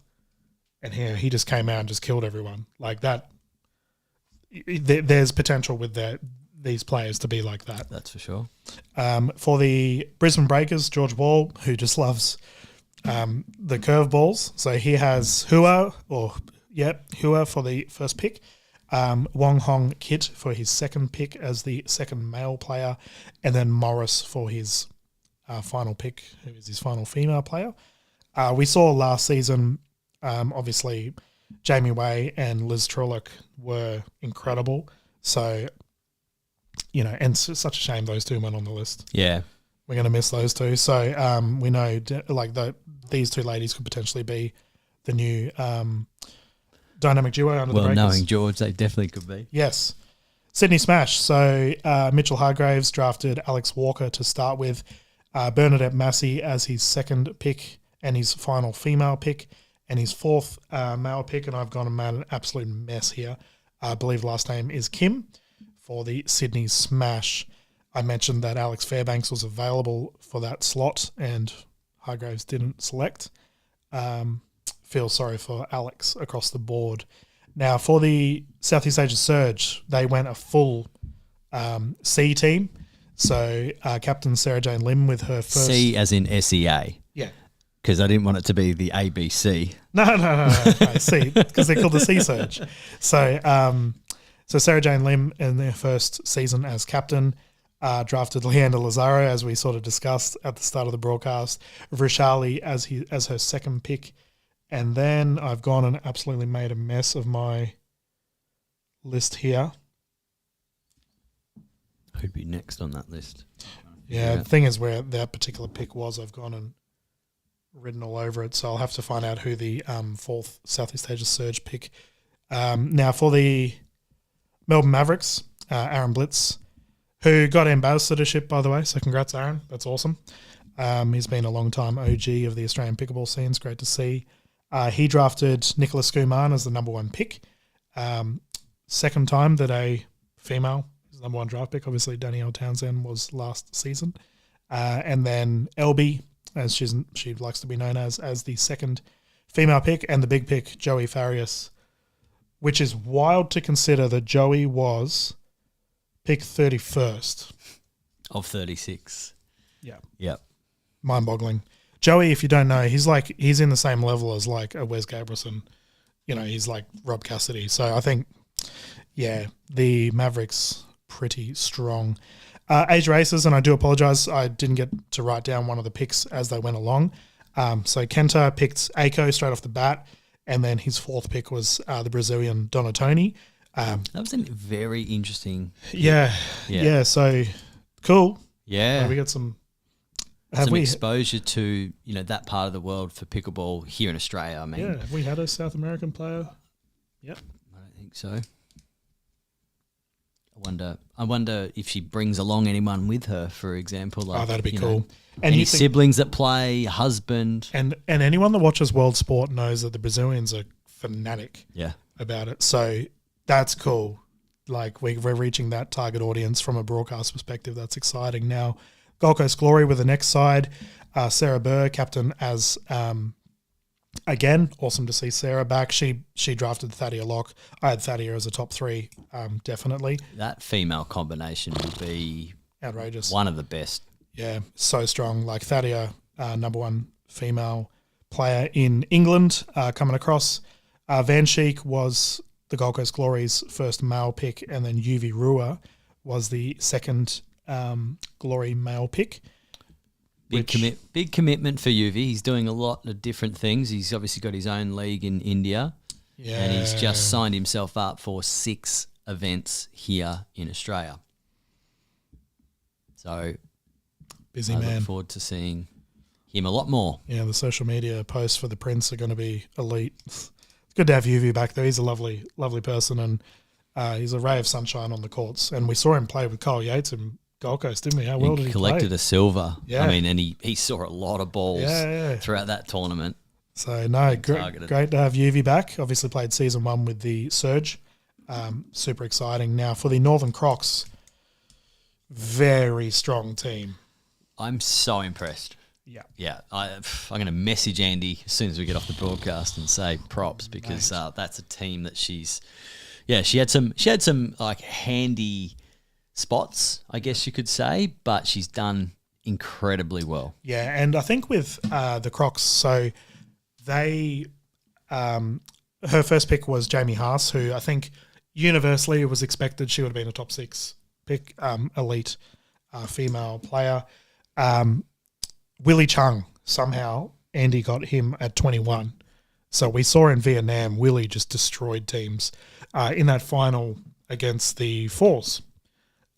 and he just came out and just killed everyone like that. There's potential with these players to be like that. That's for sure. For the Brisbane Breakers, George Wall, who just loves the curveballs. So he has Hua for the first pick, Wong Hong Kit for his second pick as the second male player, and then Morris for his final pick, who is his final female player. We saw last season, obviously, Jamie Way and Liz Trulick were incredible. So, and it's such a shame those two went on the list. Yeah. We're going to miss those two. So we know these two ladies could potentially be the new dynamic duo under the Breakers. Well, knowing George, they definitely could be. Yes. Sydney Smash. So Mitchell Hargraves drafted Alex Walker to start with. Bernadette Massey as his second pick and his final female pick, and his fourth male pick, and I've gone and made an absolute mess here. I believe last name is Kim for the Sydney Smash. I mentioned that Alex Fairbanks was available for that slot and Hargraves didn't select. feel sorry for Alex across the board. Now, for the Southeast Asia Surge, they went a full C team. So Captain Sarah Jane Lim with her first... C as in SEA. Yeah. Because I didn't want it to be the ABC. No, C, because they're called the Sea Surge. So Sarah Jane Lim in their first season as captain drafted Leander Lazaro, as we sort of discussed at the start of the broadcast, Vrishali as her second pick. And then I've gone and absolutely made a mess of my list here. Who'd be next on that list? Yeah, the thing is where that particular pick was, I've gone and written all over it. So I'll have to find out who the fourth Southeast Asia Surge pick. Now for the Melbourne Mavericks, Aaron Blitz, who got ambassadorship, by the way. So congrats, Aaron. That's awesome. He's been a long time OG of the Australian pickleball scene. It's great to see. He drafted Nicholas Kuman as the number one pick. Second time that a female is the number one draft pick. Obviously, Danielle Townsend was last season. And then Elby, as she likes to be known as the second female pick. And the big pick, Joey Farias, which is wild to consider that Joey was pick 31st. Of 36. Yeah. Yep. Mind-boggling. Joey, if you don't know, he's in the same level as like a Wes Gabrielson. You know, he's like Rob Cassidy. So I think, yeah, the Mavericks pretty strong. Age races, and I do apologise, I didn't get to write down one of the picks as they went along. So Kenta picked Aiko straight off the bat, and then his fourth pick was the Brazilian Donatoni. That was a very interesting pick. Yeah. So cool. Yeah. We got some exposure to, that part of the world for pickleball here in Australia. I mean, yeah, have we had a South American player? Yep. I don't think so. I wonder if she brings along anyone with her, for example. Like, that'd be cool. And any siblings that play, husband. And anyone that watches world sport knows that the Brazilians are fanatic about it. So that's cool. Like we're reaching that target audience from a broadcast perspective. That's exciting. Now, Gold Coast Glory with the next side. Sarah Burr, captain as again, awesome to see Sarah back. She drafted Thadia Locke. I had Thadia as a top three, definitely. That female combination would be outrageous. One of the best. Yeah, so strong. Like Thadia, number one female player in England, coming across. Van Sheek was the Gold Coast Glory's first male pick, and then Uvi Rua was the second Glory male pick. Big commitment for Uvi. He's doing a lot of different things. He's obviously got his own league in India. Yeah. And he's just signed himself up for 6 events here in Australia. So busy I man. look forward to seeing him a lot more. Yeah, the social media posts for the Prince are going to be elite. It's good to have Uvi back there. He's a lovely, lovely person, and he's a ray of sunshine on the courts. And we saw him play with Kyle Yates in Gold Coast, didn't we? How well did he collected play? A silver. Yeah. I mean, and he saw a lot of balls throughout that tournament. So, no, great to have Uvi back. Obviously played season 1 with the Surge. Super exciting. Now, for the Northern Crocs, very strong team. I'm so impressed. Yeah. I'm going to message Andy as soon as we get off the broadcast and say props, because that's a team that she had some like handy spots, I guess you could say, but she's done incredibly well. Yeah, and I think with the Crocs, so they her first pick was Jamie Haas, who I think universally it was expected she would have been a top 6 pick, elite female player. Willie Chung, somehow Andy got him at 21. So we saw in Vietnam, Willie just destroyed teams in that final against the Force.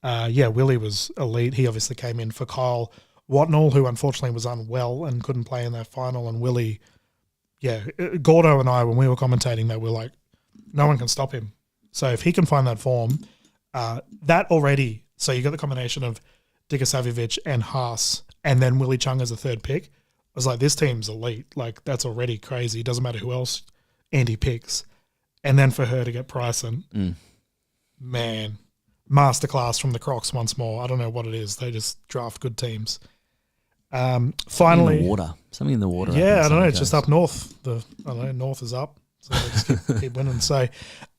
Willie was elite. He obviously came in for Kyle Watnell, who unfortunately was unwell and couldn't play in that final. And Willie, Gordo and I, when we were commentating that, we were like, no one can stop him. So if he can find that form, that already, so you got the combination of Dikasavjevic and Haas, and then Willie Chung as a third pick. I was like, this team's elite. Like, that's already crazy. It doesn't matter who else Andy picks. And then for her to get Bryson, man, masterclass from the Crocs once more. I don't know what it is. They just draft good teams. Finally, in the water. Something in the water. Yeah, I don't know. It's just up north. North is up. So they just keep winning. So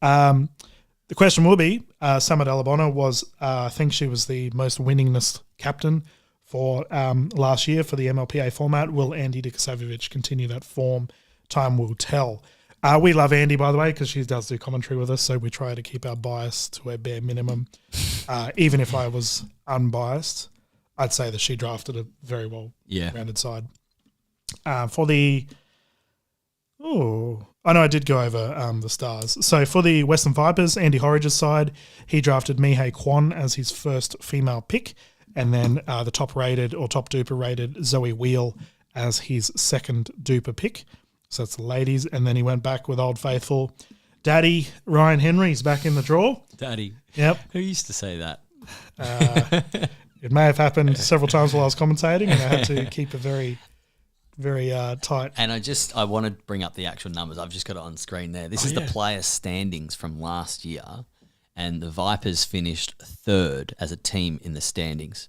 the question will be, Samad Alabona was, I think she was the most winningest captain for last year for the MLPA format. Will Andy Dikosavic continue that form? Time will tell. We love Andy, by the way, because she does do commentary with us, so we try to keep our bias to a bare minimum. Even if I was unbiased, I'd say that she drafted a very well-rounded side. I know I did go over the stars. So for the Western Vipers, Andy Horridge's side, he drafted Mihei Kwan as his first female pick, and then the top-rated or top duper-rated Zoe Wheel as his second duper pick. So that's the ladies. And then he went back with Old Faithful. Daddy, Ryan Henry's back in the draw. Daddy. Yep. Who used to say that? It may have happened several times while I was commentating, and I had to keep it very, very tight. And I want to bring up the actual numbers. I've just got it on screen there. This is the player standings from last year, and the Vipers finished third as a team in the standings.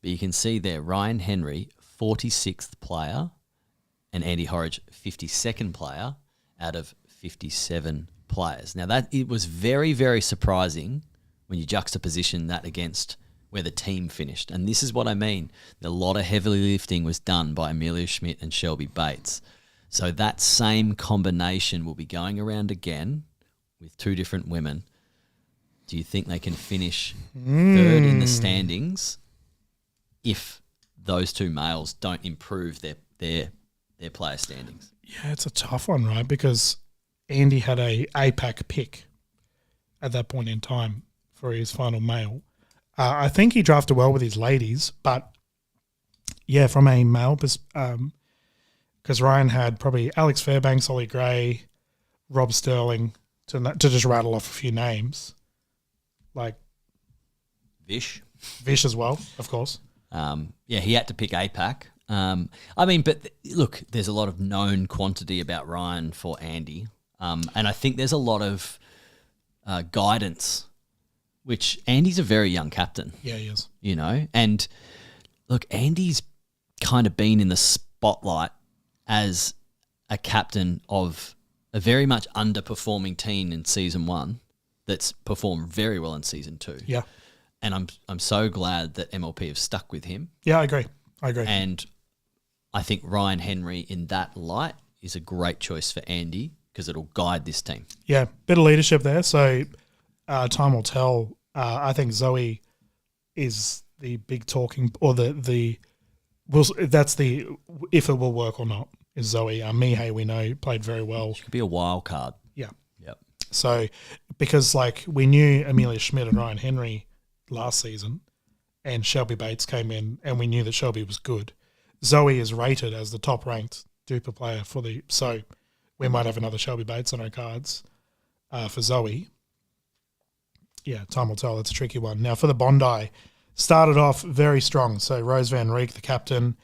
But you can see there, Ryan Henry, 46th player, and Andy Horridge, 52nd player out of 57 players. Now, it was very, very surprising when you juxtaposition that against where the team finished. And this is what I mean. A lot of heavy lifting was done by Amelia Schmidt and Shelby Bates. So that same combination will be going around again with two different women. Do you think they can finish third in the standings if those two males don't improve their player standings? Yeah, it's a tough one, right? Because Andy had a APAC pick at that point in time for his final male. I think he drafted well with his ladies, but yeah, from a male perspective, because Ryan had probably Alex Fairbanks, Ollie Gray, Rob Sterling, to just rattle off a few names, like Vish as well, of course. He had to pick APAC. But look, there's a lot of known quantity about Ryan for Andy, and I think there's a lot of guidance, which Andy's a very young captain. Yeah, he is. You know, and look, Andy's kind of been in the spotlight as a captain of a very much underperforming team in season 1 that's performed very well in season 2. Yeah. And I'm so glad that MLP have stuck with him. Yeah, I agree. And I think Ryan Henry in that light is a great choice for Andy because it'll guide this team. Yeah, bit of leadership there. So time will tell. I think Zoe is the big talking, or that's the if it will work or not is Zoe. Mihei, we know, played very well. She could be a wild card. Yeah. Yep. So because we knew Amelia Schmidt and Ryan Henry last season, and Shelby Bates came in, and we knew that Shelby was good. Zoe is rated as the top-ranked duper player so we might have another Shelby Bates on our cards for Zoe. Yeah, time will tell. That's a tricky one. Now, for the Bondi, started off very strong. So Rose Van Reek, the captain,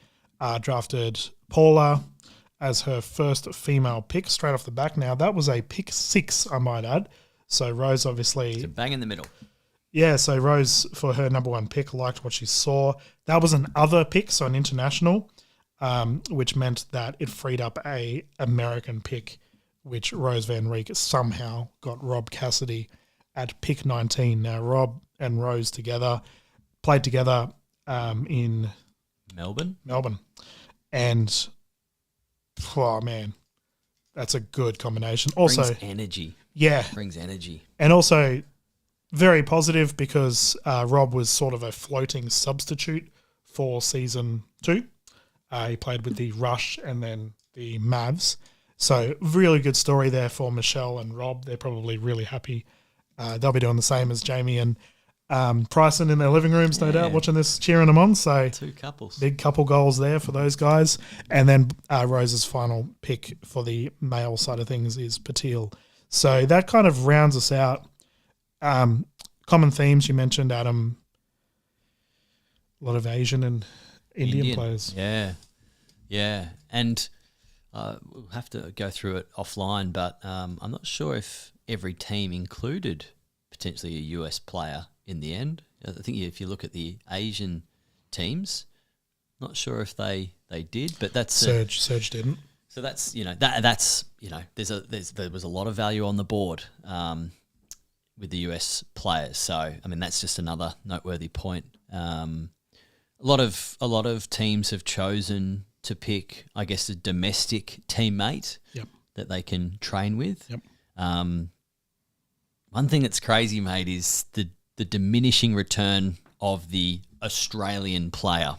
drafted Paula as her first female pick straight off the back. Now, that was a pick 6, I might add. So Rose obviously... So bang in the middle. Yeah, so Rose, for her number 1 pick, liked what she saw. That was an other pick, so an international, which meant that it freed up a American pick, which Rose Van Reek somehow got Rob Cassidy at pick 19. Now, Rob and Rose played together in Melbourne. And, oh, man, that's a good combination. Also, brings energy. Yeah. Brings energy. And also... very positive because Rob was sort of a floating substitute for season 2. He played with the Rush and then the Mavs. So really good story there for Michelle and Rob. They're probably really happy. They'll be doing the same as Jamie and Bryson in their living rooms, no doubt, watching this, cheering them on. So 2 couples. Big couple goals there for those guys. And then Rose's final pick for the male side of things is Patil. So that kind of rounds us out. Common themes you mentioned, Adam. A lot of Asian and Indian players. Yeah. And we'll have to go through it offline, but I'm not sure if every team included potentially a US player in the end. I think if you look at the Asian teams, Not sure if they did, but that's Surge didn't. So that's there was a lot of value on the board with the US players. So I mean that's just another noteworthy point. A lot of teams have chosen to pick, I guess, a domestic teammate that they can train with. Yep. One thing that's crazy, mate, is the diminishing return of the Australian player.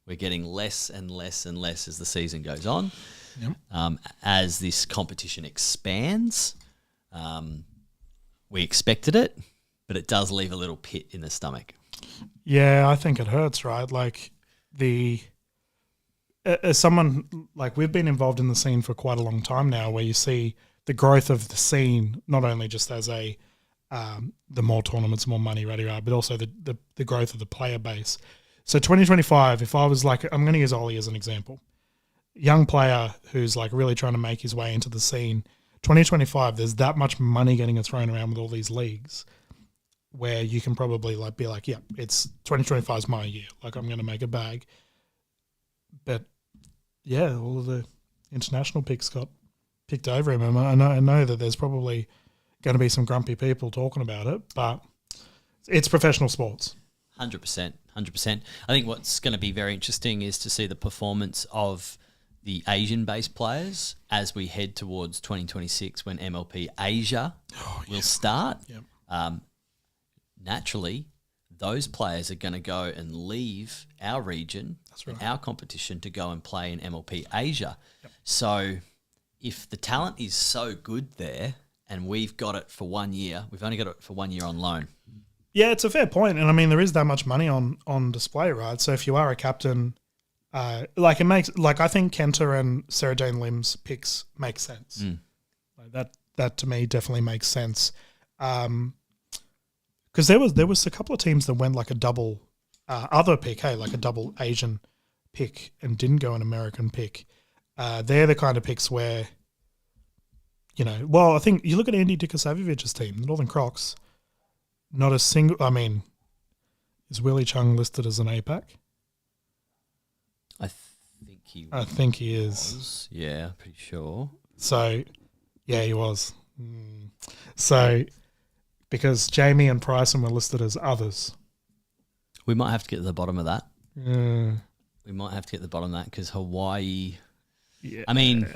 We're getting less and less and less as the season goes on. Yep. As this competition expands, we expected it, but it does leave a little pit in the stomach. Yeah, I think it hurts, right? Like as someone, like we've been involved in the scene for quite a long time now, where you see the growth of the scene, not only just as the more tournaments, more money, right, but also the growth of the player base. So 2025, if I was like, I'm going to use Ollie as an example, young player who's like really trying to make his way into the scene, 2025, there's that much money getting thrown around with all these leagues where you can probably like be like, yeah, it's 2025 is my year. Like I'm going to make a bag. But yeah, all of the international picks got picked over him. And I know that there's probably going to be some grumpy people talking about it, but it's professional sports. 100%. I think what's going to be very interesting is to see the performance of the Asian-based players as we head towards 2026 when MLP Asia will start. Yep. Naturally, those players are going to go and leave our region, right. our competition, to go and play in MLP Asia. Yep. So if the talent is so good there and we've got it for 1 year, we've only got it for 1 year on loan. Yeah, it's a fair point. And I mean, there is that much money on display, right? So if you are a captain, I think Kenta and Sarah Jane Lim's picks make sense. Like that to me definitely makes sense. Because there was a couple of teams that went like a double other pick, like a double Asian pick and didn't go an American pick. They're the kind of picks where, I think you look at Andy Dikosavovic's team, the Northern Crocs, not a single, I mean, is Willie Chung listed as an APAC? I think he is. Was. Yeah, pretty sure. So, yeah, he was. So, because Jamie and Bryson were listed as others. We might have to get to the bottom of that. We might have to get to the bottom of that because Hawaii. Yeah. I mean,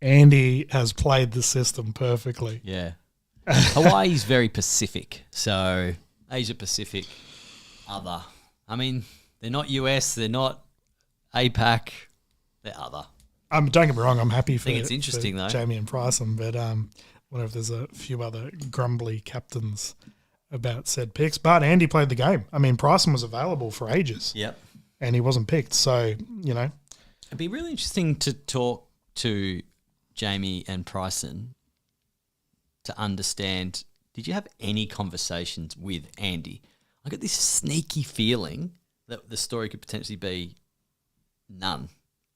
Andy has played the system perfectly. Yeah. Hawaii's very Pacific. So, Asia Pacific, other. I mean, they're not US, they're not APAC, they're other. Don't get me wrong, I'm happy for, it's interesting, though. Jamie and Bryson, but I wonder if there's a few other grumbly captains about said picks. But Andy played the game. I mean, Bryson was available for ages. Yep. And he wasn't picked, so, It'd be really interesting to talk to Jamie and Bryson to understand, did you have any conversations with Andy? I got this sneaky feeling that the story could potentially be none,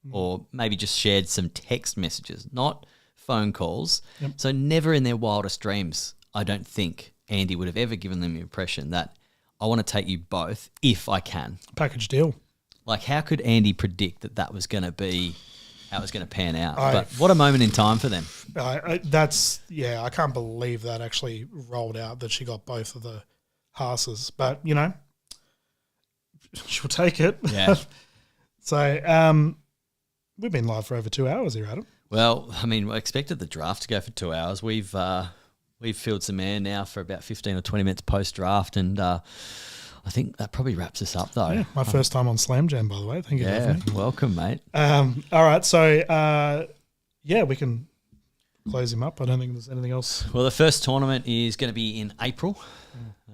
or maybe just shared some text messages, not phone calls. Yep. So never in their wildest dreams, I don't think Andy would have ever given them the impression that I want to take you both if I can. Package deal. Like, how could Andy predict that was going to be how it was going to pan out? But what a moment in time for them. I can't believe that actually rolled out, that she got both of the Haases. But, she'll take it. Yeah. So, we've been live for over 2 hours here, Adam. Well, I mean, I expected the draft to go for 2 hours. We've filled some air now for about 15 or 20 minutes post-draft, and I think that probably wraps us up, though. Yeah, my first time on Slam Jam, by the way. Thank you for having me. Welcome, mate. All right, so, we can close him up. I don't think there's anything else. Well, the first tournament is going to be in April.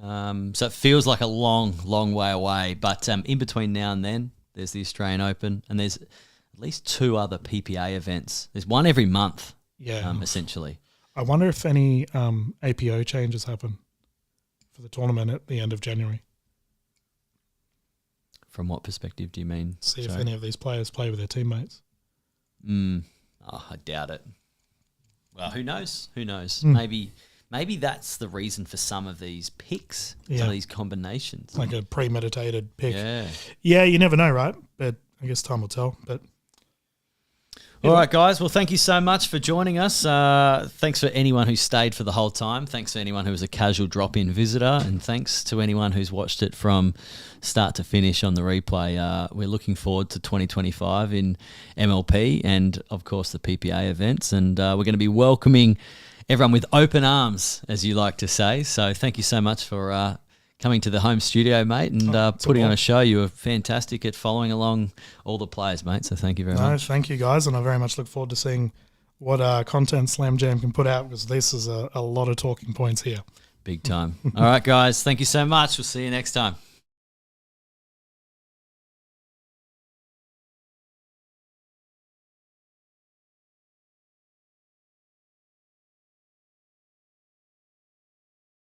So it feels like a long, long way away. But in between now and then, there's the Australian Open, and there's at least 2 other PPA events. There's one every month, essentially. I wonder if any APO changes happen for the tournament at the end of January. From what perspective do you mean? See if any of these players play with their teammates. I doubt it. Well, who knows? Maybe maybe that's the reason for some of these picks, some Yeah. of these combinations. Like a premeditated pick. Yeah. Yeah, you never know, right? But I guess time will tell. But All right, guys. Well, thank you so much for joining us. Thanks for anyone who stayed for the whole time. Thanks for anyone who was a casual drop-in visitor. And thanks to anyone who's watched it from start to finish on the replay. We're looking forward to 2025 in MLP and, of course, the PPA events. And we're going to be welcoming everyone with open arms, as you like to say. So thank you so much for coming to the home studio, mate, and putting on a show. You were fantastic at following along all the players, mate. So thank you very much. Thank you, guys. And I very much look forward to seeing what content Slam Jam can put out, because this is a lot of talking points here. Big time. All right, guys. Thank you so much. We'll see you next time.